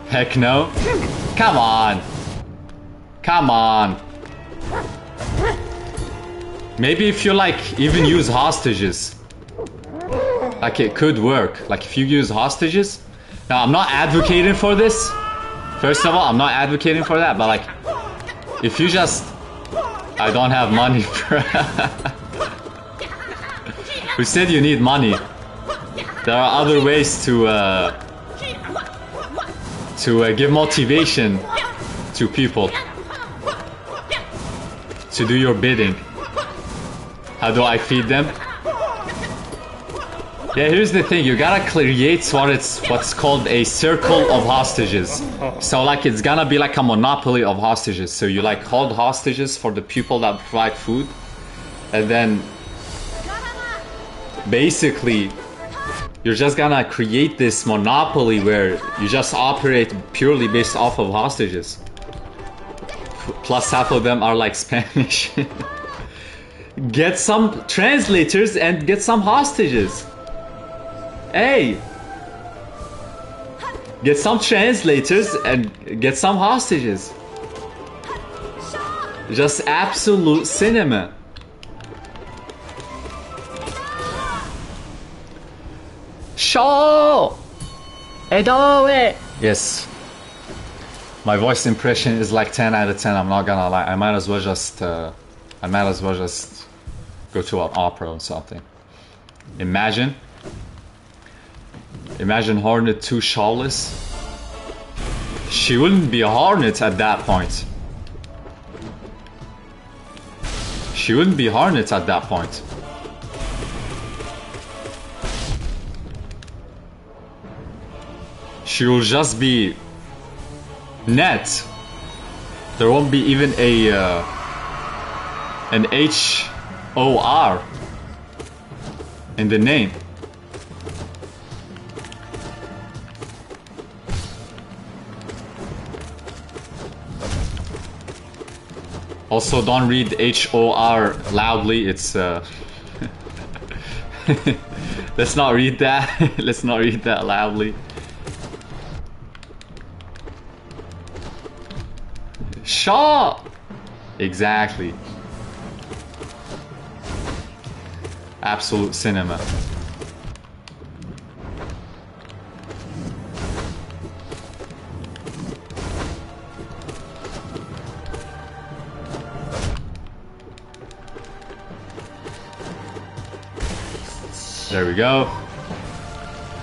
Heck no. Come on. Come on. Maybe if you like even use hostages. Like it could work. Like if you use hostages. Now I'm not advocating for this. First of all, I'm not advocating for that. But like if you just... I don't have money for... Who said you need money? There are other ways to give motivation to people to do your bidding. How do I feed them? Yeah, here's the thing. You gotta create what's called a circle of hostages. So like it's gonna be like a monopoly of hostages. So you like hold hostages for the people that provide food, and then basically you're just gonna create this monopoly where you just operate purely based off of hostages. Plus half of them are like Spanish. Get some translators and get some hostages. Hey! Get some translators and get some hostages. Just absolute cinema. Show! Edoe! Yes. My voice impression is like 10 out of 10, I'm not gonna lie. I might as well just go to an opera or something. Imagine Hornet 2 Shawless. She wouldn't be a Hornet at that point. She wouldn't be Hornet at that point. She will just be net. There won't be even an HOR in the name. Also, don't read HOR loudly. It's let's not read that. Let's not read that loudly. Shaw! Exactly. Absolute cinema. There we go.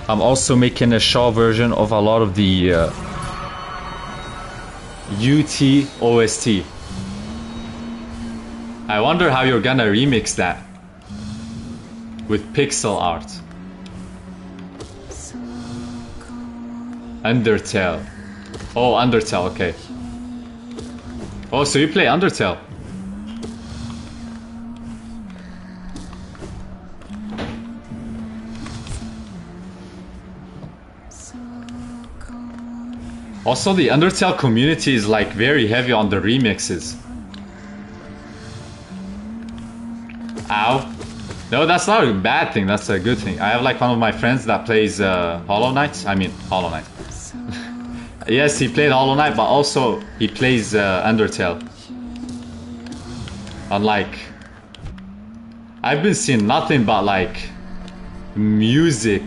I'm also making a Shaw version of a lot of the UT OST. I wonder how you're gonna remix that with pixel art. Undertale. Oh, Undertale, okay. Oh, so you play Undertale? Also, the Undertale community is like very heavy on the remixes. Ow. No, that's not a bad thing, that's a good thing. I have like one of my friends that plays Hollow Knight. I mean, Hollow Knight. Yes, he played Hollow Knight, but also he plays Undertale. Unlike... I've been seeing nothing but like music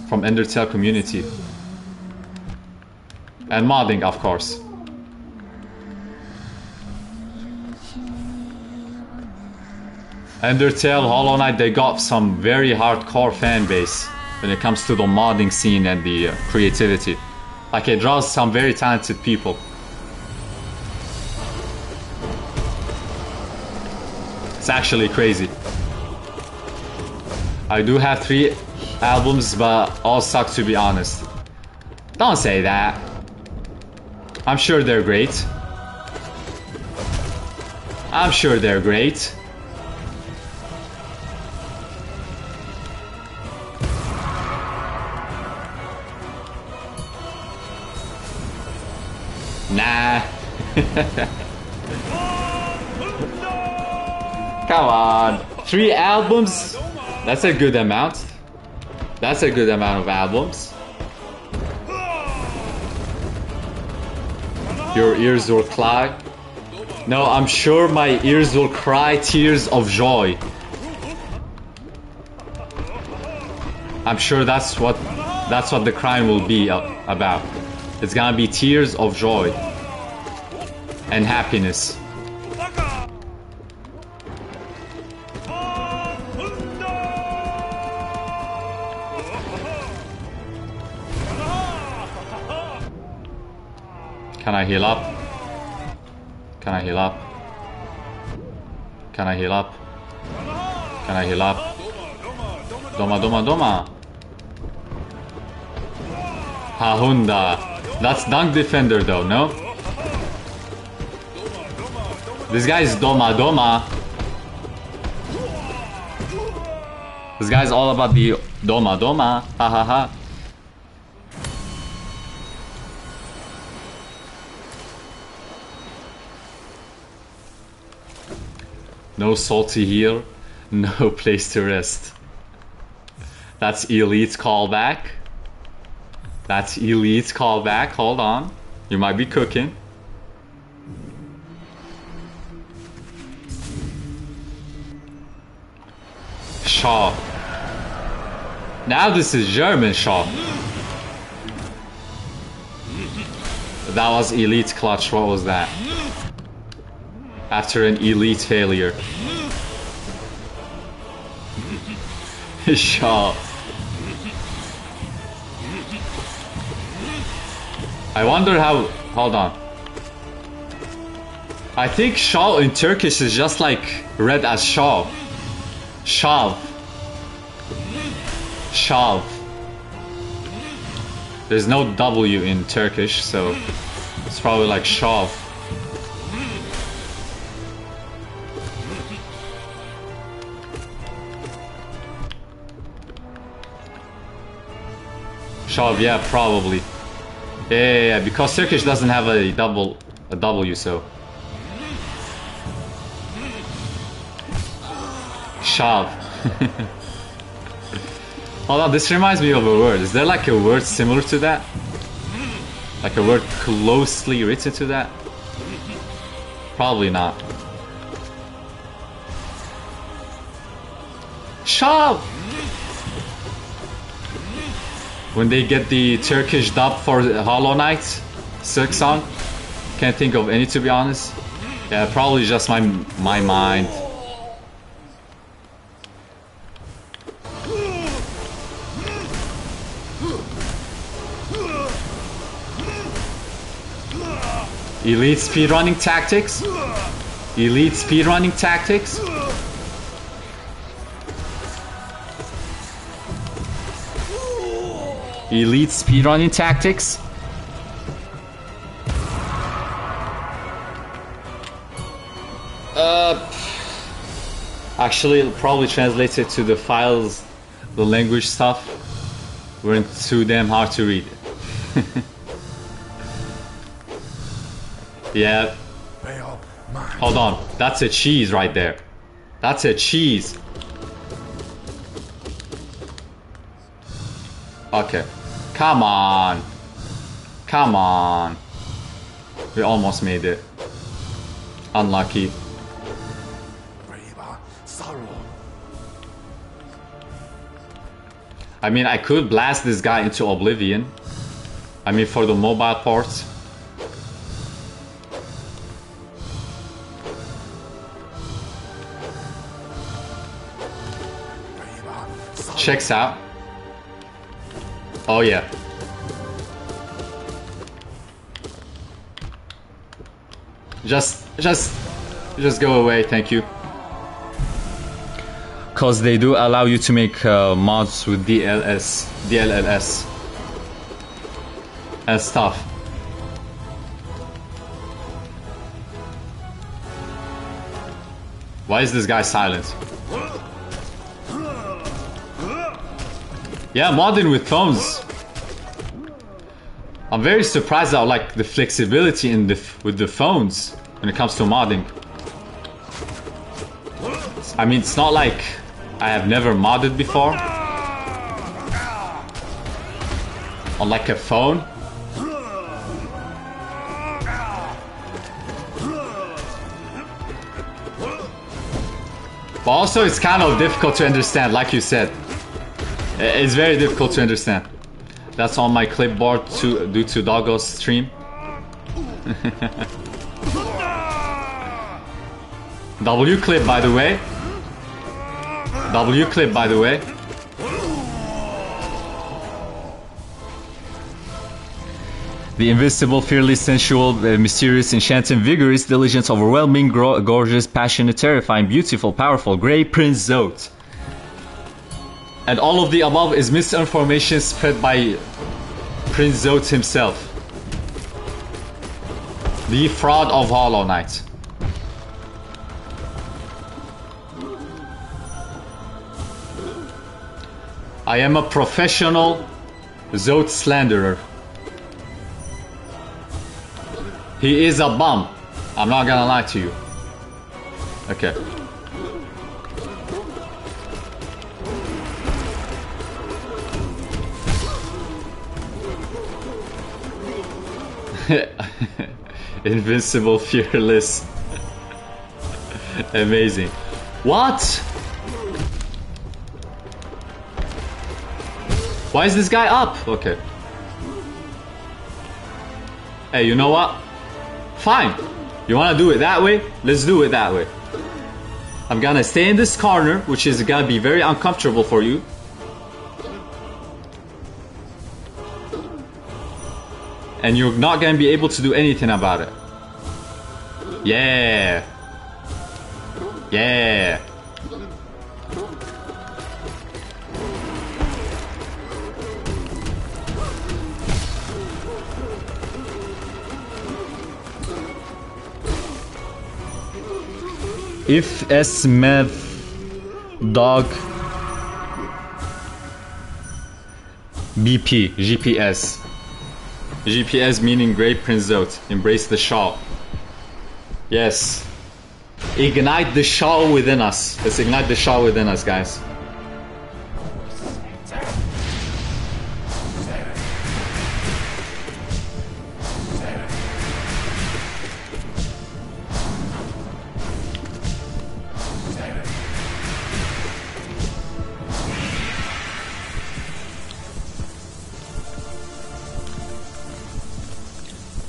from Undertale community. And modding, of course. Undertale, Hollow Knight, they got some very hardcore fan base when it comes to the modding scene and the creativity. Like, it draws some very talented people. It's actually crazy. I do have 3 albums, but all suck, to be honest. Don't say that. I'm sure they're great. I'm sure they're great. Nah. Come on. 3 albums? That's a good amount. That's a good amount of albums. Your ears will cry. No, I'm sure my ears will cry tears of joy. I'm sure that's what the crying will be about. It's gonna be tears of joy and happiness. Can I heal up? Can I heal up? Can I heal up? Can I heal up? Doma, doma, doma. Hahunda. That's Dunk Defender though, no? This guy is Doma, doma. This guy's all about the Doma, doma. Ha ha ha. No salty heal, no place to rest. That's elite callback. That's elite callback. Hold on. You might be cooking. Shaw. Now this is German Shaw. That was elite clutch. What was that? After an elite failure. Shaw. I wonder how... Hold on. I think Shaw in Turkish is just like read as Shaw. Shav. Shav. There's no W in Turkish, so it's probably like Shav. Shav, yeah, probably. Yeah, because Turkish doesn't have a W, so. Shove. Hold on, this reminds me of a word. Is there like a word similar to that? Like a word closely written to that? Probably not. Shove! When they get the Turkish dub for Hollow Knight, Silk Song. Can't think of any, to be honest. Yeah, probably just my mind. Elite speedrunning tactics. Elite speedrunning tactics. Elite speedrunning tactics. Actually, it'll probably translate it to the files, the language stuff. Weren't too damn hard to read. Yeah. Hold on, that's a cheese right there. That's a cheese. Okay. Come on. Come on. We almost made it. Unlucky. I mean, I could blast this guy into oblivion. I mean, for the mobile ports. Checks out. Oh yeah. Just go away, thank you. Cause they do allow you to make mods with DLLS and stuff. Why is this guy silent? Yeah, modding with phones. I'm very surprised at like the flexibility in with the phones when it comes to modding. I mean, it's not like I have never modded before on like a phone. But also it's kind of difficult to understand, like you said. It's very difficult to understand. That's on my clipboard due to Doggo's stream. W clip, by the way. W clip, by the way. The invincible, fearless, sensual, mysterious, enchanting, vigorous, diligent, overwhelming, gorgeous, passionate, terrifying, beautiful, powerful, Grey Prince Zote. And all of the above is misinformation spread by Prince Zote himself. The fraud of Hollow Knight. I am a professional Zote slanderer. He is a bum. I'm not gonna lie to you. Okay. Invincible, fearless. Amazing. What? Why is this guy up? Okay. Hey, you know what? Fine. You wanna do it that way? Let's do it that way. I'm gonna stay in this corner, which is gonna be very uncomfortable for you. And you're not gonna be able to do anything about it. Yeah. Yeah. If S meth dog BP GPS. GPS meaning Grey Prince Zote. Embrace the shawl. Yes. Ignite the Shao within us. Let's ignite the Shao within us, guys.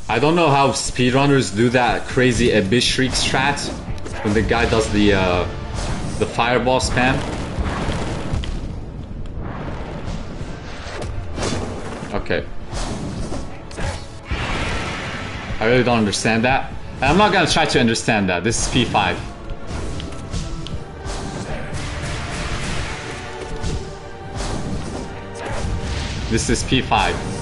I don't know how speedrunners do that crazy Abyss Shriek strat when the guy does the fireball spam. Okay. I really don't understand that. And I'm not gonna try to understand that. This is P5. This is P5.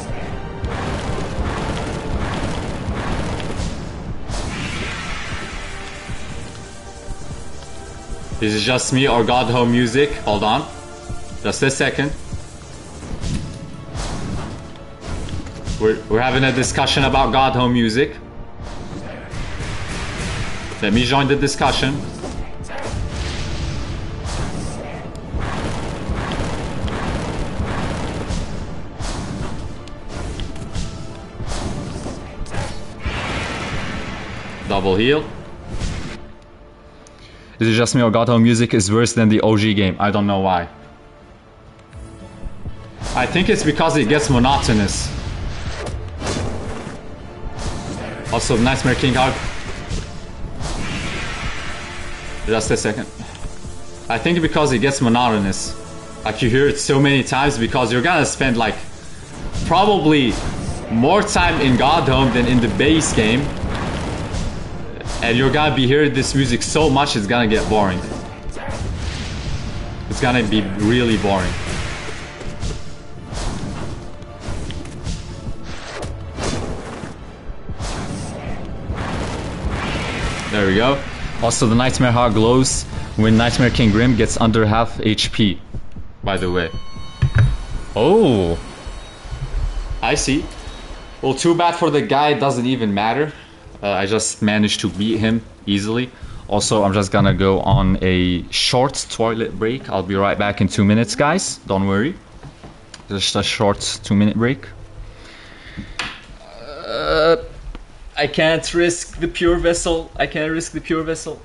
This is just me or God Home Music. Hold on. Just a second. We're having a discussion about God Home Music. Let me join the discussion. Double heal. Is it just me or God Home Music is worse than the OG game? I don't know why. I think it's because it gets monotonous. Also, Nightmare King Hog. Just a second. I think because it gets monotonous. Like you hear it so many times because you're gonna spend like probably more time in God Home than in the base game. And you're gonna be hearing this music so much it's gonna get boring. It's gonna be really boring. There we go. Also, the Nightmare Heart glows when Nightmare King Grim gets under half HP, by the way. Oh, I see. Well, too bad for the guy, it doesn't even matter. I just managed to beat him easily. Also, I'm just gonna go on a short toilet break. I'll be right back in 2 minutes, guys. Don't worry. Just a short 2-minute break. I can't risk the pure vessel. I can't risk the pure vessel.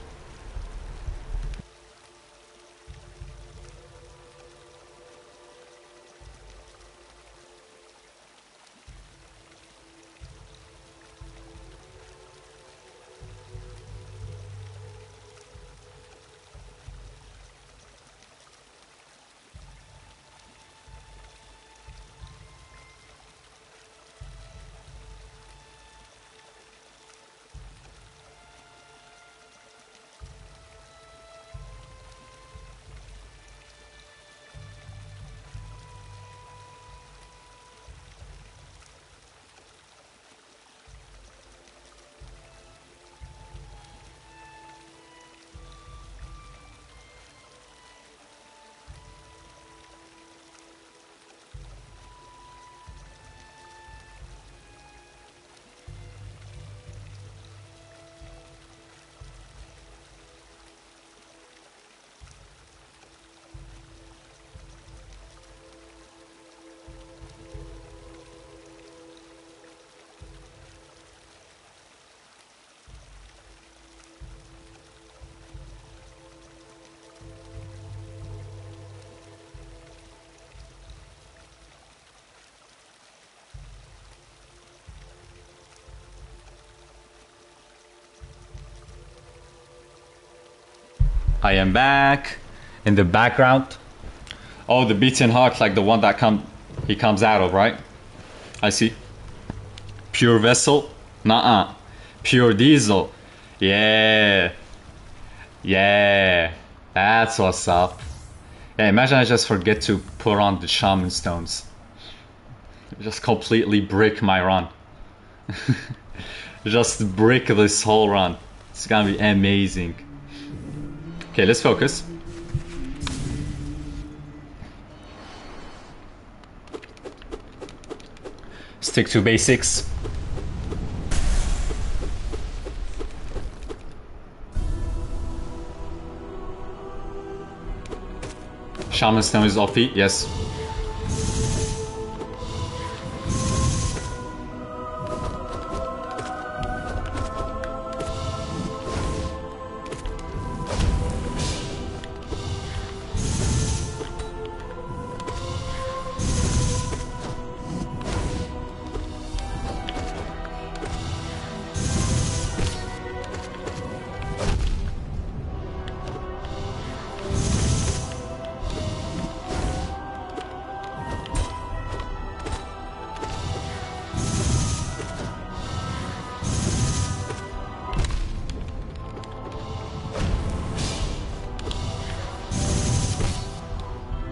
I am back. In the background. Oh, the beaten heart, like the one that he comes out of, right? I see. Pure vessel? Nuh-uh. Pure diesel. Yeah. Yeah. That's what's up. Yeah, imagine I just forget to put on the shaman stones. Just completely brick my run. Just brick this whole run. It's gonna be amazing. Okay, let's focus. Stick to basics. Shaman Stone is OP, yes.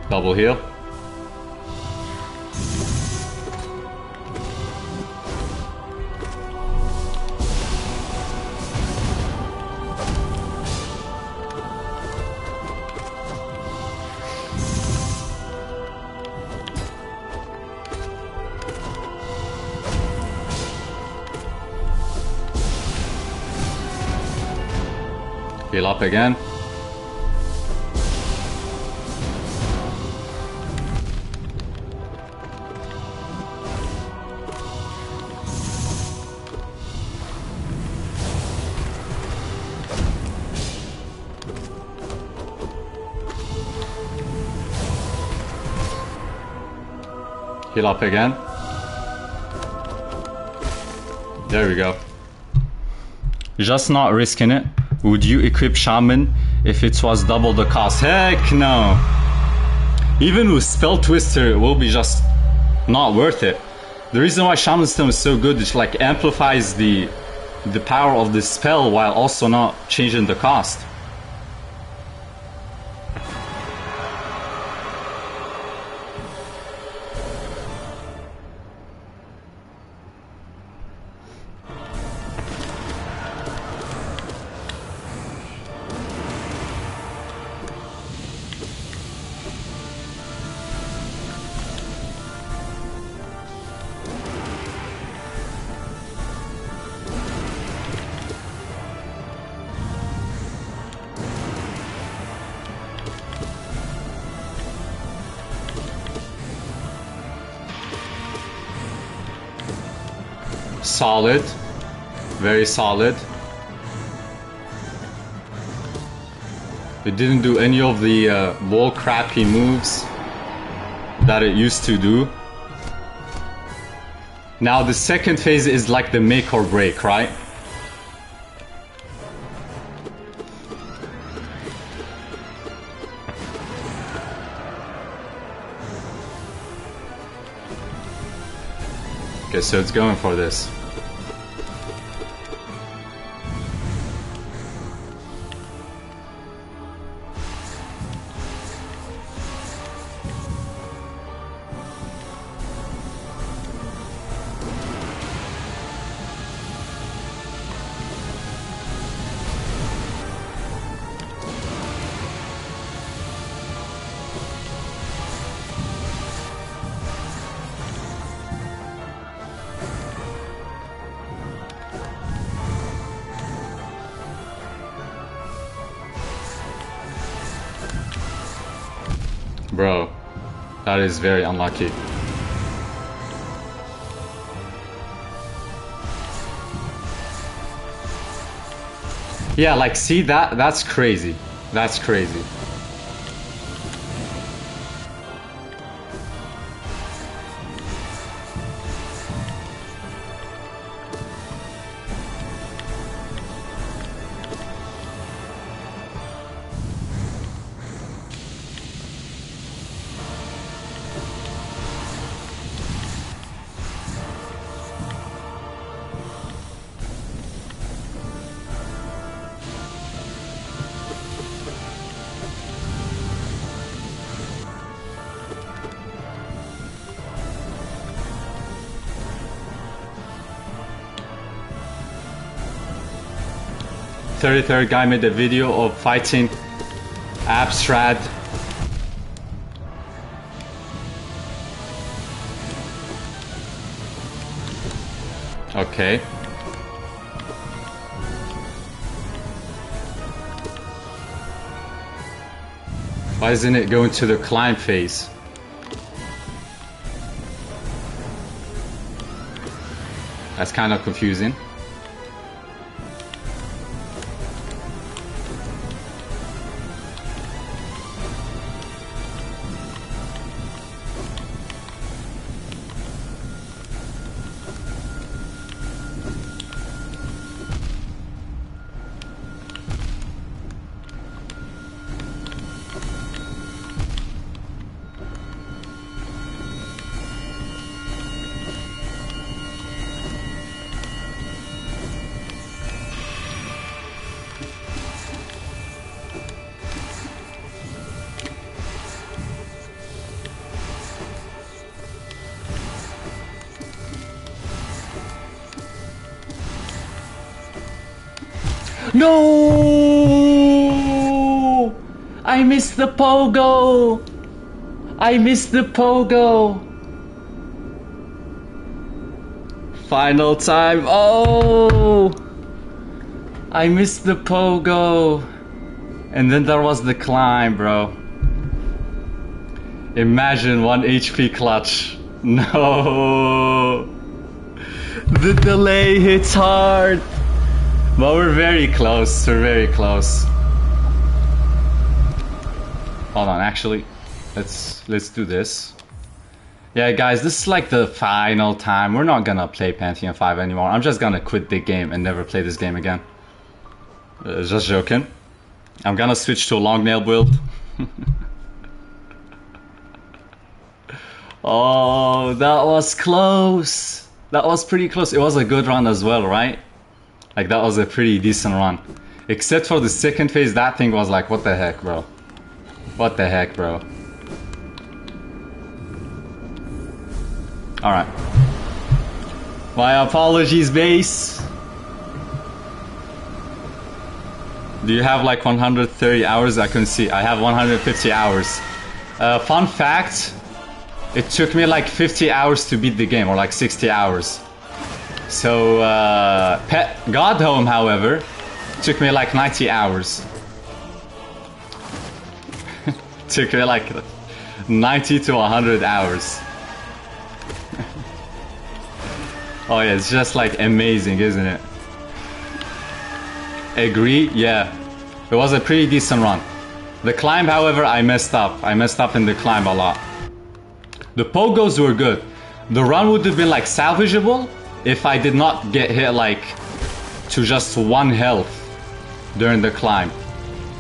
Double heal. Heal up again. Heal up again. There we go. Just not risking it. Would you equip Shaman if it was double the cost? Heck no. Even with Spell Twister, it will be just not worth it. The reason why Shaman Stone is so good is like amplifies the power of the spell while also not changing the cost. Solid, very solid. It didn't do any of the bull crappy moves that it used to do. Now the second phase is like the make or break, right? Okay, so it's going for this. Bro, that is very unlucky. Yeah, like, see that's crazy. That's crazy. Third guy made a video of fighting Abstrad. Okay. Why isn't it going to the climb phase? That's kind of confusing. No! I missed the pogo! I missed the pogo! Final time. Oh! I missed the pogo. And then there was the climb, bro. Imagine 1 HP clutch. No! The delay hits hard. But we're very close, we're very close. Hold on, actually, let's do this. Yeah, guys, this is like the final time. We're not gonna play Pantheon 5 anymore. I'm just gonna quit the game and never play this game again. Just joking. I'm gonna switch to a long nail build. Oh, that was close. That was pretty close. It was a good run as well, right? Like, that was a pretty decent run. Except for the second phase, that thing was like, what the heck, bro? What the heck, bro? Alright. My apologies, base. Do you have like 130 hours? I can see. I have 150 hours. Fun fact, it took me like 50 hours to beat the game, or like 60 hours. So, Pet Godhome, however, took me like 90 hours. Took me like 90 to 100 hours. Oh yeah, it's just like amazing, isn't it? Agree? Yeah. It was a pretty decent run. The climb, however, I messed up. I messed up in the climb a lot. The pogos were good. The run would have been like salvageable if I did not get hit like to just 1 health during the climb.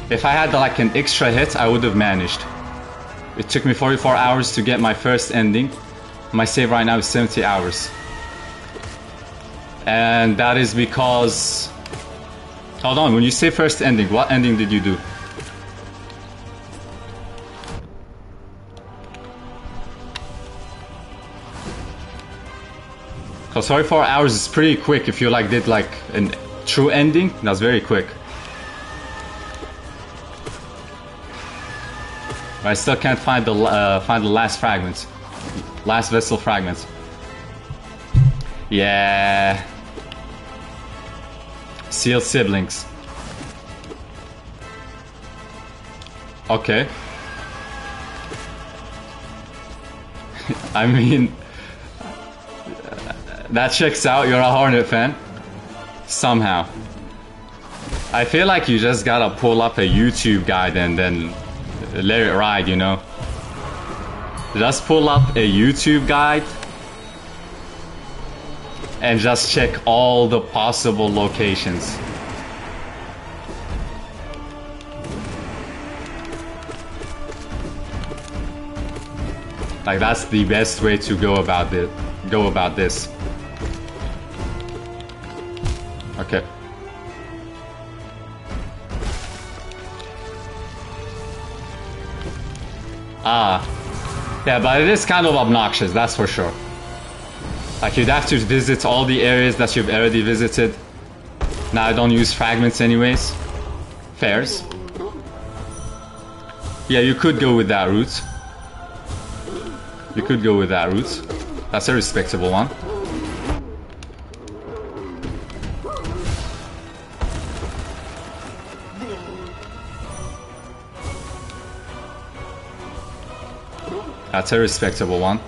If I had like an extra hit, I would have managed. It took me 44 hours to get my first ending. My save right now is 70 hours. And that is because... Hold on, when you say first ending, what ending did you do? Because 44 hours is pretty quick if you like did like a true ending. That's very quick. But I still can't find the last fragments, last vessel fragments. Yeah. Sealed siblings. Okay. I mean, that checks out. You're a Hornet fan. Somehow. I feel like you just gotta pull up a YouTube guide and then let it ride, you know? Just pull up a YouTube guide and just check all the possible locations. Like, that's the best way to go about this. Okay. Yeah, but it is kind of obnoxious, that's for sure. Like, you'd have to visit all the areas that you've already visited. Now I don't use fragments anyways. Fairs. Yeah, you could go with that route. You could go with that route. That's a respectable one. That's a respectable one.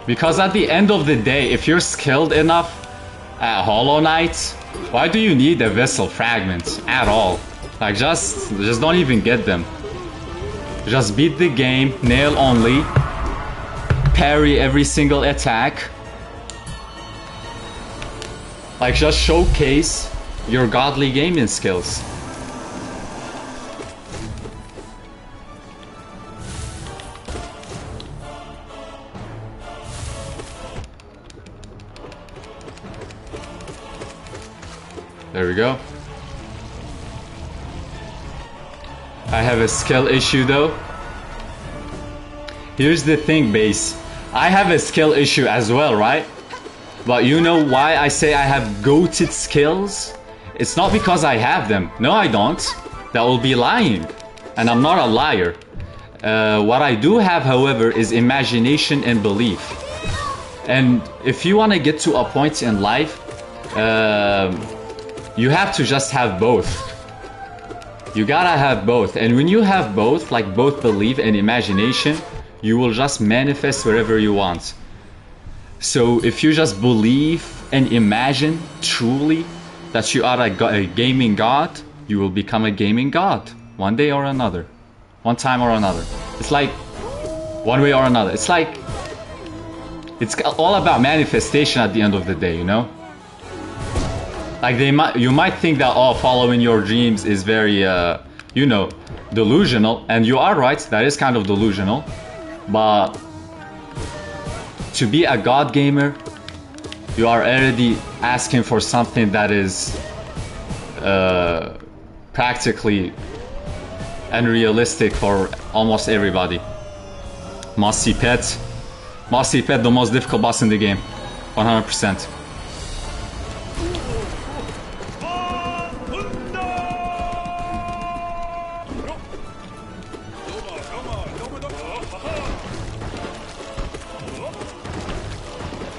Because at the end of the day, if you're skilled enough at Hollow Knight, why do you need a Vessel Fragment at all? Like, just don't even get them. Just beat the game, nail only, parry every single attack. Like, just showcase your godly gaming skills. There we go. I have a skill issue though. Here's the thing, Base. I have a skill issue as well, right? But you know why I say I have goated skills? It's not because I have them. No, I don't. That will be lying. And I'm not a liar. What I do have, however, is imagination and belief. And if you want to get to a point in life, you have to just have both. You gotta have both. And when you have both, like both belief and imagination, you will just manifest wherever you want. So if you just believe and imagine truly that you are a gaming god, you will become a gaming god. One day or another. One time or another. It's like one way or another. It's like, it's all about manifestation at the end of the day, you know? Like you might think that, oh, following your dreams is very, you know, delusional. And you are right, that is kind of delusional. But to be a god gamer, you are already asking for something that is practically unrealistic for almost everybody. Mossy Pet, the most difficult boss in the game, 100%.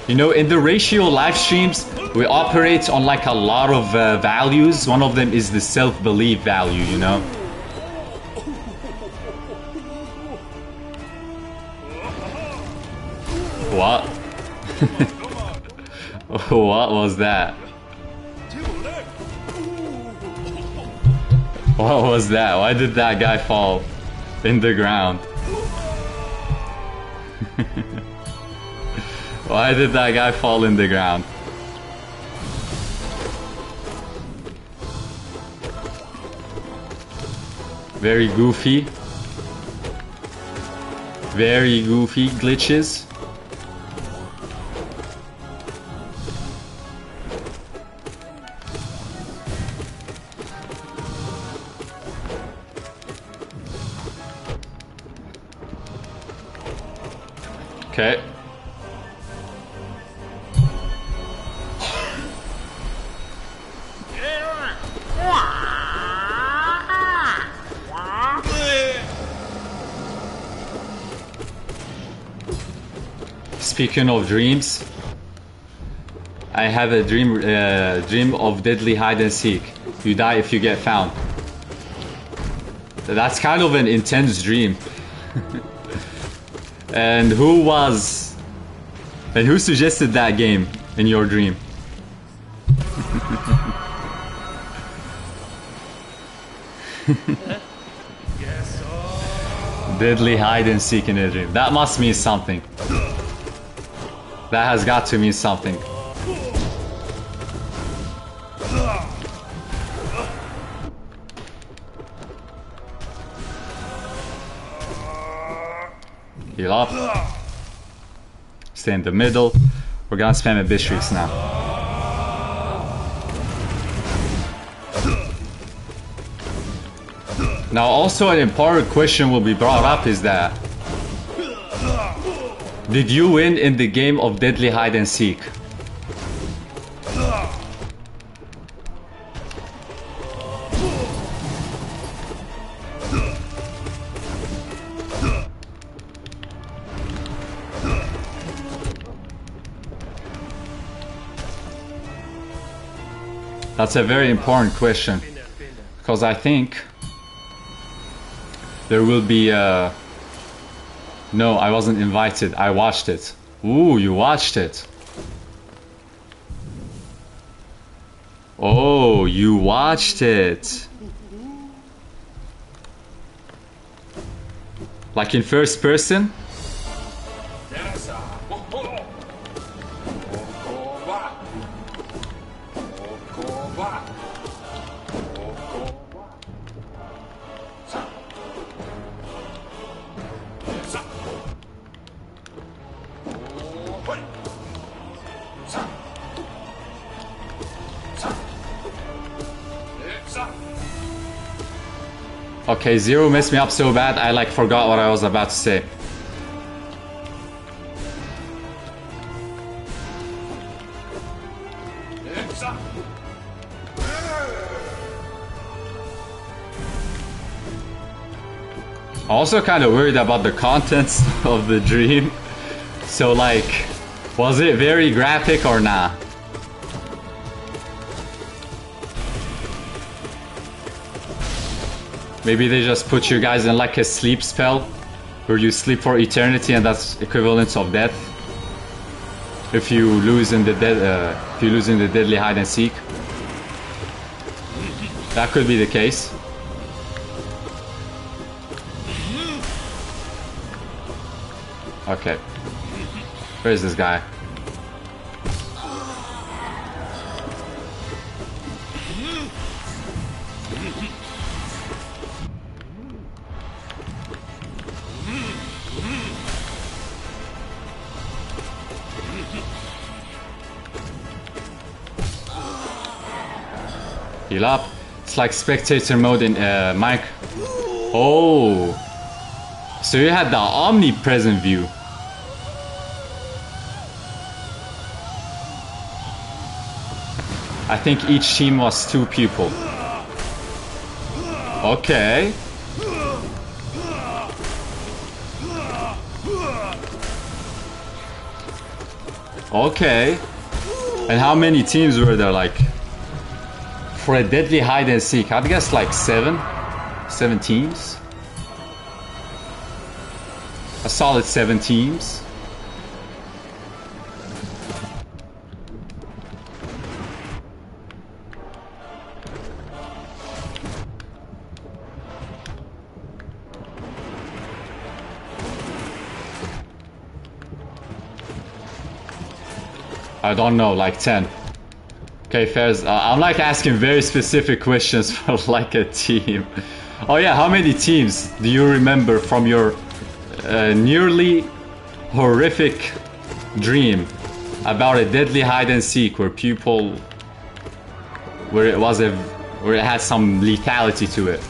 You know, in the ratio live streams, we operate on like a lot of values. One of them is the self-belief value, you know? What? What was that? What was that? Why did that guy fall in the ground? Why did that guy fall in the ground? Very goofy. Very goofy glitches. Okay. Speaking of dreams, I have a dream of deadly hide and seek. You die if you get found. That's kind of an intense dream. And who suggested that game in your dream? Deadly hide and seek in a dream. That must mean something. That has got to mean something. Heal up. Stay in the middle. We're gonna spam Abyss now. Now also an important question will be brought up is that, did you win in the game of Deadly Hide and Seek? That's a very important question. Because I think there will be a... No, I wasn't invited. I watched it. Ooh, you watched it. Oh, you watched it. Like in first person? Okay, Zero messed me up so bad I like forgot what I was about to say. Also kind of worried about the contents of the dream. So like, was it very graphic or nah? Maybe they just put you guys in like a sleep spell where you sleep for eternity and that's equivalent of death. If you lose in the deadly hide and seek. That could be the case. Okay. Where is this guy? Heal up. It's like spectator mode in Mike. Oh. So you had the omnipresent view. I think each team was 2 people. Okay. Okay. And how many teams were there, like? For a deadly hide and seek, I'd guess like 7 teams. A solid 7 teams. I don't know, like 10. Okay, Fairs, I'm like asking very specific questions for like a team. Oh yeah, how many teams do you remember from your nearly horrific dream about a deadly hide and seek where where it had some lethality to it?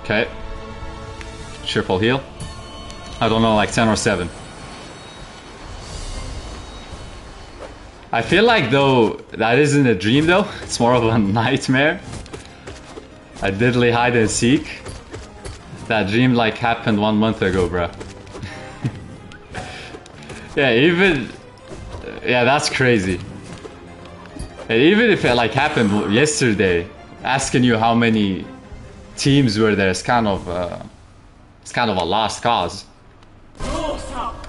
Okay. Triple heal. I don't know, like 10 or 7. I feel like though that isn't a dream though. It's more of a nightmare. A deadly hide and seek. That dream like happened 1 month ago, bro. Yeah, that's crazy. And even if it like happened yesterday, asking you how many teams were there is kind of a lost cause.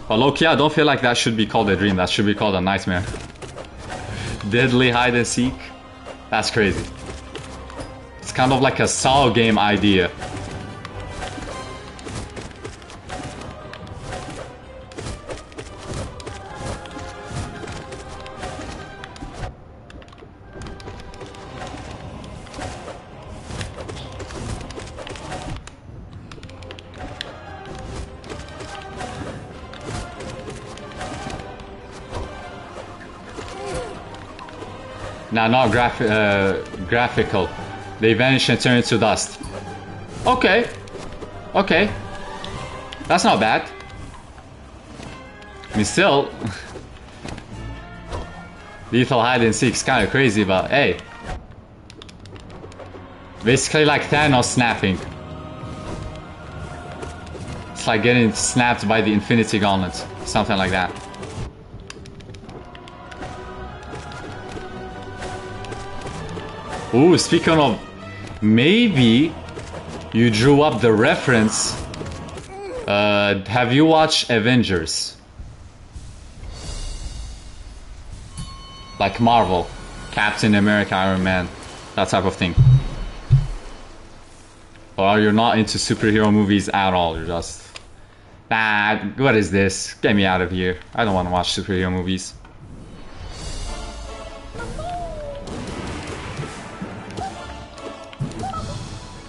But low-key, I don't feel like that should be called a dream. That should be called a nightmare. Deadly hide and seek. That's crazy. It's kind of like a Saw game idea. Nah, not graphical. They vanish and turn into dust. Okay. Okay. That's not bad. I mean, still... Lethal hide and seek is kind of crazy, but hey. Basically like Thanos snapping. It's like getting snapped by the Infinity Gauntlet. Something like that. Ooh, speaking of... Maybe you drew up the reference. Have you watched Avengers? Like Marvel, Captain America, Iron Man, that type of thing. Or you're not into superhero movies at all, you're just... Nah, what is this? Get me out of here. I don't want to watch superhero movies.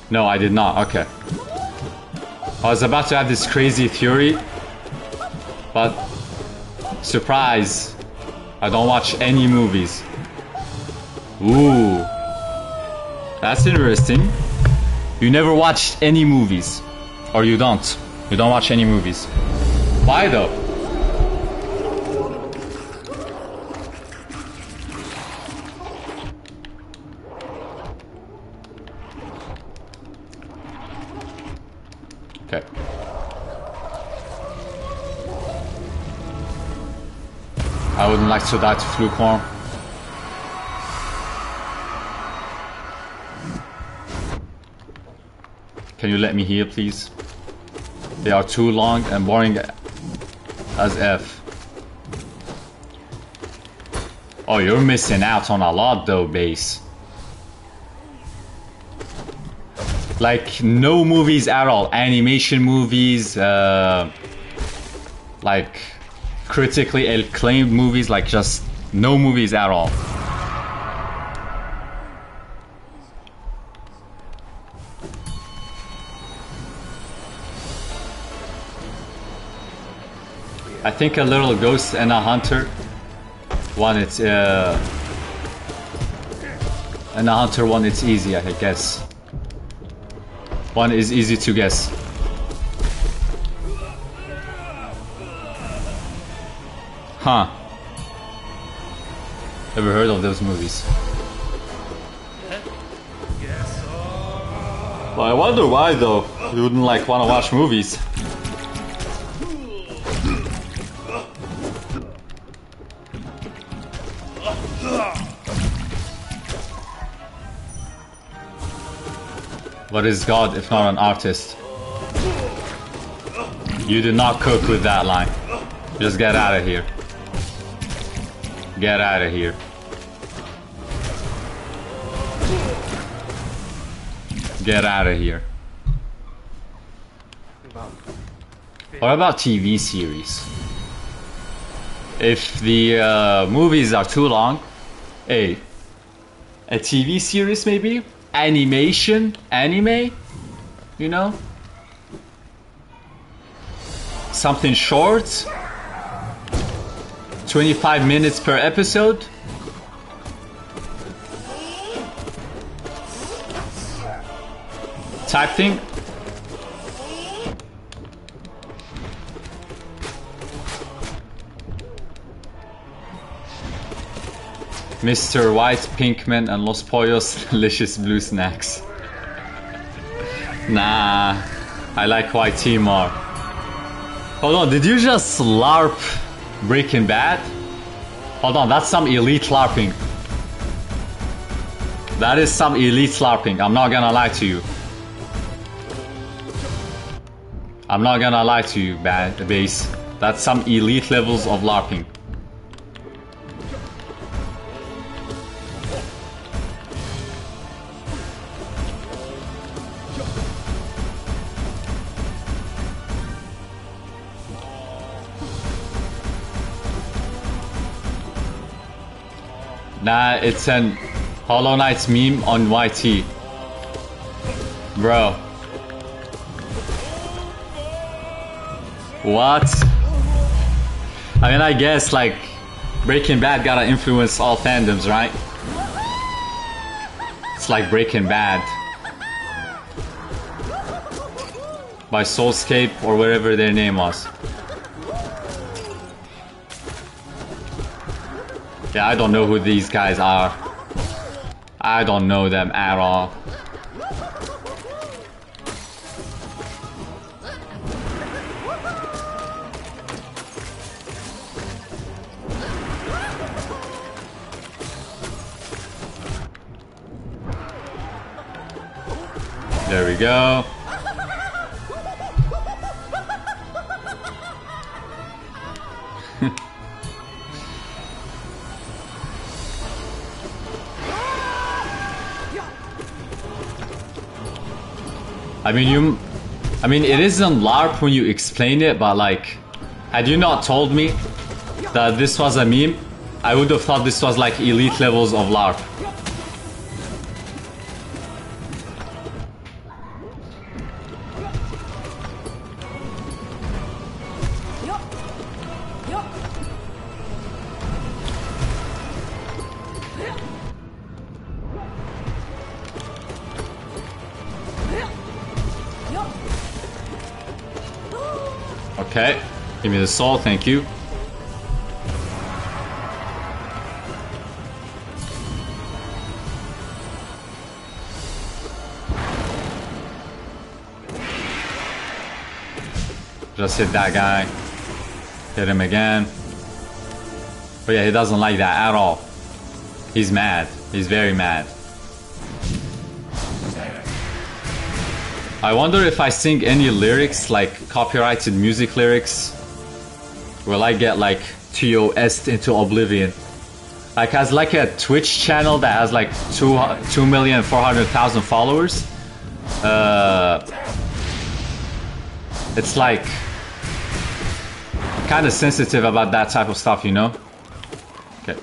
No, I did not, okay. I was about to have this crazy theory, but... Surprise! I don't watch any movies. Ooh. That's interesting. You never watched any movies. Or you don't. You don't watch any movies. Why though? Okay. I wouldn't like to die to Flukeworm. Can you let me heal, please? They are too long and boring as F. Oh, you're missing out on a lot though, Base. Like, no movies at all. Animation movies, like... critically acclaimed movies, like just no movies at all. I think A Little Ghost and a Hunter. One it's and a Hunter one it's easy, I guess. One is easy to guess. Huh. Never heard of those movies. Well, I wonder why though. You wouldn't like want to watch movies. What is God if not an artist? You did not cook with that line. Just get out of here. Get out of here. Get out of here. What about TV series? If the movies are too long, a TV series maybe? Animation? Anime? You know? Something short? 25 minutes per episode? Type thing? Mr. White, Pinkman, and Los Pollos Delicious Blue Snacks. Nah, I like White tea more. Hold on, did you just LARP Breaking Bad? Hold on, that's some elite LARPing. That is some elite LARPing, I'm not gonna lie to you. I'm not gonna lie to you, Base. That's some elite levels of LARPing. Nah, it's an Hollow Knight's meme on YT. Bro. What? I mean, I guess, like, Breaking Bad gotta influence all fandoms, right? It's like Breaking Bad. By Soulscape or whatever their name was. Yeah, I don't know who these guys are. I don't know them at all. There we go. I mean, it isn't LARP when you explain it, but like, had you not told me that this was a meme, I would have thought this was like elite levels of LARP. Okay, give me the soul, thank you. Just hit that guy. Hit him again. But yeah, he doesn't like that at all. He's mad. He's very mad. I wonder if I sing any lyrics, like copyrighted music lyrics, will I get like TOS'd into oblivion? Like as like a Twitch channel that has like 2,400,000 followers. It's like kind of sensitive about that type of stuff, you know? Okay.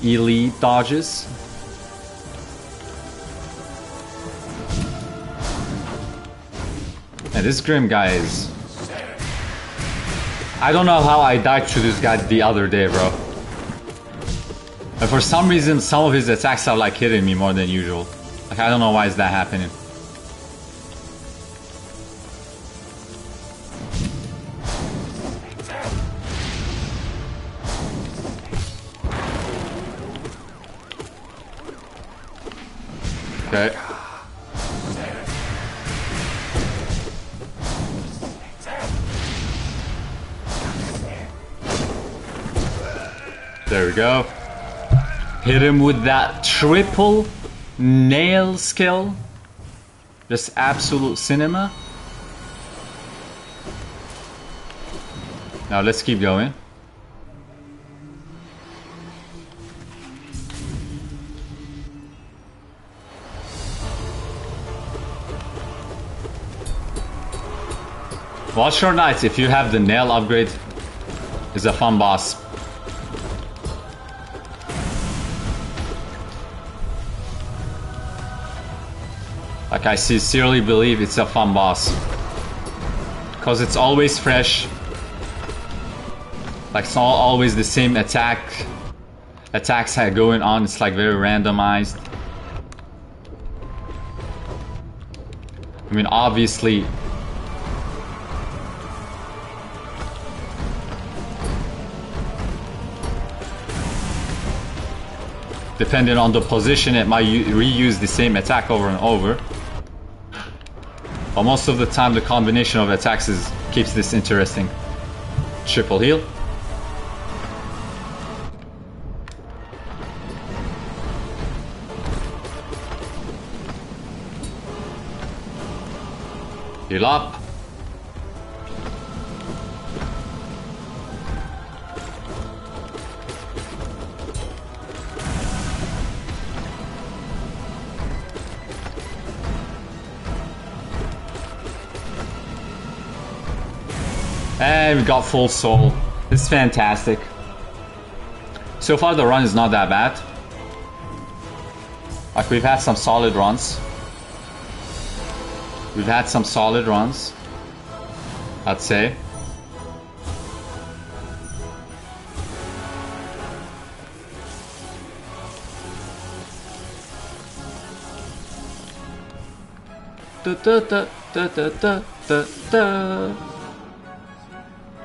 Elite dodges. And this Grim guy is... I don't know how I died to this guy the other day, bro. And for some reason, some of his attacks are like hitting me more than usual. Like, I don't know why is that happening. Okay. There we go. Hit him with that triple nail skill. Just absolute cinema. Now let's keep going. Watch Your Knights, if you have the nail upgrade, is a fun boss. Like, I sincerely believe it's a fun boss. Because it's always fresh. Like, it's not always the same attacks going on. It's like very randomized. I mean, obviously... depending on the position, it might reuse the same attack over and over. But most of the time, the combination of attacks keeps this interesting. Triple heal. Heal up. And we got full soul. It's fantastic. So far the run is not that bad. Like, we've had some solid runs. I'd say. Da da da da da da da da.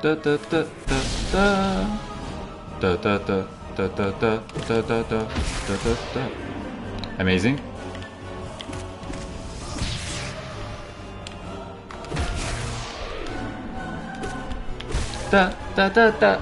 Da da da da da da da da da da da da da da da. Amazing. Da da da da.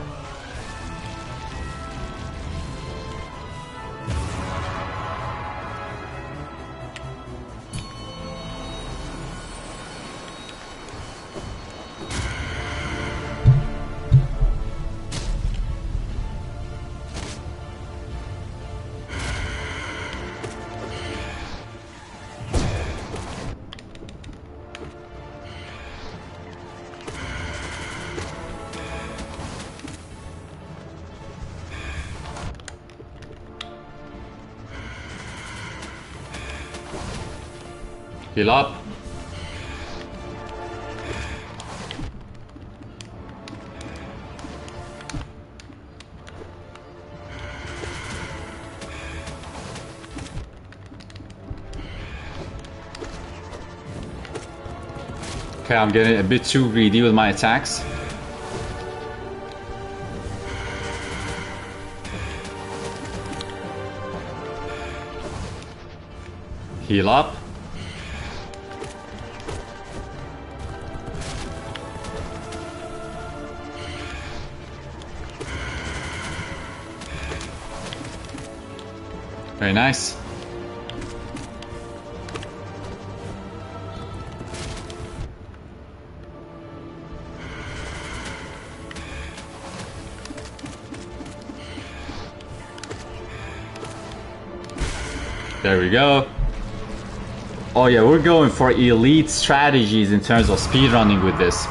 Heal up. Okay, I'm getting a bit too greedy with my attacks. Heal up. Very nice. There we go. Oh yeah, we're going for elite strategies in terms of speedrunning with this.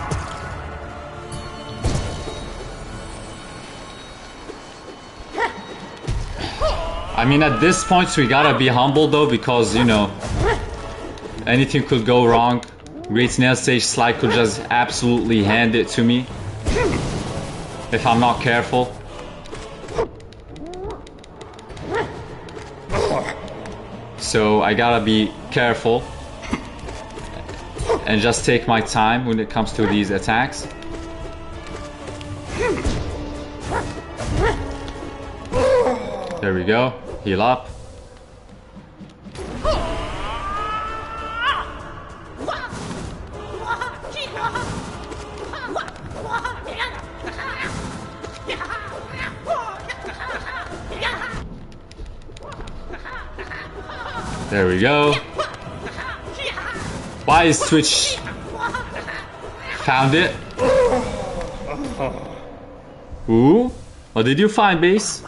I mean, at this point, we gotta be humble though, because, you know, anything could go wrong. Great Snail Stage Slide could just absolutely hand it to me if I'm not careful. So I gotta be careful and just take my time when it comes to these attacks. There we go. Heal up. There we go. Why is Twitch? Found it. Ooh. What did you find, base?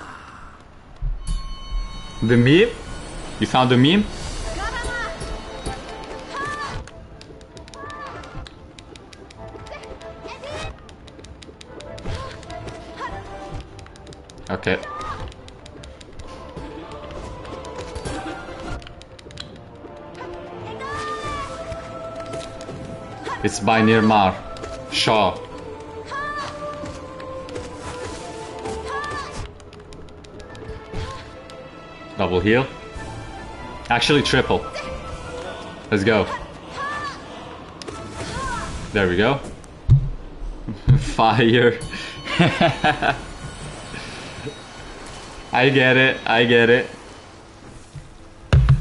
The meme? You found the meme? Okay. It's by Nirmar Shaw. Double heal. Actually triple. Let's go. There we go. Fire. I get it. I get it.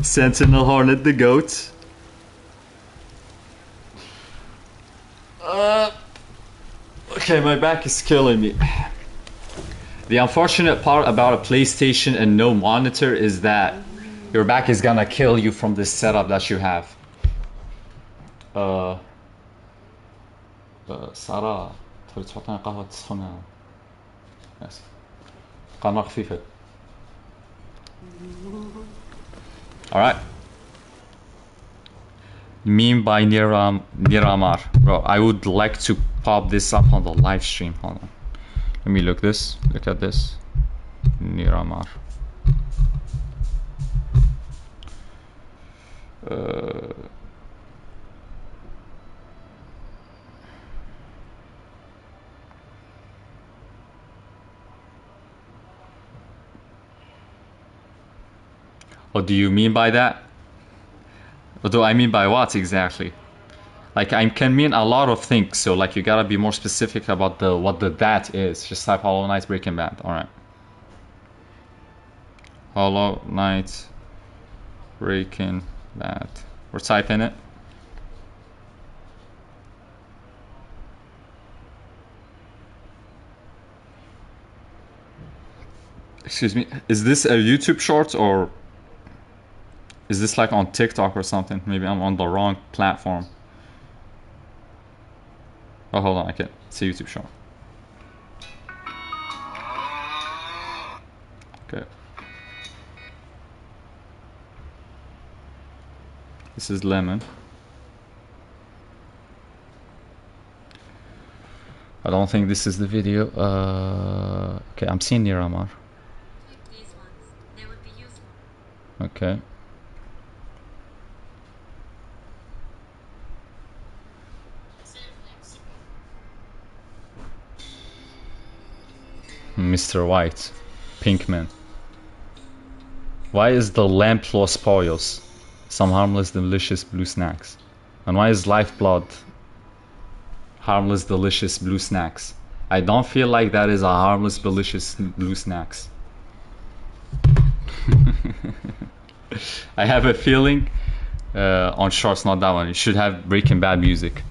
Sentinel Hornet the goat. Okay, my back is killing me. The unfortunate part about a PlayStation and no monitor is that your back is gonna kill you from this setup that you have. سارة تريد تعطينا قهوة تسخنها. آسف. قامة خفيفة. Alright. Meme by Niramar. Bro, I would like to pop this up on the live stream. Hold on. Let me look at this. Niramar. What do you mean by that? What do I mean by what exactly? Like, I can mean a lot of things, so like you gotta be more specific about what the that is. Just type Hollow Knight Breaking Bad. Alright. Hollow Knight Breaking Bad. We're typing it. Excuse me. Is this a YouTube short or is this like on TikTok or something? Maybe I'm on the wrong platform. Oh, hold on. I can't. It's a YouTube short. Okay. This is Lemon. I don't think this is the video. Okay, I'm seeing Niramar. These ones, they would be useful. Okay. Mr. White, Pinkman. Why is the lamp Los Pollos? Some harmless, delicious blue snacks. And why is Lifeblood harmless, delicious blue snacks? I don't feel like that is a harmless, delicious blue snacks. I have a feeling on shorts, not that one. It should have Breaking Bad music.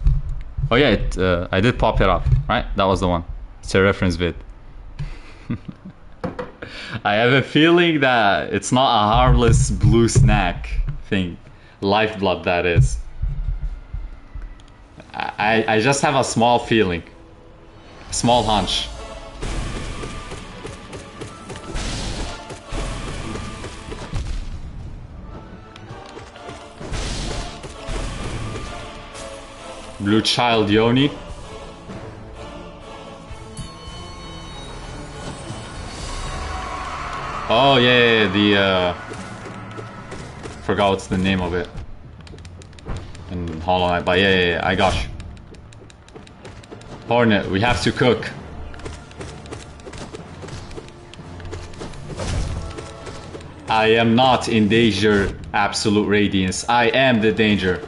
Oh yeah, I did pop it up, right? That was the one. It's a reference vid. I have a feeling that it's not a harmless blue snack thing. Lifeblood, that is. I just have a small feeling. Small hunch. Blue Child Yoni. Oh yeah, the forgot what's the name of it in Hollow Knight, but yeah, I got you. Hornet, we have to cook. I am not in danger, absolute radiance. I am the danger.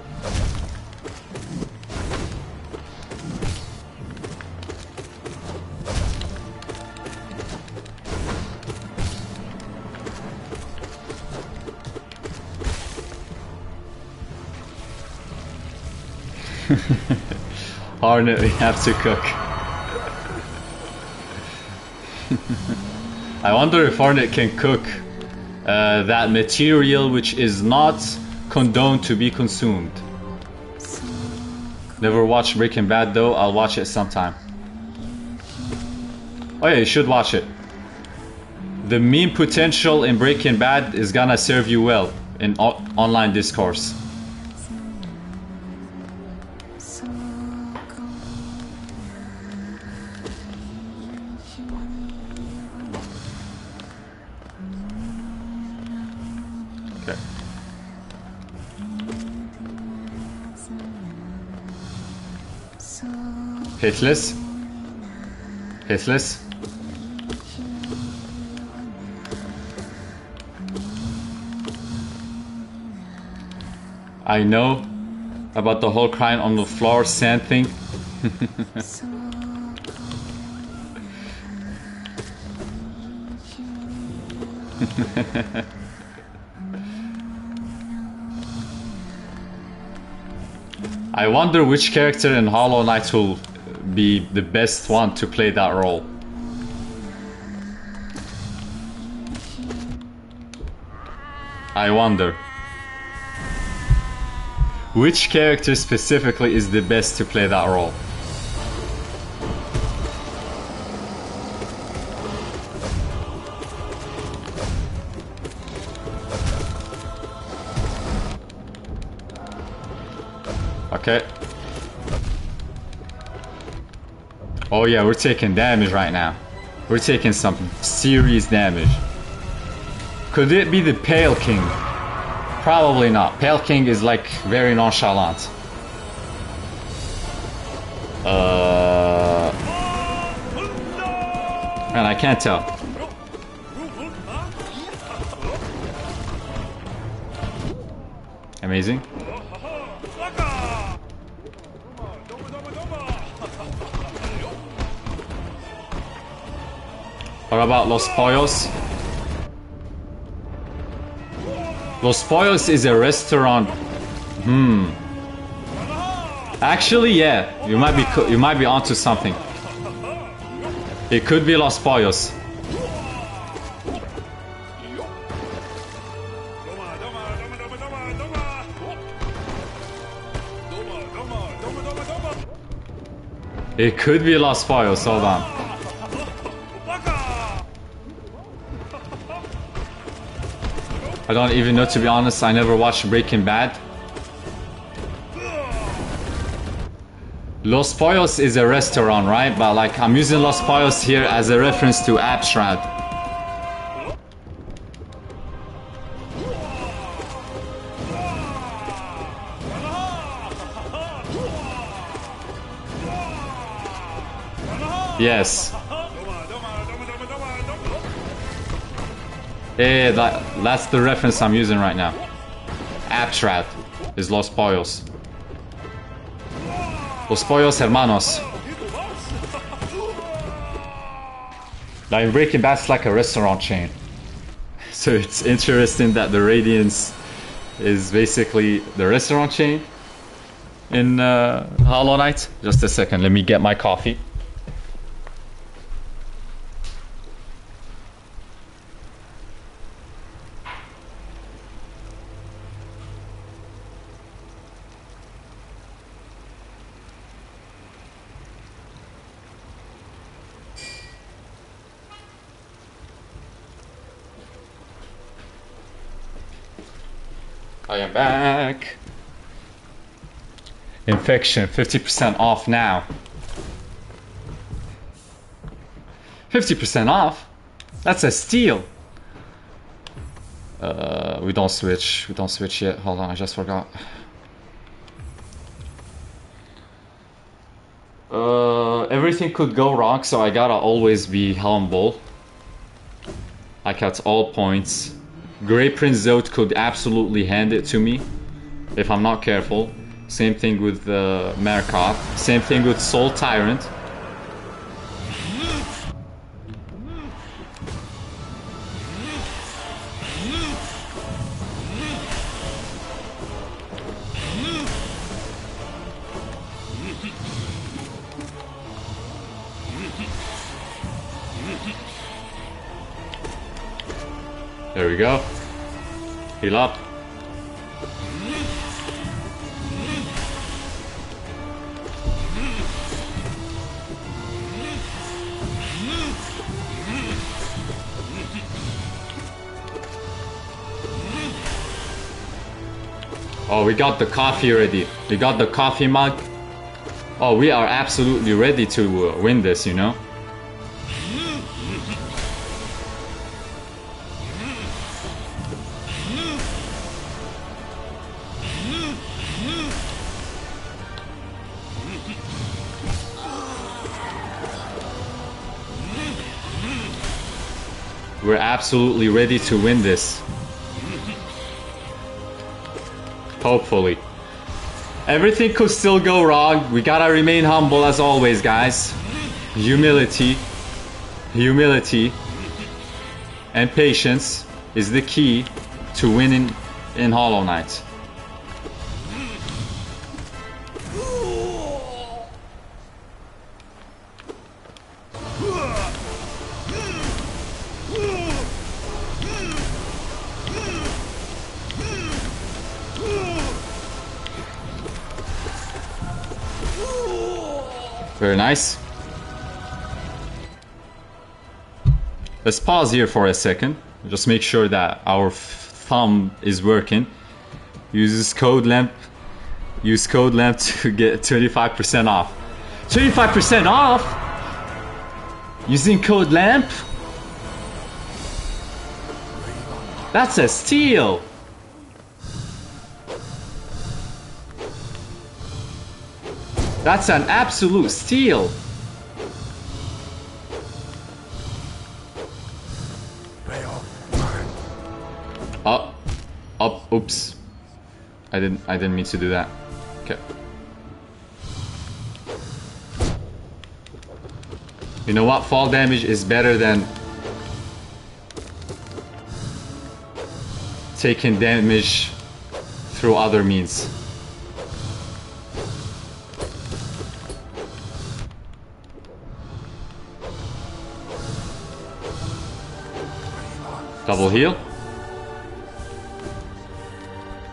Hornet, we have to cook. I wonder if Hornet can cook that material which is not condoned to be consumed. Never watched Breaking Bad though, I'll watch it sometime. Oh yeah, you should watch it. The meme potential in Breaking Bad is gonna serve you well in online discourse. Hitless. Hitless. I know about the whole crying on the floor sand thing. I wonder which character in Hollow Knight will be the best one to play that role. I wonder. Which character specifically is the best to play that role? Okay. Oh yeah, we're taking damage right now. We're taking some serious damage. Could it be the Pale King? Probably not. Pale King is like very nonchalant. Man, I can't tell. Amazing. What about Los Pollos? Los Pollos is a restaurant. Actually, yeah, you might be onto something. It could be Los Pollos. It could be Los Pollos, hold on. I don't even know, to be honest. I never watched Breaking Bad. Los Pollos is a restaurant, right? But like, I'm using Los Pollos here as a reference to Abshrat. Yes. Yeah, that's the reference I'm using right now. Abshrat is Los Pollos. Los Pollos Hermanos. Now in Breaking Bad, it's like a restaurant chain. So it's interesting that the Radiance is basically the restaurant chain in Hollow Knight. Just a second, let me get my coffee. I am back. Infection, 50% off now. 50% off? That's a steal. We don't switch. We don't switch yet. Hold on, I just forgot. Everything could go wrong, so I gotta always be humble. Like at all points. Grey Prince Zod could absolutely hand it to me if I'm not careful. Same thing with Markarth. Same thing with Soul Tyrant. There we go. Heal up. Oh, we got the coffee ready. We got the coffee mug. Oh, we are absolutely ready to win this, you know? We're absolutely ready to win this. Hopefully. Everything could still go wrong. We gotta remain humble as always, guys. Humility. Humility. And patience is the key to winning in Hollow Knight. Very nice. Let's pause here for a second. Just make sure that our thumb is working. Use code LAMP to get 25% off. 25% off? Using code LAMP? That's a steal. That's an absolute steal. Oops. I didn't mean to do that. Okay. You know what? Fall damage is better than taking damage through other means. Double heal.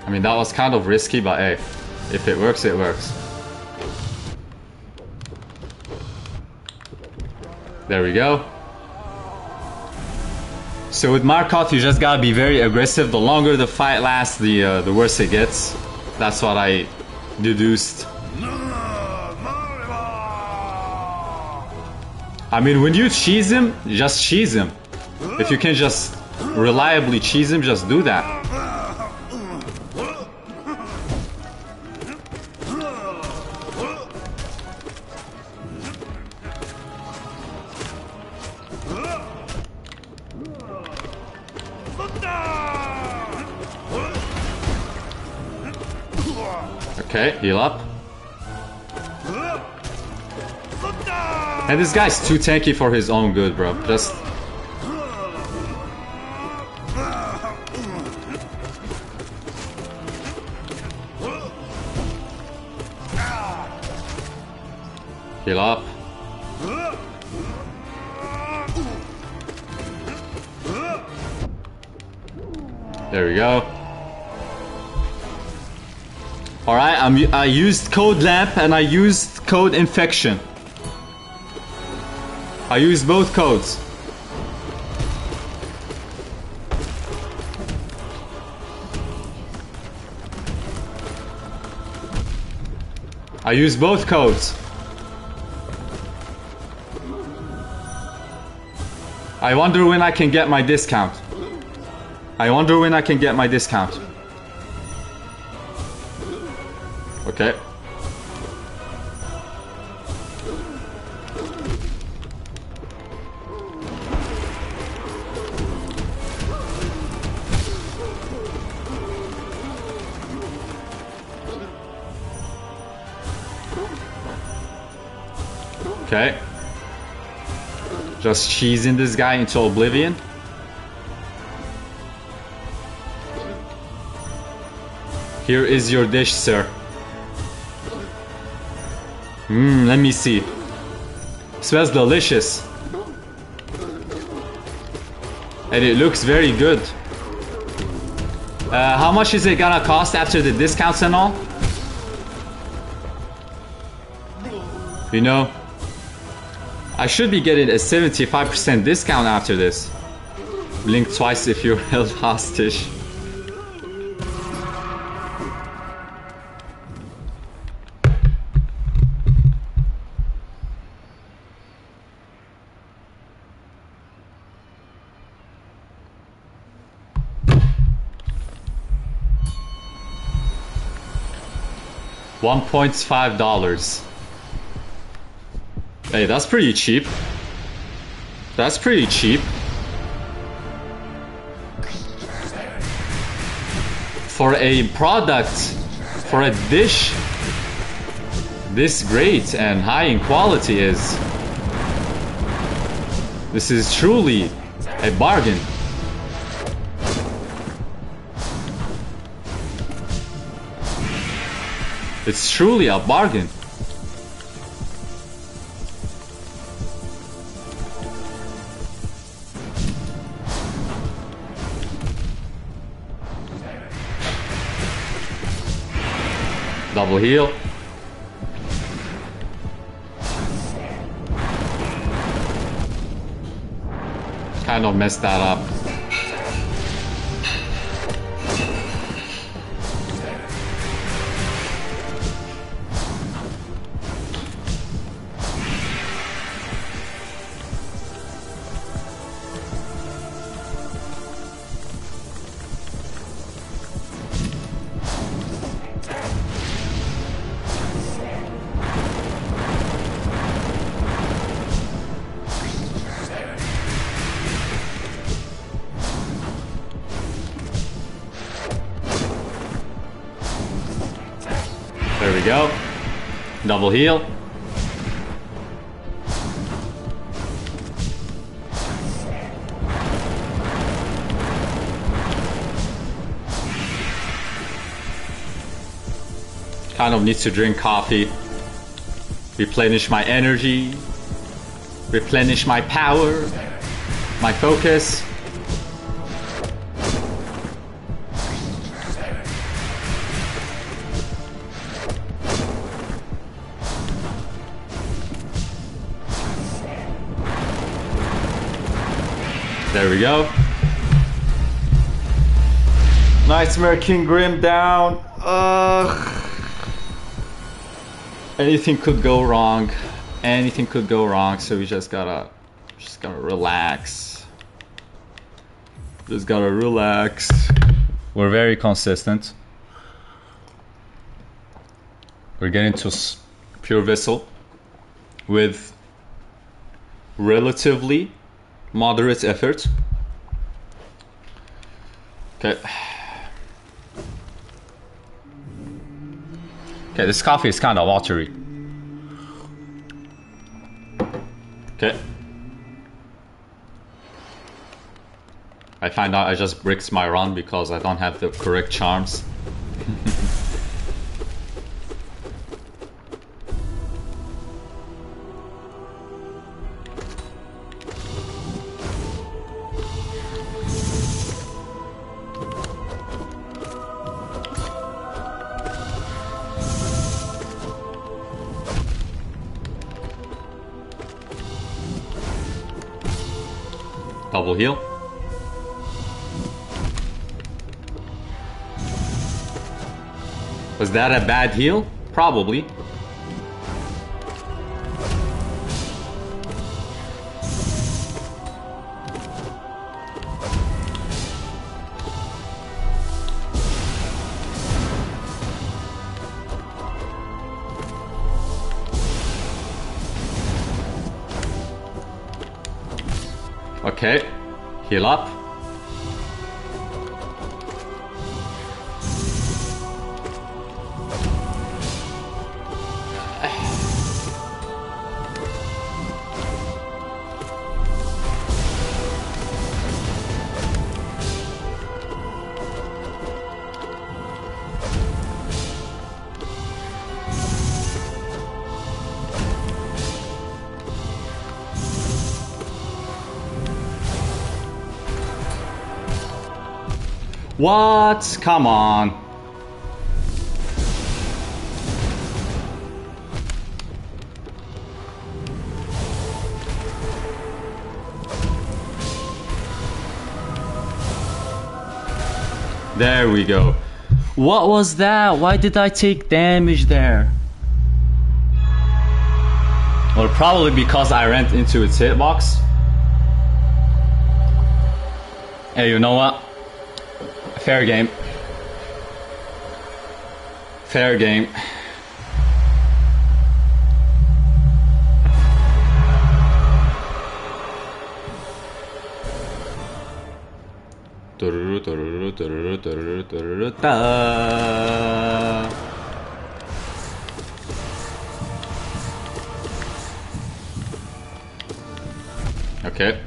I mean, that was kind of risky, but hey, if it works, it works. There we go. So with Markarth, you just gotta be very aggressive. The longer the fight lasts, the worse it gets. That's what I deduced. I mean, when you cheese him, just cheese him. If you can just reliably cheese him, just do that. Okay, heal up. And this guy's too tanky for his own good, bro. Just... heal up. There we go. Alright, I used Code Lamp and I used Code Infection. I used both codes. I used both codes. I wonder when I can get my discount. I wonder when I can get my discount. Okay. Okay. Just cheesing this guy into oblivion. Here is your dish, sir. Let me see. Smells delicious. And it looks very good. How much is it gonna cost after the discounts and all? You know, I should be getting a 75% discount after this. Blink twice if you're held hostage. $1.5. Hey, that's pretty cheap. That's pretty cheap. For a product, for a dish this great and high in quality this is truly a bargain. It's truly a bargain. Double heal. Kind of messed that up. There we go. Double heal. Kind of need to drink coffee. Replenish my energy. Replenish my power. My focus. There we go. Nightmare King Grim down. Anything could go wrong. Anything could go wrong, so we just gotta relax. Just gotta relax. We're very consistent. We're getting to pure Vessel with relatively moderate effort. Okay. Okay, this coffee is kind of watery. Okay. I find out I just bricked my run because I don't have the correct charms. Double heal. Was that a bad heal? Probably. Okay, heal up. What? Come on. There we go. What was that? Why did I take damage there? Well, probably because I ran into its hitbox. Hey, you know what? Fair game. Fair game. Okay.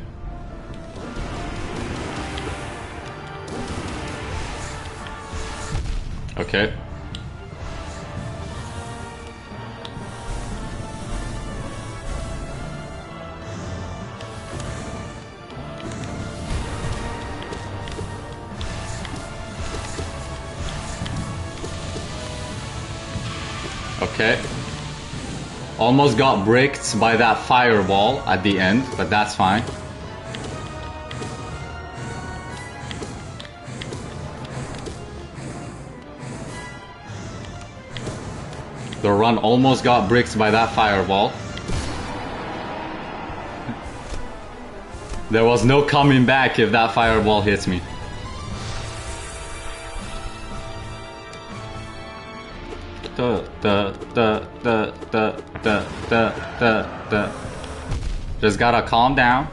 Okay. Okay. Almost got bricked by that fireball at the end, but that's fine. The run almost got bricked by that fireball. There was no coming back if that fireball hit me. Just gotta calm down,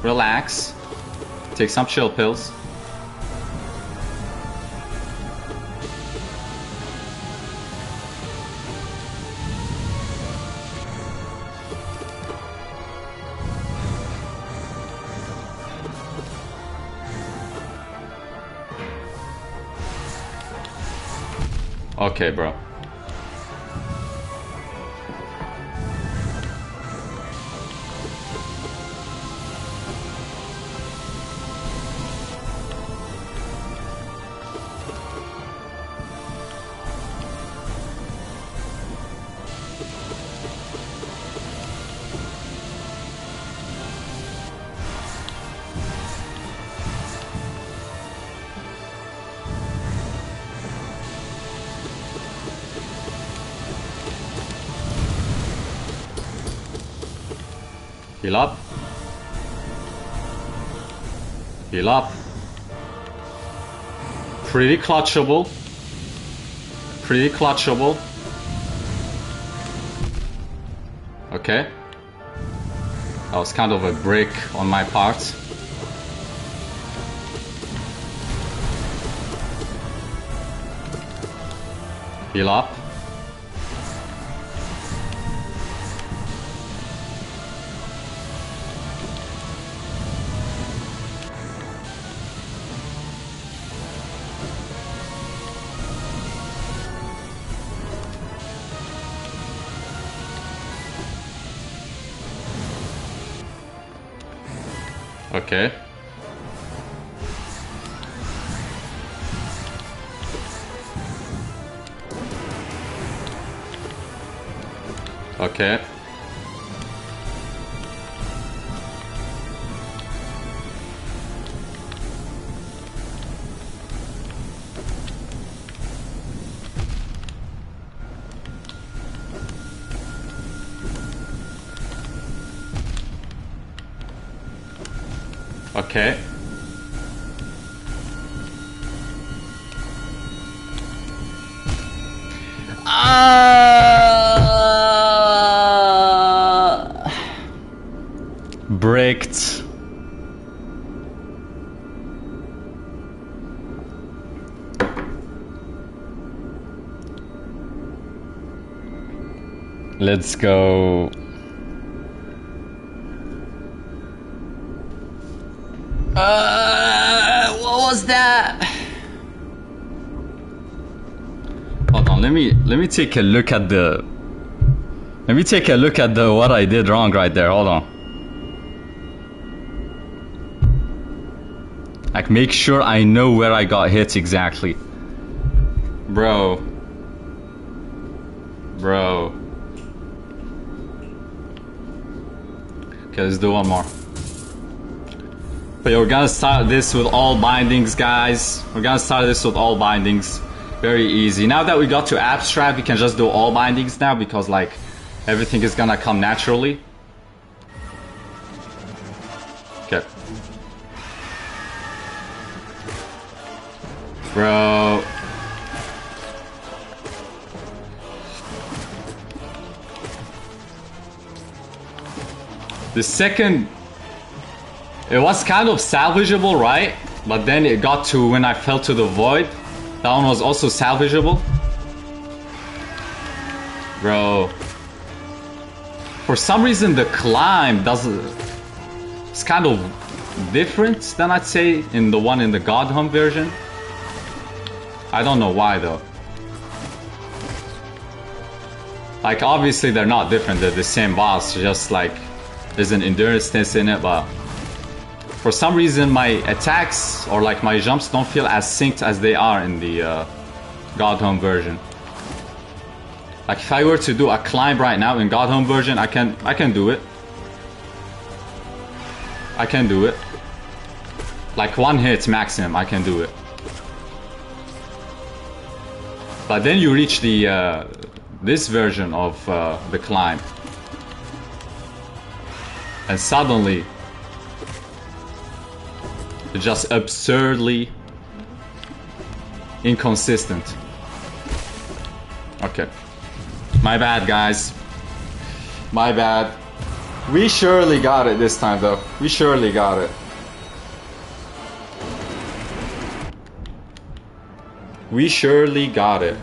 relax, take some chill pills. Okay, bro. Heal up. Heal up. Pretty clutchable. Pretty clutchable. Okay. That was kind of a break on my part. Heal up. Okay. Okay. Okay. Bricked. Let's go. What was that? Hold on, let me take a look at the what I did wrong right there. Hold on. Like, make sure I know where I got hit exactly. Bro. Okay, let's do one more. But we're gonna start this with all bindings, guys. We're gonna start this with all bindings. Very easy. Now that we got to abstract, we can just do all bindings now because, like, everything is gonna come naturally. Okay. Bro. The second, it was kind of salvageable, right? But then it got to when I fell to the void. That one was also salvageable. Bro. For some reason the climb doesn't... It's kind of different than I'd say in the one in the Godhump version. I don't know why though. Like, obviously they're not different, they're the same boss, just like there's an endurance test in it, but for some reason my attacks or like my jumps don't feel as synced as they are in the Godhump version. Like, if I were to do a climb right now in Godhump version, I can do it. I can do it. Like, one hit maximum, I can do it. But then you reach the this version of the climb, and suddenly it's just absurdly inconsistent. Okay, my bad, guys. My bad. We surely got it this time, though. We surely got it. We surely got it.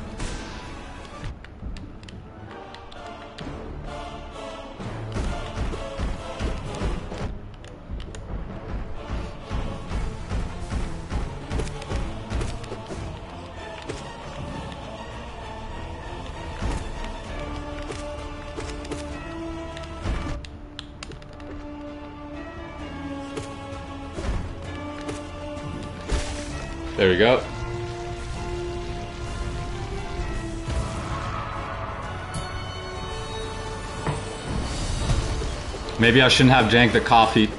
There we go. Maybe I shouldn't have drank the coffee.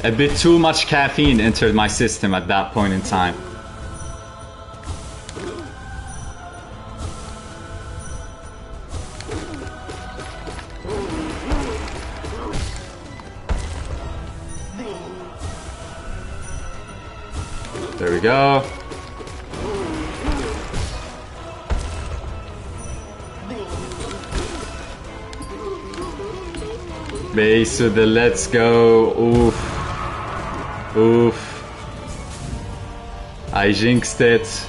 A bit too much caffeine entered my system at that point in time. There we go. Base to the let's go. Oof. Oof. I jinxed it.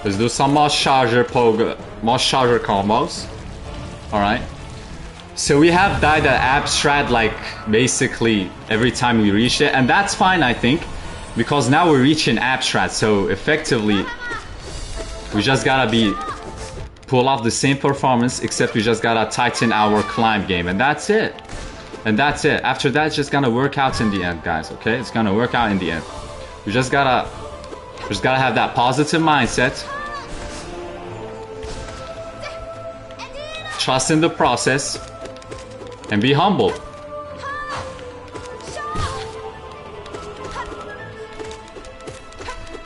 Let's do some more charger combos. Alright. So we have died at Abstract like basically every time we reach it, and that's fine I think, because now we're reaching Abstract, so effectively we just gotta pull off the same performance, except we just gotta tighten our climb game, and that's it. And that's it. After that, it's just gonna work out in the end, guys, okay? It's gonna work out in the end. We just gotta have that positive mindset. Trust in the process. And be humble.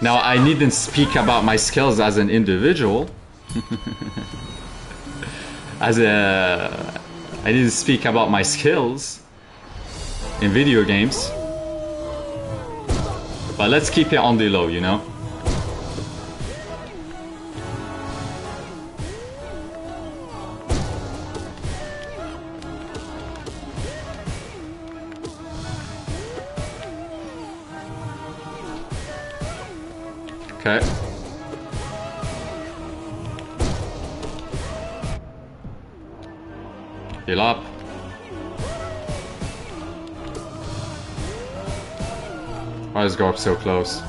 Now, I needn't speak about my skills as an individual. I didn't speak about my skills in video games. But let's keep it on the low, you know? Okay. Heal up. Why is Gorp so close?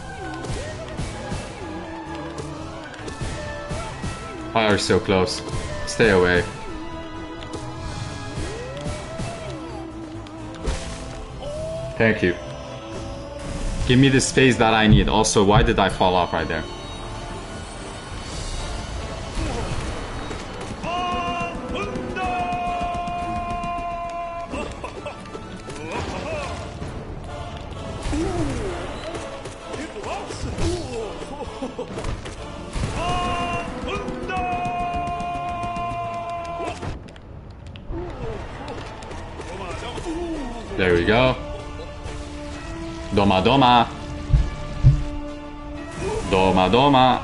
Why are you so close? Stay away. Thank you. Give me the space that I need. Also, why did I fall off right there? There we go. Doma Doma. Doma Doma.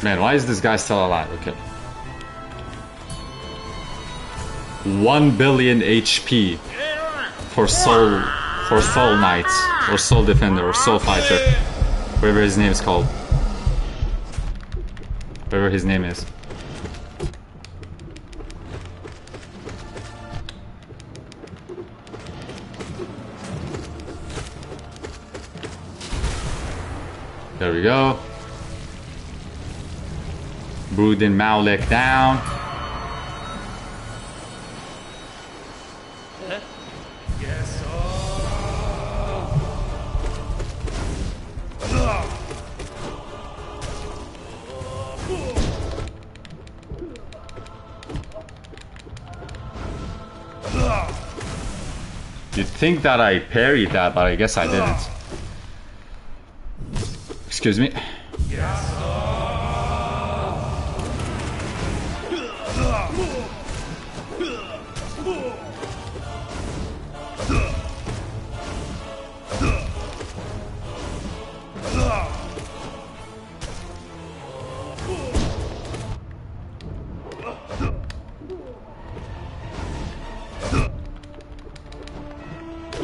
Man, why is this guy still alive? Okay. 1 billion HP for Soul Knight, or Soul Defender, or Soul Fighter. Whatever his name is called. Whatever his name is. There we go. Broodin Maulik down. You'd think that I parried that, but I guess I didn't. Excuse me.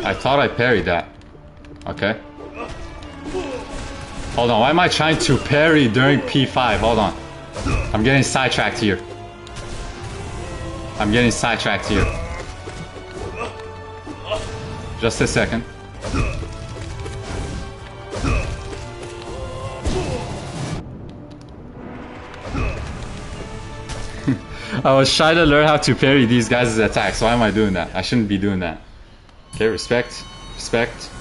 I thought I parried that. Okay. Hold on, why am I trying to parry during P5? Hold on. I'm getting sidetracked here. I'm getting sidetracked here. Just a second. I was trying to learn how to parry these guys' attacks. Why am I doing that? I shouldn't be doing that. Okay, respect. Respect.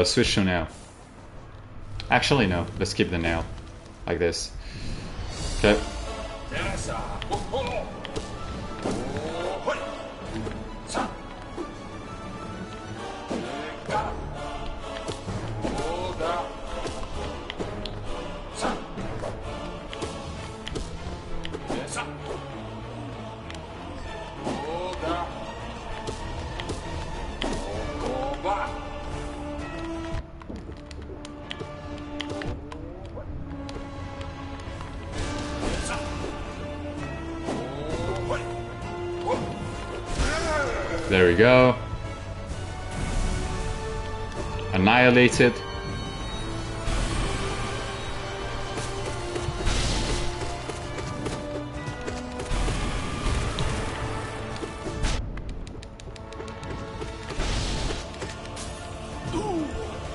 Switch to nail. Actually, no. Let's keep the nail. Like this. Okay. There we go. Annihilated.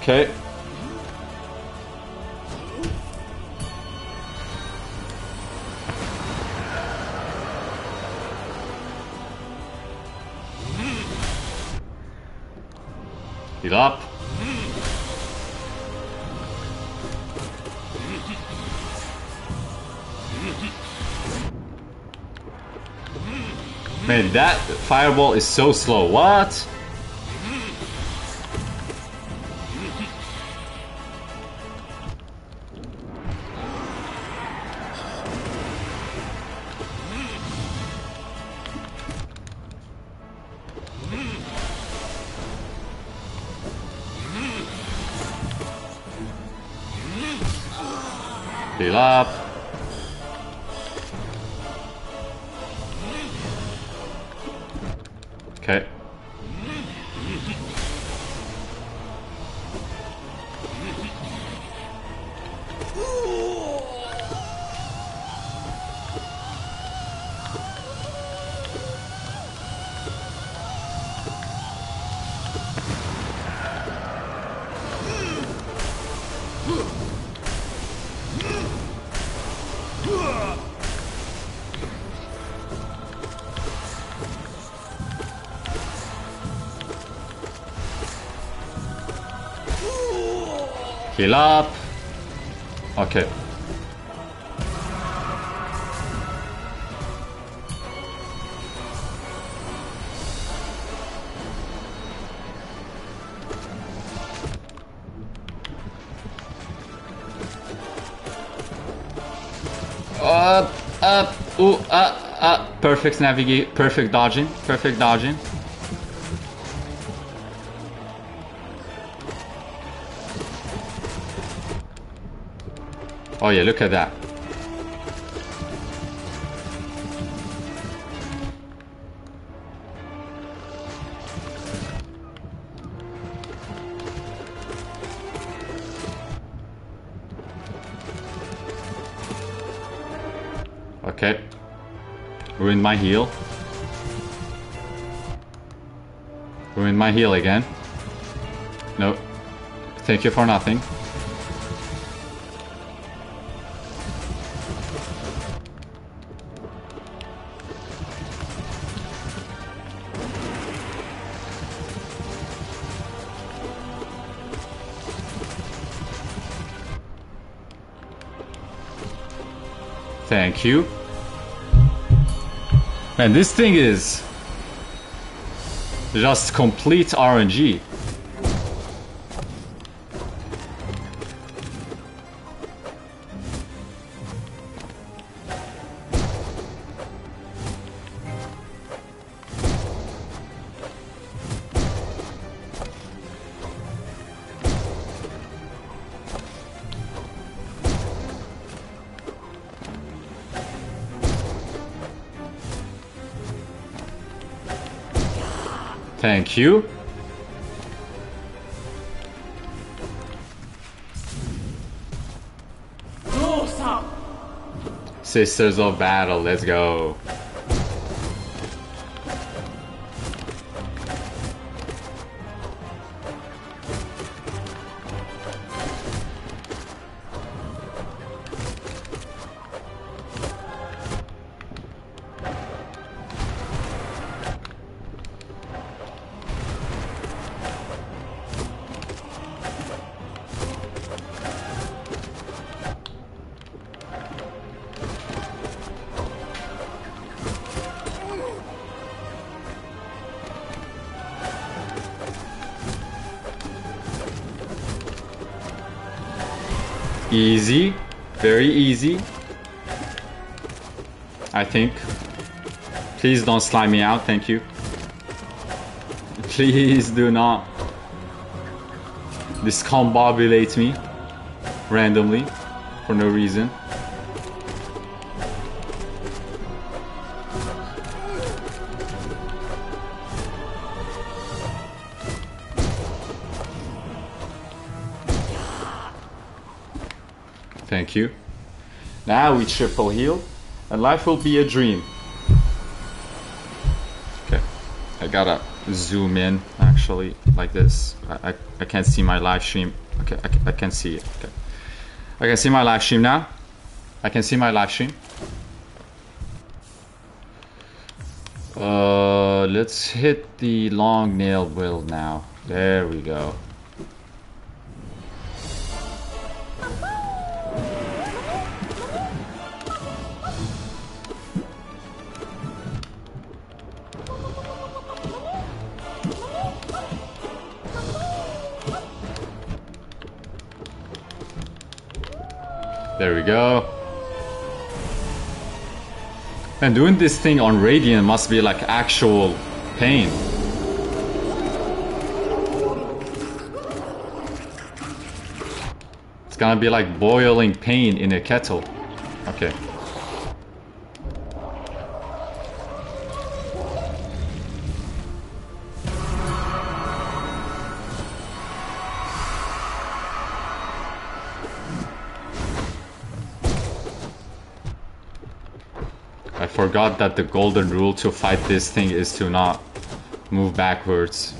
Okay. Heal up. Man, that fireball is so slow. What? Heal up. Okay. Heal up. Okay. Up, ooh, perfect navigate, perfect dodging, perfect dodging. Oh yeah, look at that. Okay. Ruined my heal. Ruined my heal again. No. Thank you for nothing. Thank you. Man, this thing is just complete RNG. Thank you. Sisters of Battle, let's go. Easy, very easy. I think. Please don't slime me out, thank you. Please do not discombobulate me randomly for no reason. Thank you. Now we triple heal, and life will be a dream. Okay, I gotta zoom in actually like this. I can't see my live stream. Okay, I can see it. Okay, I can see my live stream now. I can see my live stream. Let's hit the long nail build now. There we go. There we go. And doing this thing on Radiant must be like actual pain. It's gonna be like boiling pain in a kettle. Okay. I forgot that the golden rule to fight this thing is to not move backwards.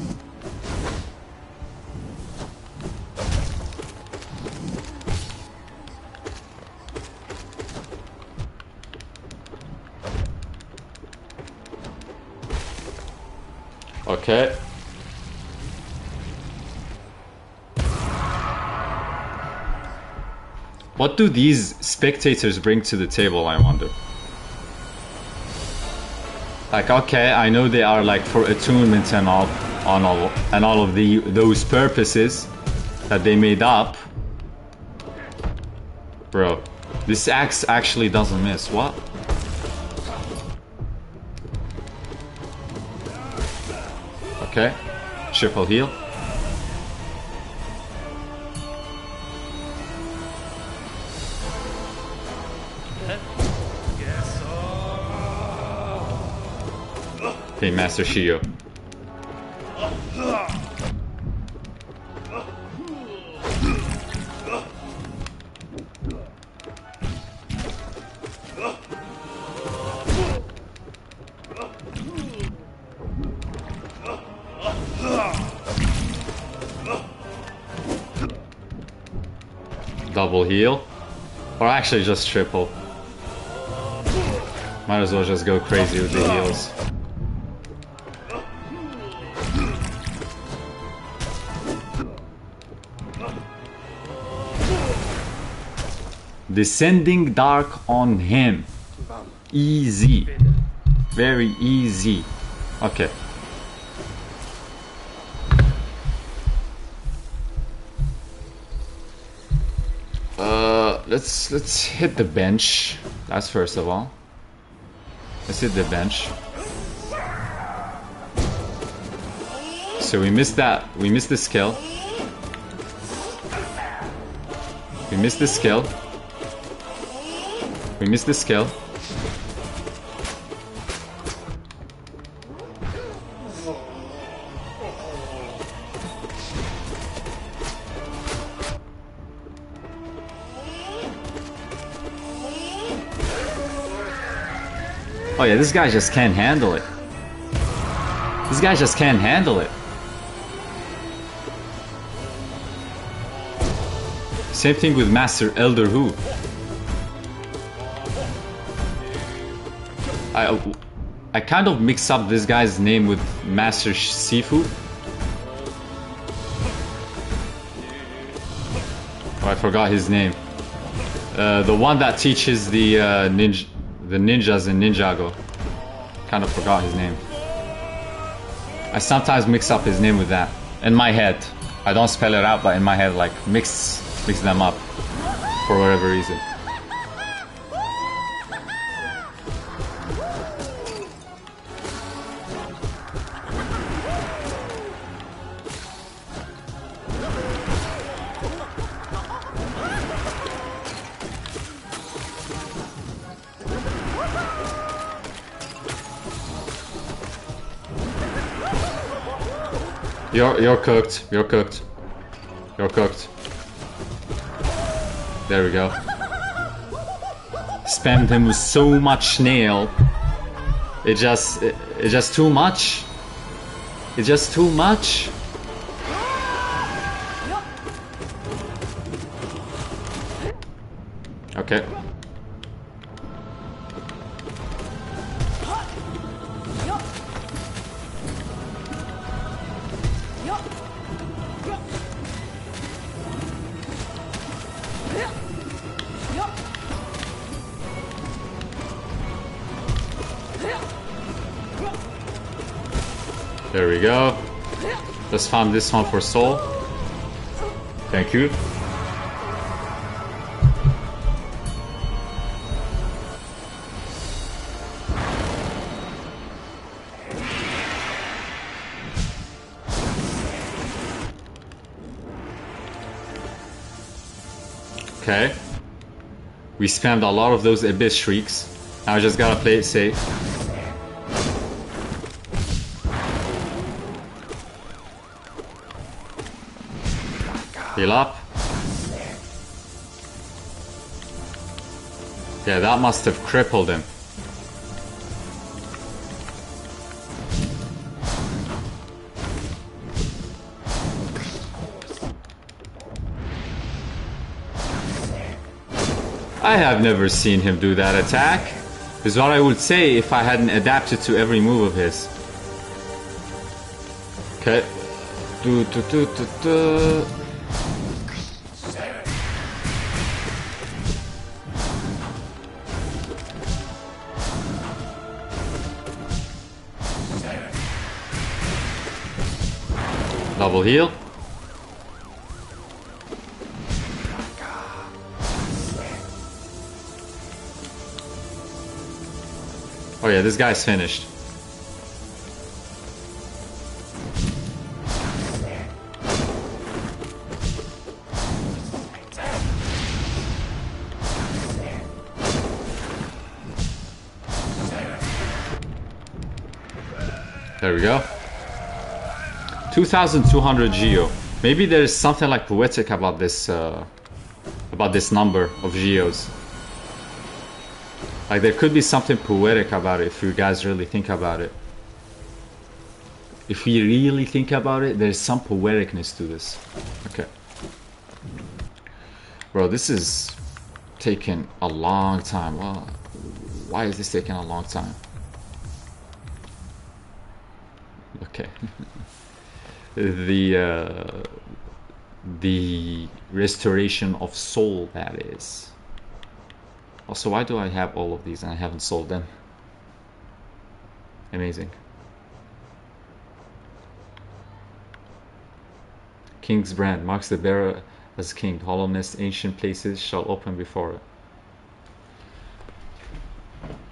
Okay. What do these spectators bring to the table, I wonder? Like, okay, I know they are like for attunement and all of those purposes that they made up. Bro, this axe actually doesn't miss. What? Okay, triple heal. Okay, Master Shio. Double heal. Or actually just triple. Might as well just go crazy with the heals. Descending Dark on him. Easy. Very easy. Okay. Let's hit the bench. That's first of all. Let's hit the bench. So we missed that. We missed the skill. We missed the skill. We missed the skill. Oh yeah, this guy just can't handle it. This guy just can't handle it. Same thing with Master Elder Hu. I kind of mix up this guy's name with Master Sifu. Oh, I forgot his name. The one that teaches the ninjas in Ninjago. Kind of forgot his name. I sometimes mix up his name with that. In my head. I don't spell it out, but in my head, like, mix them up. For whatever reason. You're cooked. You're cooked. You're cooked. There we go. Spammed him with so much nail. It's just too much. It's just too much. Okay. There we go. Just found this one for soul. Thank you. Okay. We spammed a lot of those Abyss Shrieks. Now I just gotta play it safe. Heal up. Yeah, that must have crippled him. I have never seen him do that attack. Is what I would say if I hadn't adapted to every move of his. Okay. Double heal. Oh yeah, this guy's finished. There we go. 2,200 Geo. Maybe there's something like poetic about this number of Geos. Like there could be something poetic about it if you guys really think about it. If we really think about it, there's some poeticness to this. Okay. Bro, this is taking a long time. Well, why is this taking a long time? Okay. The restoration of soul, that is. Also, why do I have all of these and I haven't sold them? Amazing. King's brand marks the bearer as king. Hollow Nest, ancient places shall open before it.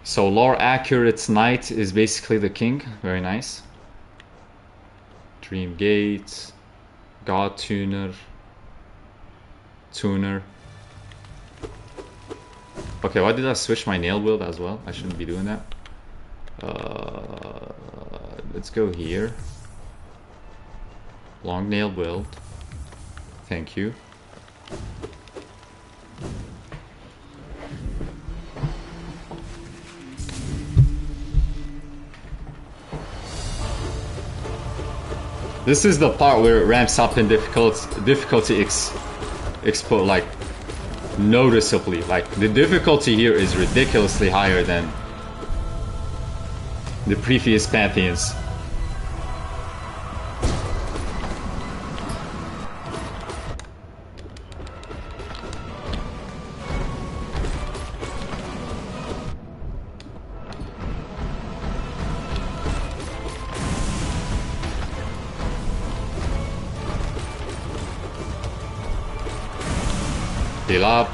So lore accurate knight is basically the king. Very nice. Dream Gate, God Tuner, Tuner. Okay, why did I switch my nail build as well? I shouldn't be doing that. Let's go here. Long nail build. Thank you. This is the part where it ramps up in difficulty like noticeably. Like the difficulty here is ridiculously higher than the previous Pantheons. Heal up.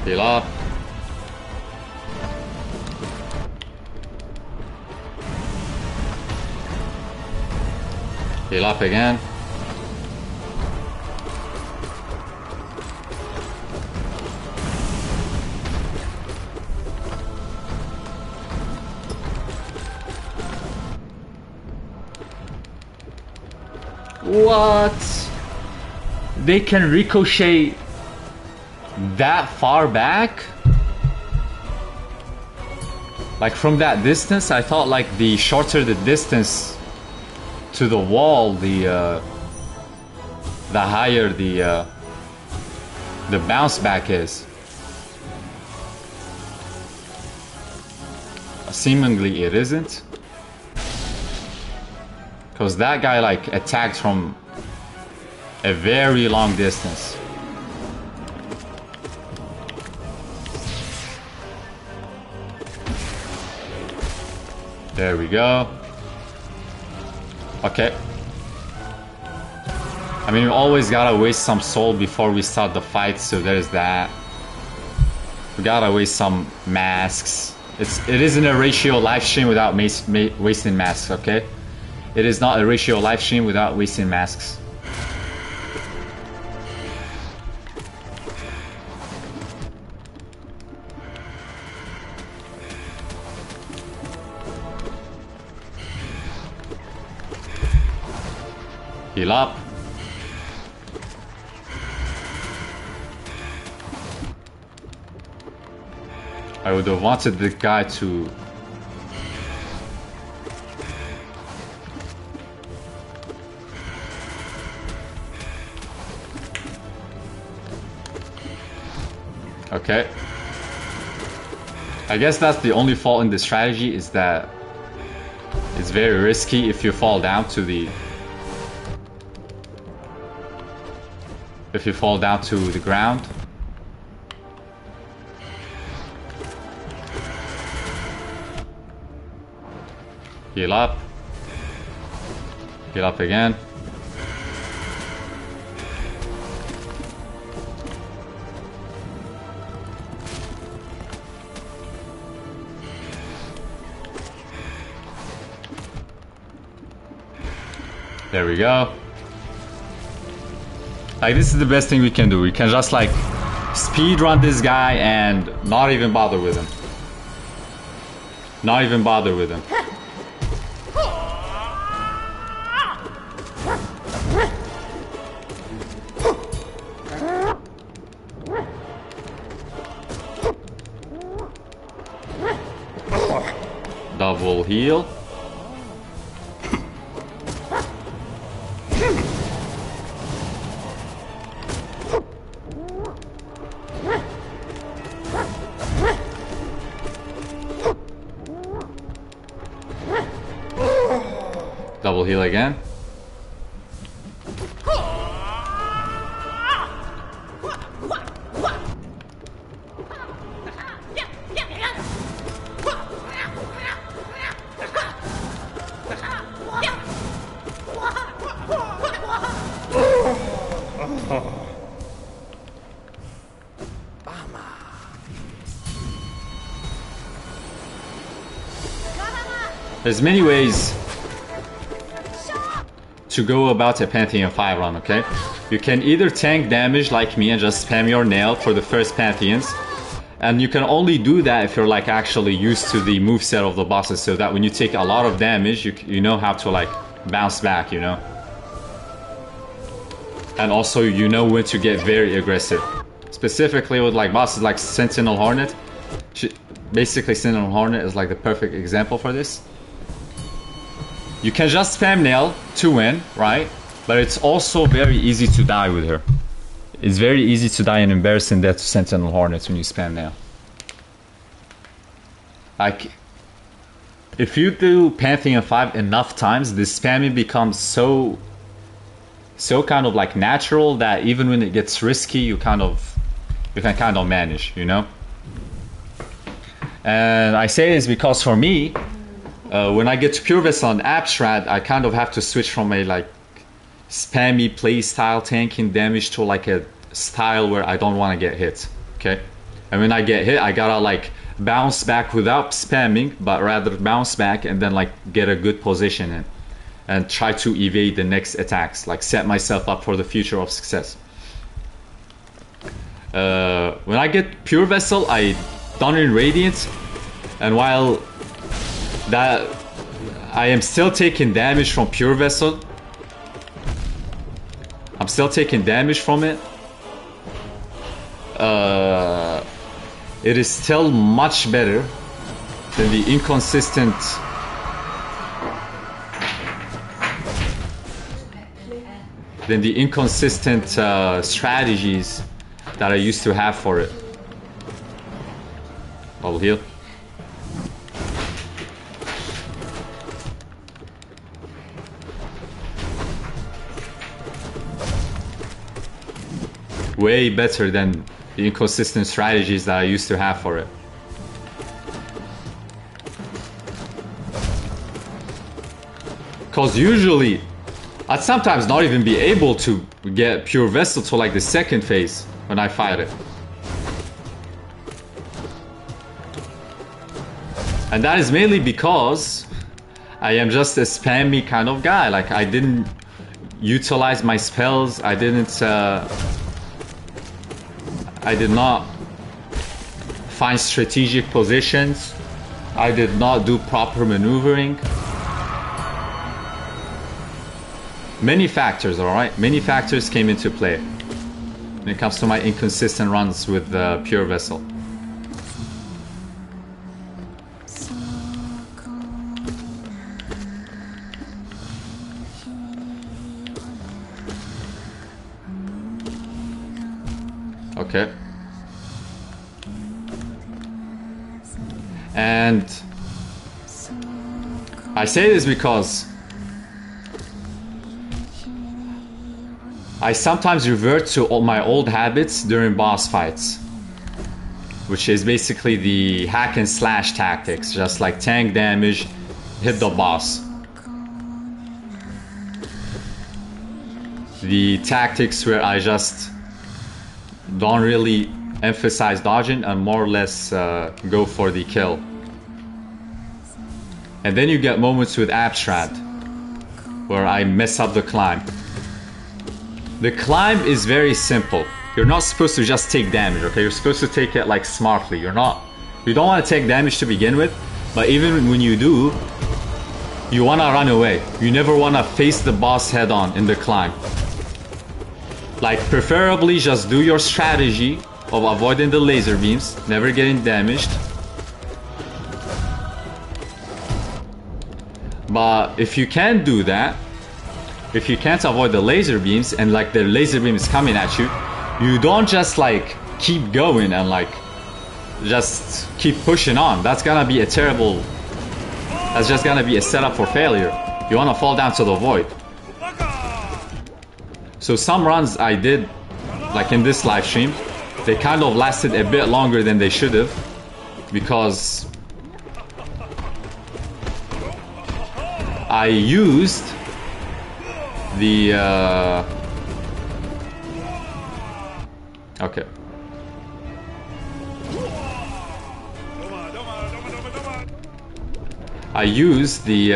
Heal up. Heal up again. What? They can ricochet that far back? Like from that distance? I thought like the shorter the distance to the wall, the higher the bounce back is. Seemingly it isn't. Because that guy like attacked from a very long distance. There we go. Okay. I mean, we always gotta waste some soul before we start the fight, so there's that. We gotta waste some masks. It isn't a ratio live stream without wasting masks, okay? It is not a ratio live stream without wasting masks. Heal up. I would have wanted the guy to... Okay. I guess that's the only fault in the strategy, is that it's very risky if you fall down to the... If you fall down to the ground. Heal up. Heal up again. There we go. Like, this is the best thing we can do. We can just like speed run this guy and not even bother with him. Not even bother with him. Double heal. Double heal again. There's many ways to go about a Pantheon 5 run, okay? You can either tank damage like me and just spam your nail for the first Pantheons, and you can only do that if you're like actually used to the moveset of the bosses, so that when you take a lot of damage, you know how to like bounce back, you know? And also you know when to get very aggressive. specifically with like bosses like Sentinel Hornet. Basically, Sentinel Hornet is like the perfect example for this. You can just spam nail to win, right? But it's also very easy to die with her. It's very easy to die an embarrassing death to Sentinel Hornets when you spam nail. Like, if you do Pantheon 5 enough times, this spamming becomes so kind of like natural that even when it gets risky, you can kind of manage, you know? And I say this because for me, when I get to Pure Vessel and Abstrad, I kind of have to switch from a like spammy playstyle tanking damage to like a style where I don't want to get hit, okay? And when I get hit, I gotta like bounce back without spamming, but rather bounce back and then like get a good position in and try to evade the next attacks, like set myself up for the future of success. When I get Pure Vessel, I done in Radiant, and while that I am still taking damage from Pure Vessel, I'm still taking damage from it. It is still much better than the inconsistent strategies that I used to have for it. Bubble heal. Way better than the inconsistent strategies that I used to have for it. Because usually, I'd sometimes not even be able to get Pure Vessel to like the second phase when I fight it. And that is mainly because I am just a spammy kind of guy. Like, I didn't utilize my spells. I did not find strategic positions. I did not do proper maneuvering. Many factors, alright? Many factors came into play when it comes to my inconsistent runs with Pure Vessel. Okay. And I say this because I sometimes revert to all my old habits during boss fights, which is basically the hack and slash tactics, just like tank damage, hit the boss. The tactics where I just don't really emphasize dodging and more or less go for the kill. And then you get moments with Abstrad where I mess up the climb. The climb is very simple. You're not supposed to just take damage, okay? You're supposed to take it like smartly. You don't want to take damage to begin with, but even when you do, you want to run away. You never want to face the boss head on in the climb. Like, preferably just do your strategy of avoiding the laser beams, never getting damaged. But if you can't do that, if you can't avoid the laser beams and like the laser beam is coming at you, you don't just like keep going and like just keep pushing on. That's gonna be a terrible, that's just gonna be a setup for failure. You wanna fall down to the void. So some runs I did, like in this live stream, they kind of lasted a bit longer than they should have, because I used the okay. I used the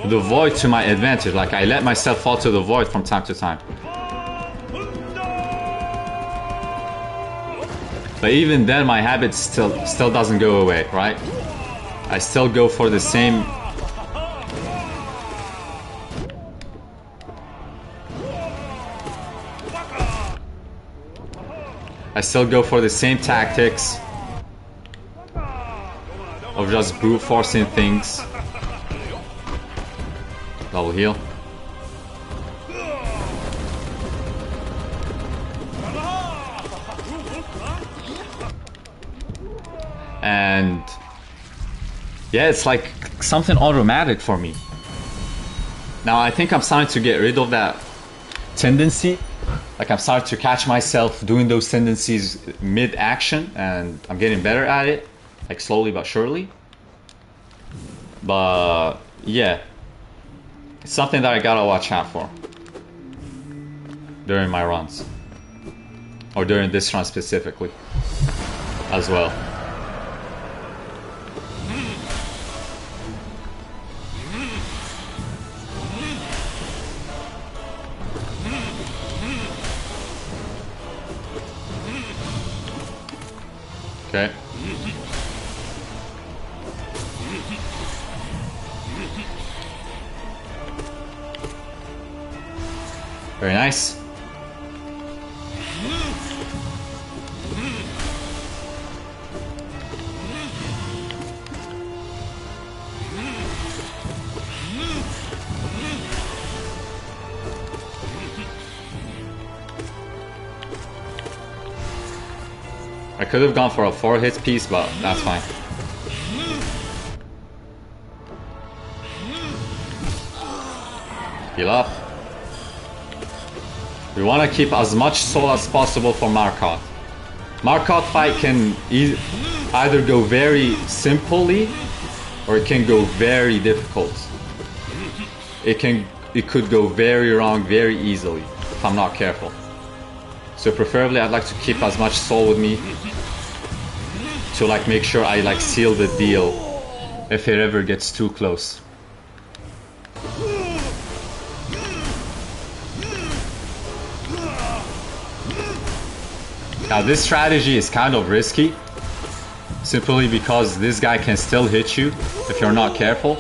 void to my advantage. Like, I let myself fall to the void from time to time. But even then, my habit still doesn't go away, right? I still go for the same. I still go for the same tactics of just brute forcing things. Double heal. And yeah, it's like something automatic for me. Now I think I'm starting to get rid of that tendency. Like I'm starting to catch myself doing those tendencies mid-action, and I'm getting better at it, like slowly but surely. But yeah, it's something that I gotta watch out for during my runs, or during this run specifically as well. Okay. Very nice. I could have gone for a 4-hit piece, but that's fine. Heal up. We want to keep as much soul as possible for Marcotte. Marcotte fight can either go very simply, or it can go very difficult. It could go very wrong very easily if I'm not careful. So preferably I'd like to keep as much soul with me to like make sure I like seal the deal if it ever gets too close. Now this strategy is kind of risky, simply because this guy can still hit you if you're not careful.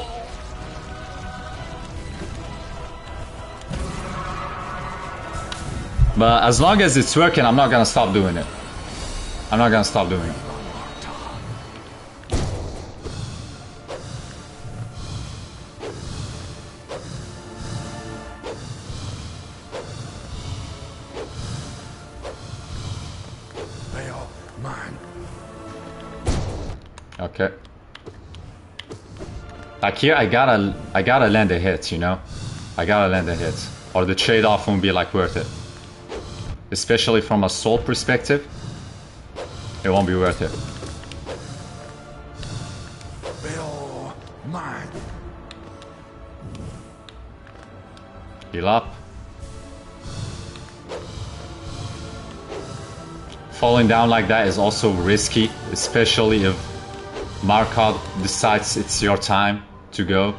But as long as it's working, I'm not gonna stop doing it. I'm not gonna stop doing it. Okay. Like here, I gotta land a hit, you know? I gotta land a hit, or the trade-off won't be like worth it. Especially from a soul perspective, it won't be worth it. Heal up. Falling down like that is also risky, especially if Marcotte decides it's your time to go.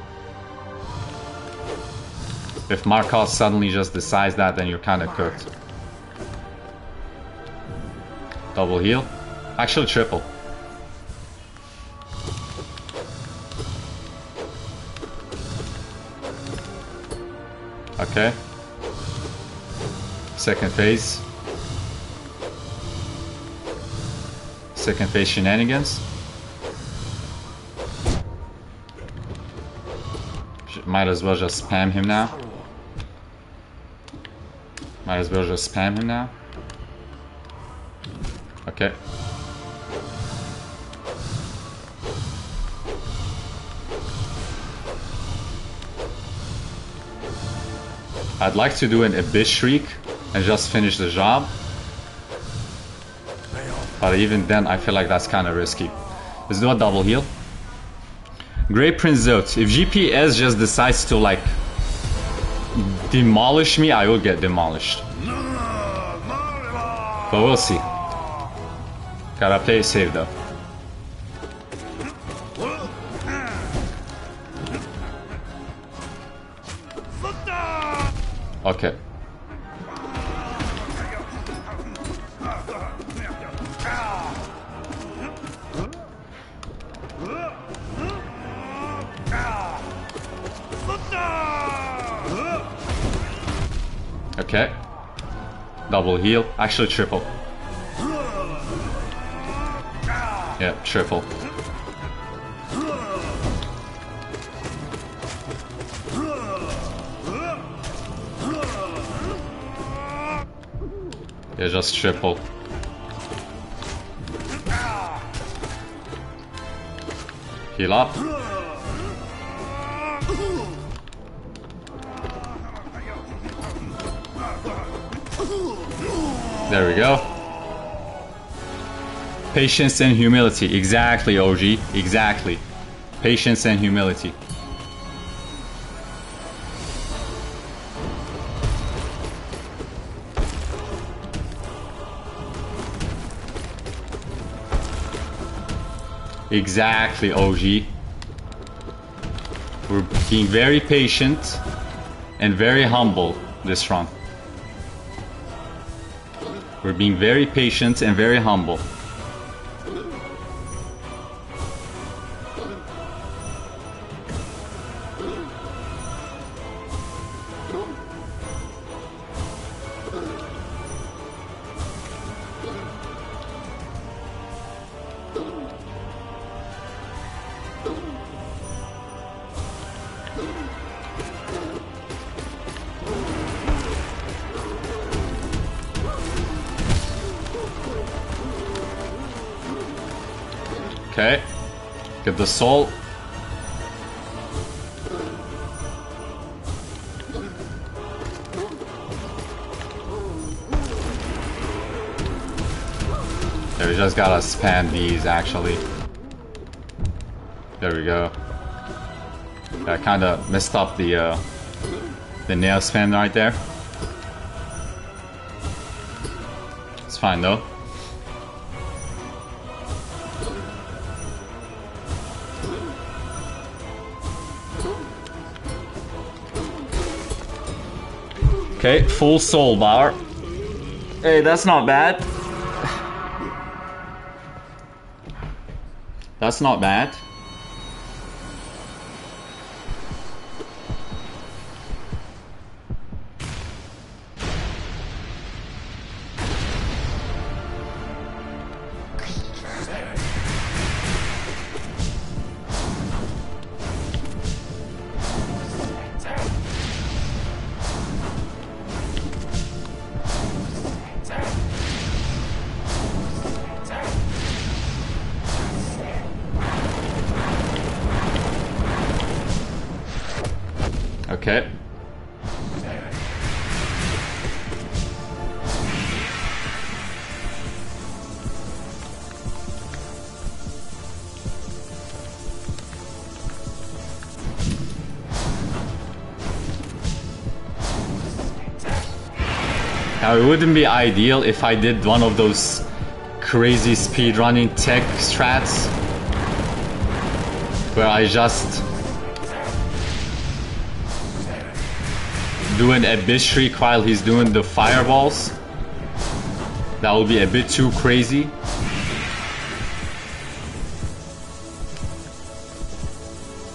If Marcotte suddenly just decides that, then you're kind of cooked. Double heal. Actually triple. Okay. Second phase. Second phase shenanigans. Might as well just spam him now. Might as well just spam him now. Okay. I'd like to do an Abyss Shriek and just finish the job. But even then, I feel like that's kind of risky. Let's do a double heal. Great Prince Zote. If GPS just decides to like demolish me, I will get demolished. But we'll see. Gotta play it safe though. Okay. Okay. Double heal. Actually triple. Yeah, triple. Yeah, just triple. Heal up. There we go. Patience and humility. Exactly, OG. Exactly. Patience and humility. Exactly, OG. We're being very patient and very humble this run. We're being very patient and very humble. Okay, get the soul. Yeah, we just gotta spam these actually. There we go. I kinda messed up the nail spam right there. It's fine though. Okay, full soul bar. Hey, that's not bad. That's not bad. Okay. Now it wouldn't be ideal if I did one of those crazy speedrunning tech strats where I just doing a bitch shriek while he's doing the fireballs. That would be a bit too crazy.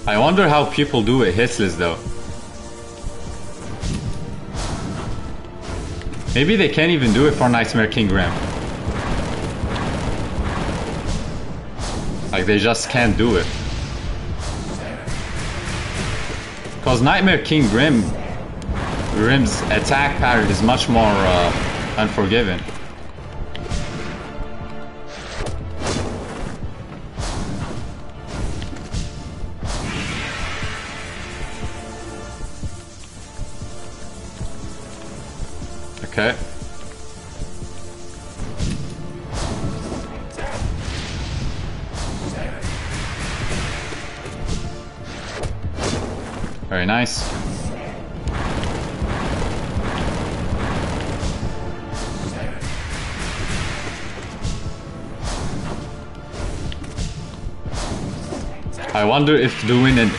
I wonder how people do it hitless though. Maybe they can't even do it for Nightmare King Grim. Like they just can't do it. Because Nightmare King Grim's attack pattern is much more unforgiving. Okay. Very nice. I wonder if doing a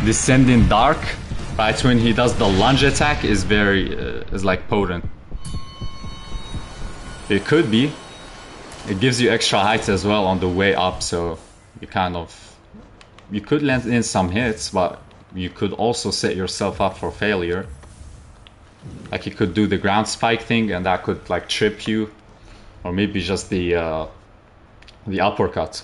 descending dark right when he does the lunge attack is very is like potent. It could be. It gives you extra height as well on the way up, so you you could land in some hits, but you could also set yourself up for failure. Like you could do the ground spike thing and that could like trip you, or maybe just the uppercut.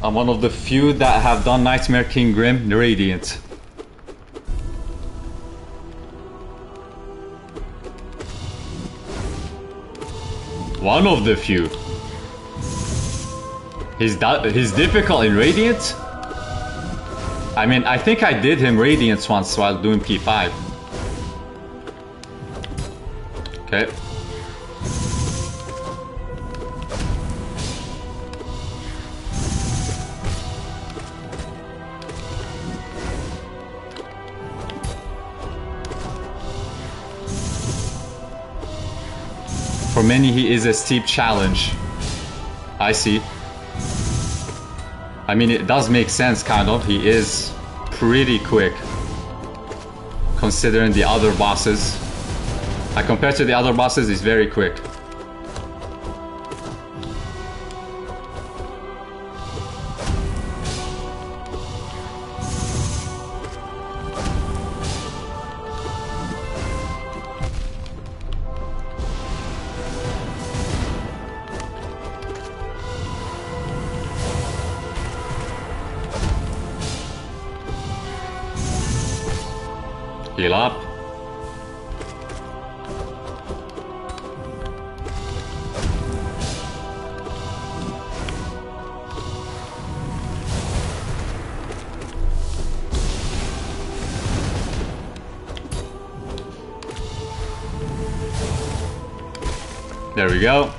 I'm one of the few that have done Nightmare King Grim Radiant. One of the few. He's difficult in Radiant? I mean, I think I did him Radiance once while doing P5. Okay. For many, he is a steep challenge. I see. I mean, it does make sense, kind of. He is pretty quick, considering the other bosses. Like, compared to the other bosses, he's very quick. Heal up. There we go.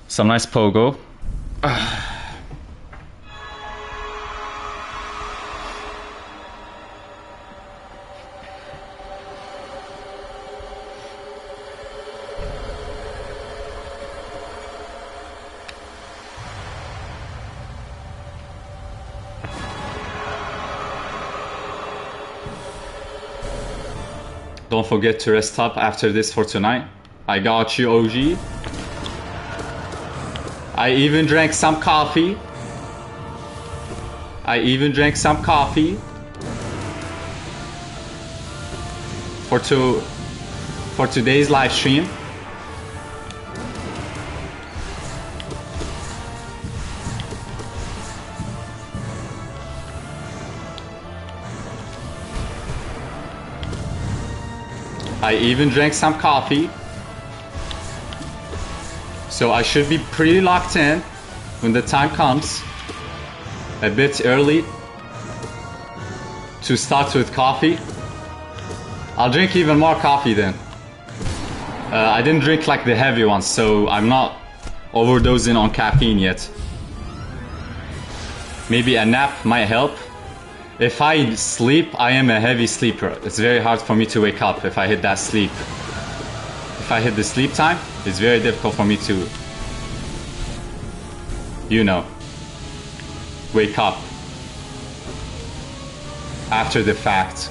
Some nice pogo. Don't forget to rest up after this for tonight. I got you, OG. I even drank some coffee. For today's live stream. I even drank some coffee. So I should be pretty locked in when the time comes. A bit early to start with coffee. I'll drink even more coffee then. I didn't drink like the heavy ones, so I'm not overdosing on caffeine yet. Maybe a nap might help. If I sleep, I am a heavy sleeper. It's very hard for me to wake up if I hit that sleep. If I hit the sleep time, it's very difficult for me to, you know, wake up after the fact.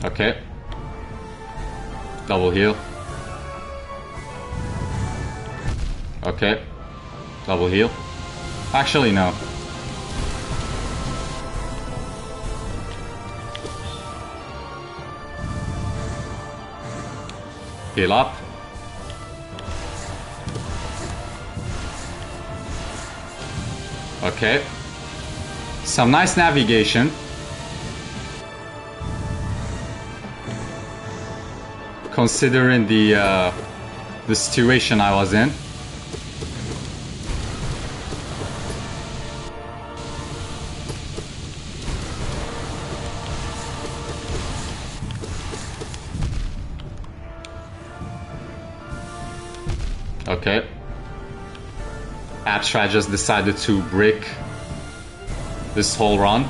Okay. Double heal. Okay. Double heal. Actually, no. Heal up. Okay. Some nice navigation. Considering the situation I was in. Okay. Abstract just decided to break this whole run.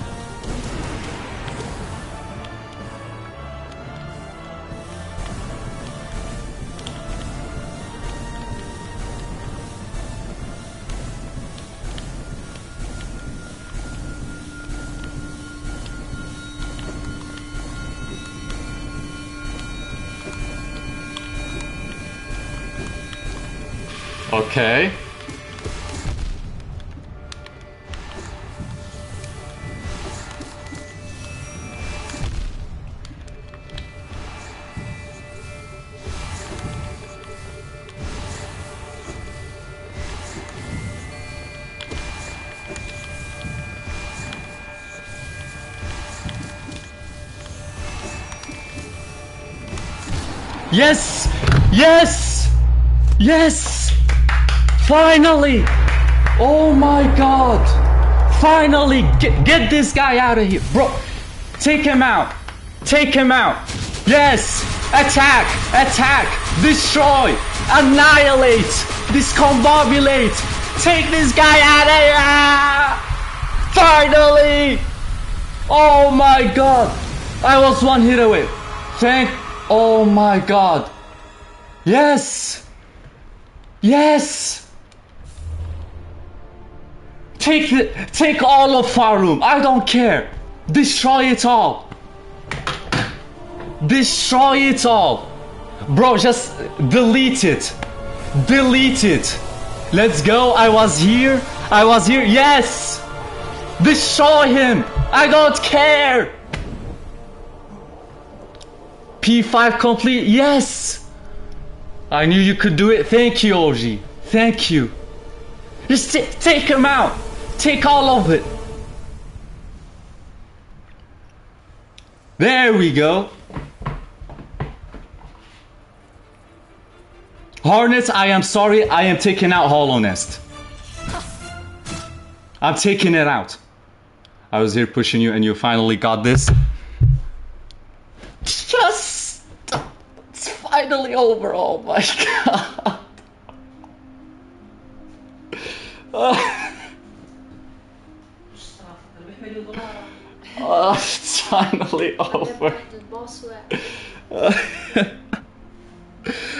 Okay. Yes! Yes! Yes! Finally! Oh my god! Finally! Get this guy out of here! Bro, take him out! Take him out! Yes! Attack! Attack! Destroy! Annihilate! Discombobulate! Take this guy out of here! Finally! Oh my god! I was one hit away. Oh my god. Yes! Yes! Take all of Farum. I don't care. Destroy it all. Destroy it all. Bro, just delete it. Delete it. Let's go. I was here. I was here. Yes! Destroy him. I don't care. P5 complete. Yes! I knew you could do it. Thank you, OG. Thank you. Just take him out. Take all of it. There we go. Hornets, I am sorry. I am taking out Hollow Nest. I'm taking it out. I was here pushing you and you finally got this. Just... It's finally over. Oh my god. Oh, it's finally over.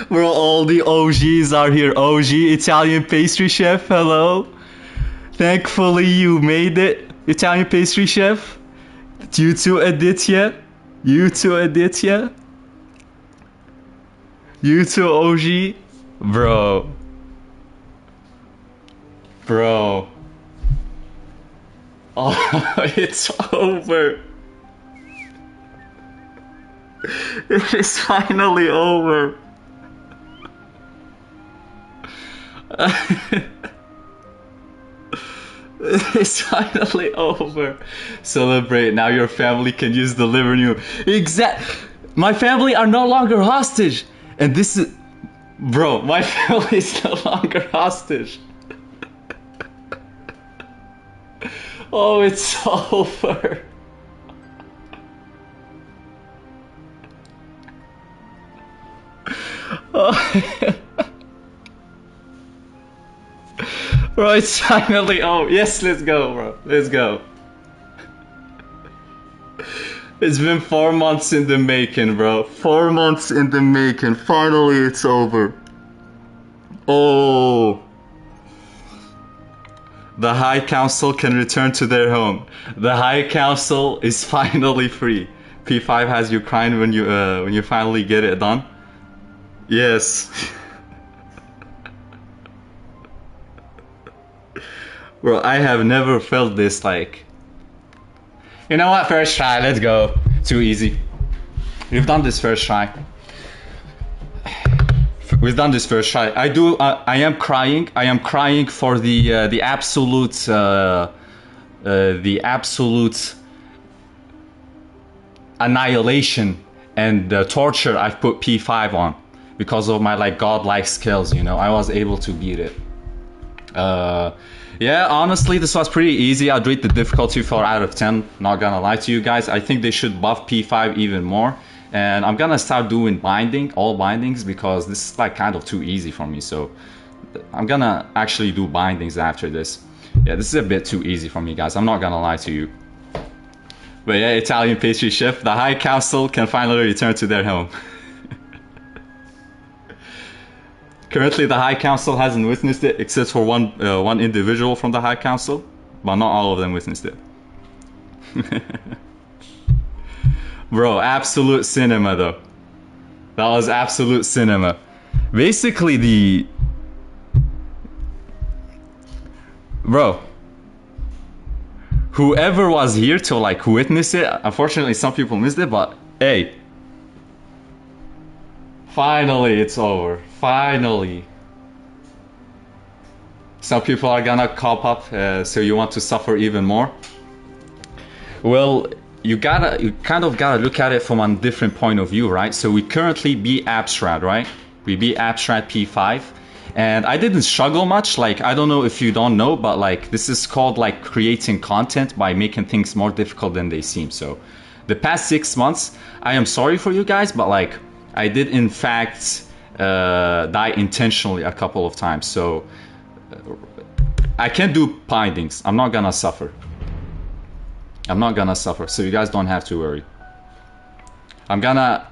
Bro, all the OGs are here. OG Italian pastry chef, hello. Thankfully you made it, Italian pastry chef. You too, Aditya. You too, Aditya. You too, OG. Bro. Bro. Oh, it's over. It is finally over. It's finally over. Celebrate. Now your family can use the liver new. My family are no longer hostage. And this is... Bro, my family is no longer hostage. Oh, it's over. Oh. Bro, it's finally over. Yes, let's go, bro. Let's go. It's been 4 months in the making, bro. 4 months in the making. Finally, it's over. Oh. The High Council can return to their home. The High Council is finally free. P5 has you crying when you finally get it done. Yes. Bro, I have never felt this like... You know what? First try, let's go. Too easy. We've done this first try. We've done this first try. I am crying. I am crying for the absolute annihilation and torture I've put P5 on because of my like godlike skills. You know, I was able to beat it. Yeah, honestly, this was pretty easy. I'd rate the difficulty 4 out of 10. Not gonna lie to you guys. I think they should buff P5 even more. And I'm gonna start doing all bindings, because this is like kind of too easy for me. So I'm gonna actually do bindings after this. Yeah, this is a bit too easy for me, guys. I'm not gonna lie to you. But yeah, Italian pastry chef, the High Council can finally return to their home. Currently, the High Council hasn't witnessed it, except for one individual from the High Council, but not all of them witnessed it. Bro, absolute cinema though. That was absolute cinema. Basically, Bro, whoever was here to like witness it, unfortunately some people missed it, but hey, finally it's over. Finally. Some people are gonna cop up, so you want to suffer even more. Well, you kind of gotta look at it from a different point of view, right? So we currently beat Abstrad, right? We beat Abstrad P5, and I didn't struggle much. Like, I don't know if you don't know, but like this is called like creating content by making things more difficult than they seem. So the past 6 months, I am sorry for you guys, but like I did in fact die intentionally a couple of times. So I can't do bindings. I'm not gonna suffer. I'm not gonna suffer, so you guys don't have to worry. I'm gonna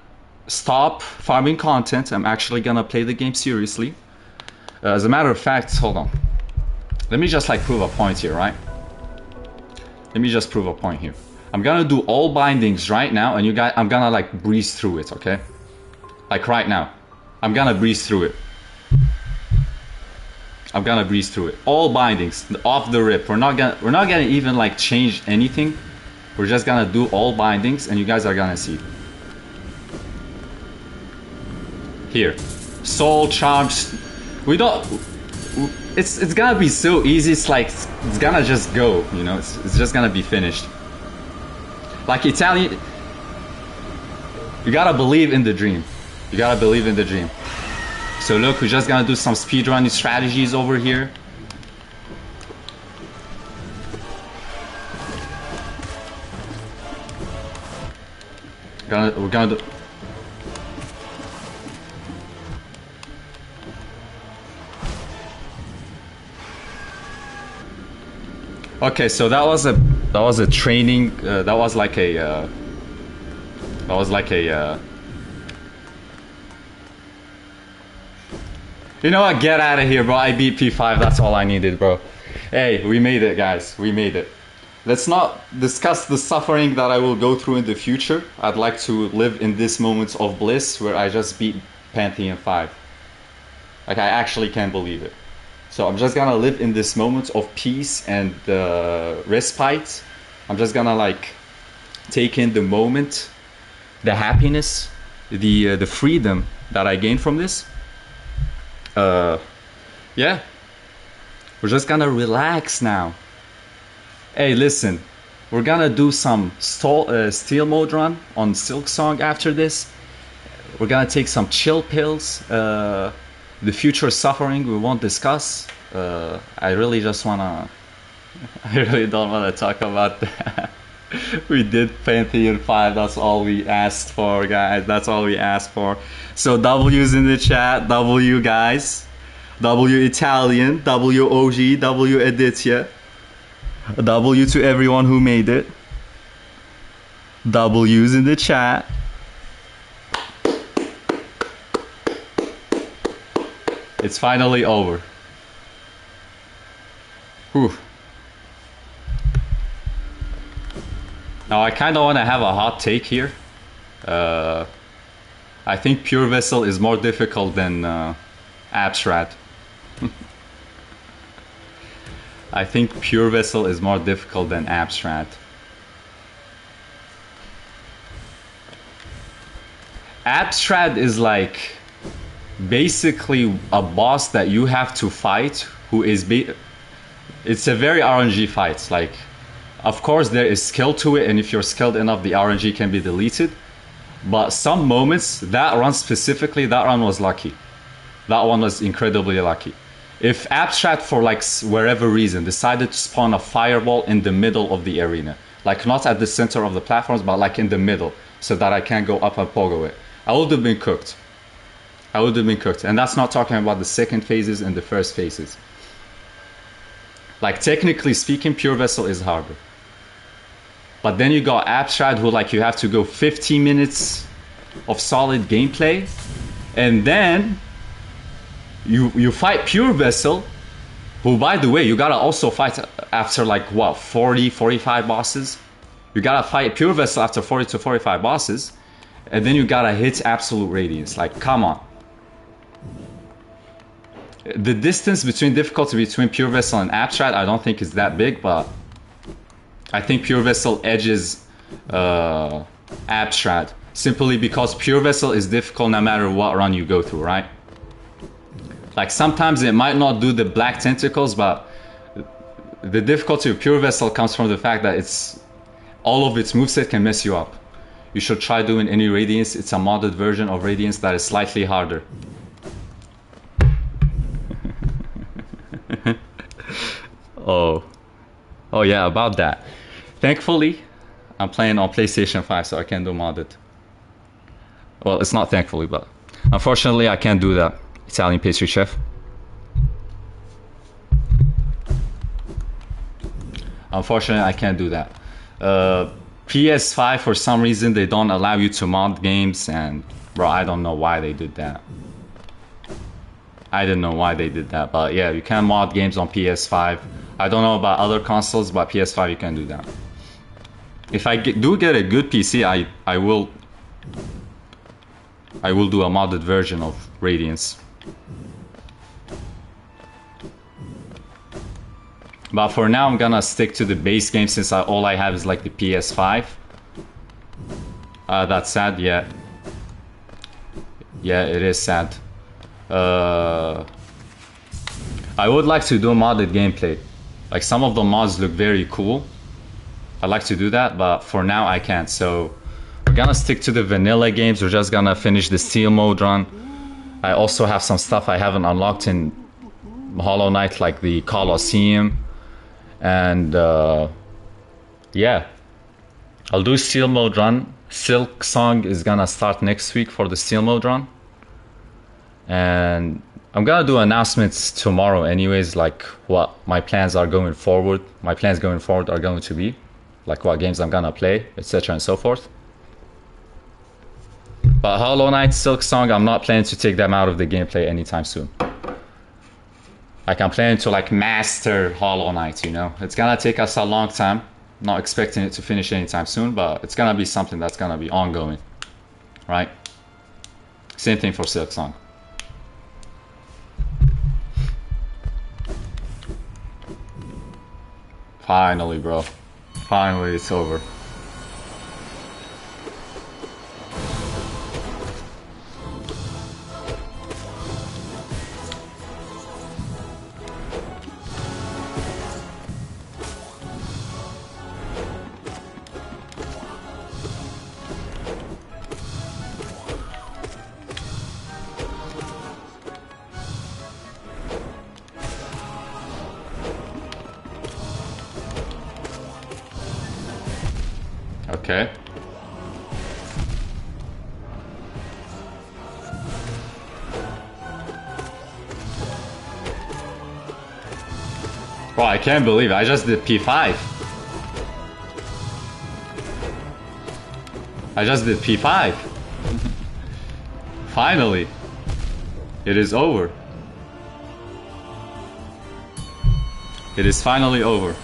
stop farming content. I'm actually gonna play the game seriously. As a matter of fact, hold on. Let me just like prove a point here, right? Let me just prove a point here. I'm gonna do all bindings right now, and you guys, I'm gonna like breeze through it, okay? Like right now, I'm gonna breeze through it. I'm gonna breeze through it. All bindings, off the rip. We're not gonna even like change anything. We're just gonna do all bindings, and you guys are gonna see. Here, soul charms. We don't. It's gonna be so easy. It's like it's gonna just go. You know, it's just gonna be finished. Like Italian. You gotta believe in the dream. You gotta believe in the dream. So look, we're just gonna do some speedrunning strategies over here. We're gonna do. Okay, so that was a training. That was like a. You know what? Get out of here, bro. I beat P5. That's all I needed, bro. Hey, we made it, guys. We made it. Let's not discuss the suffering that I will go through in the future. I'd like to live in this moments of bliss where I just beat Pantheon 5. Like, I actually can't believe it. So I'm just gonna live in this moment of peace and respite. I'm just gonna like take in the moment, the happiness, the freedom that I gained from this. Yeah, we're just gonna relax now. Hey, listen, we're gonna do some steel mode run on Silksong after this. We're gonna take some chill pills. The future suffering we won't discuss. I really just wanna. I really don't wanna talk about that. We did Pantheon 5. That's all we asked for, guys. That's all we asked for. So W's in the chat. W, guys. W Italian. W OG. W Aditya. W to everyone who made it. W's in the chat. It's finally over. Whew. Now I kind of want to have a hot take here. I think Pure Vessel is more difficult than Abstrad. I think Pure Vessel is more difficult than Abstrad. Abstrad is like basically a boss that you have to fight who is it's a very RNG fight. Like, of course there is skill to it, and if you're skilled enough the RNG can be deleted, but some moments, that run specifically, that run was lucky. That one was incredibly lucky. If Abstrad for like wherever reason decided to spawn a fireball in the middle of the arena, like not at the center of the platforms but like in the middle, so that I can't go up and pogo it, I would have been cooked. I would have been cooked. And that's not talking about the second phases and the first phases. Like, technically speaking, Pure Vessel is harder. But then you got Abstrad, who like you have to go 15 minutes of solid gameplay, and then you fight Pure Vessel, who, by the way, you gotta also fight after like what, 40-45 bosses. You gotta fight Pure Vessel after 40 to 45 bosses, and then you gotta hit Absolute Radiance. Like, come on. The distance between difficulty between Pure Vessel and Abstract, I don't think is that big, but I think Pure Vessel edges Abstract simply because Pure Vessel is difficult no matter what run you go through, right? Like sometimes it might not do the black tentacles, but the difficulty of Pure Vessel comes from the fact that it's all of its moveset can mess you up. You should try doing any Radiance. It's a modded version of Radiance that is slightly harder. Oh yeah, about that. Thankfully, I'm playing on PlayStation 5, so I can do modded. Well, it's not thankfully, but unfortunately, I can't do that. Italian pastry chef. Unfortunately, I can't do that. PS5, for some reason, they don't allow you to mod games, and bro, I don't know why they did that. I didn't know why they did that, but yeah, you can mod games on PS5. I don't know about other consoles, but PS5 you can do that. If I do get a good PC, I will do a modded version of Radiance. But for now, I'm gonna stick to the base game since all I have is like the PS5. That's sad, yeah. Yeah, it is sad. I would like to do modded gameplay. Like some of the mods look very cool. I'd like to do that, but for now I can't. So we're gonna stick to the vanilla games. We're just gonna finish the Steel mode run. I also have some stuff I haven't unlocked in Hollow Knight, like the Colosseum. And yeah, I'll do Steel mode run. Silk Song is gonna start next week for the Steel mode run. And I'm gonna do announcements tomorrow anyways, like what my plans are going forward. My plans going forward are going to be, like what games I'm gonna play, etc. and so forth. But Hollow Knight, Silk Song, I'm not planning to take them out of the gameplay anytime soon. Like I'm planning to like master Hollow Knight, you know? It's gonna take us a long time. Not expecting it to finish anytime soon, but it's gonna be something that's gonna be ongoing, right? Same thing for Silk Song. Finally, bro. Finally, it's over. Okay. Bro, I can't believe it. I just did P5. I just did P5. Finally. It is over. It is finally over.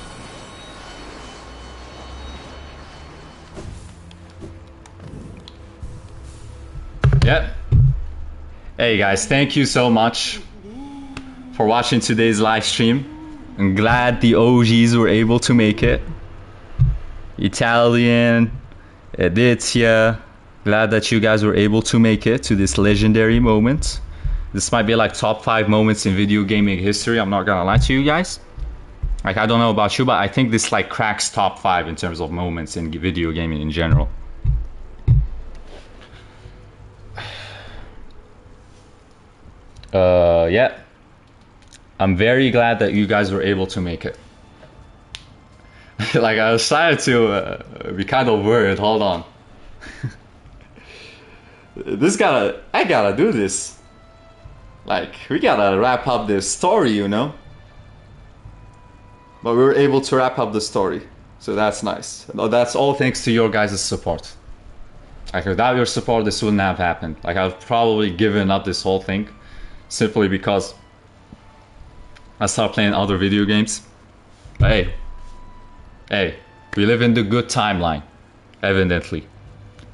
Yep. Hey guys, thank you so much for watching today's live stream. I'm glad the OGs were able to make it. Italian, Edithia, glad that you guys were able to make it to this legendary moment. This might be like top 5 moments in video gaming history, I'm not gonna lie to you guys. Like, I don't know about you, but I think this like cracks top 5 in terms of moments in video gaming in general. Yeah, I'm very glad that you guys were able to make it. Like I was trying to be kind of worried. Hold on. I gotta do this. Like we gotta wrap up this story, you know. But we were able to wrap up the story, so that's nice. That's all thanks to your guys' support. Like without your support, this wouldn't have happened. Like I've probably given up this whole thing. Simply because I started playing other video games. But hey, we live in the good timeline, evidently.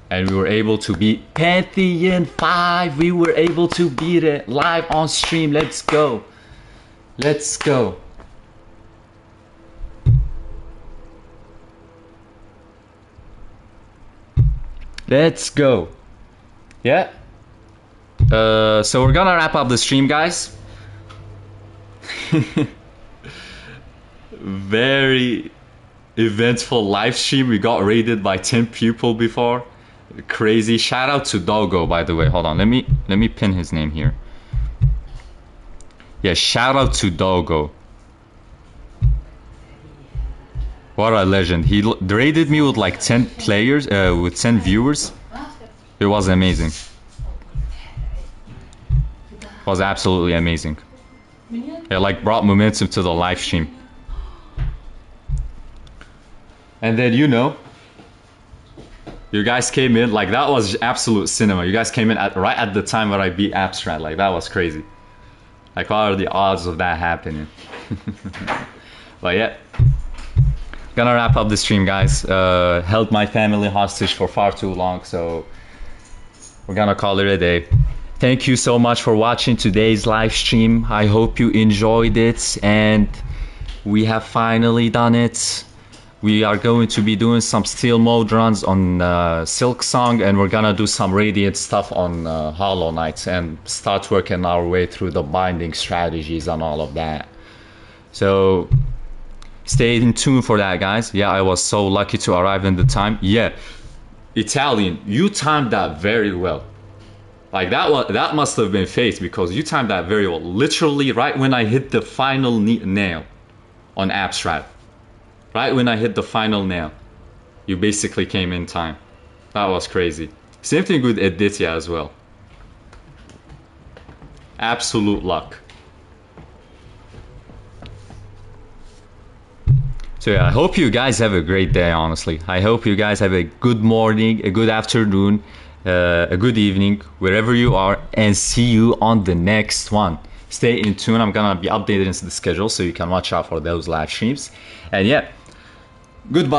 And we were able to beat Pantheon 5. We were able to beat it live on stream. Let's go. Let's go. Let's go. Yeah. So we're gonna wrap up the stream, guys. Very eventful live stream. We got raided by 10 people before. Crazy. Shout out to Dogo, by the way. Hold on. Let me pin his name here. Yeah, shout out to Dogo. What a legend. He raided me with like 10 players, with 10 viewers. It was amazing. It was absolutely amazing. It like brought momentum to the live stream. And then, you know, you guys came in, like that was absolute cinema. You guys came in right at the time where I beat Abstract. Like that was crazy. Like what are the odds of that happening? But yeah. Gonna wrap up the stream, guys. Held my family hostage for far too long, so we're gonna call it a day. Thank you so much for watching today's live stream. I hope you enjoyed it, and we have finally done it. We are going to be doing some Steel Mode runs on Silksong, and we're gonna do some Radiant stuff on Hollow Knight and start working our way through the binding strategies and all of that. So stay in tune for that, guys. Yeah, I was so lucky to arrive in the time. Yeah, Italian, you timed that very well. Like that must have been fate, because you timed that very well. Literally right when I hit the final nail on Abstract. Right when I hit the final nail, you basically came in time. That was crazy. Same thing with Aditya as well. Absolute luck. So yeah, I hope you guys have a great day, honestly. I hope you guys have a good morning, a good afternoon, a good evening, wherever you are, and see you on the next one. Stay in tune. I'm gonna be updated into the schedule so you can watch out for those live streams. And yeah, goodbye.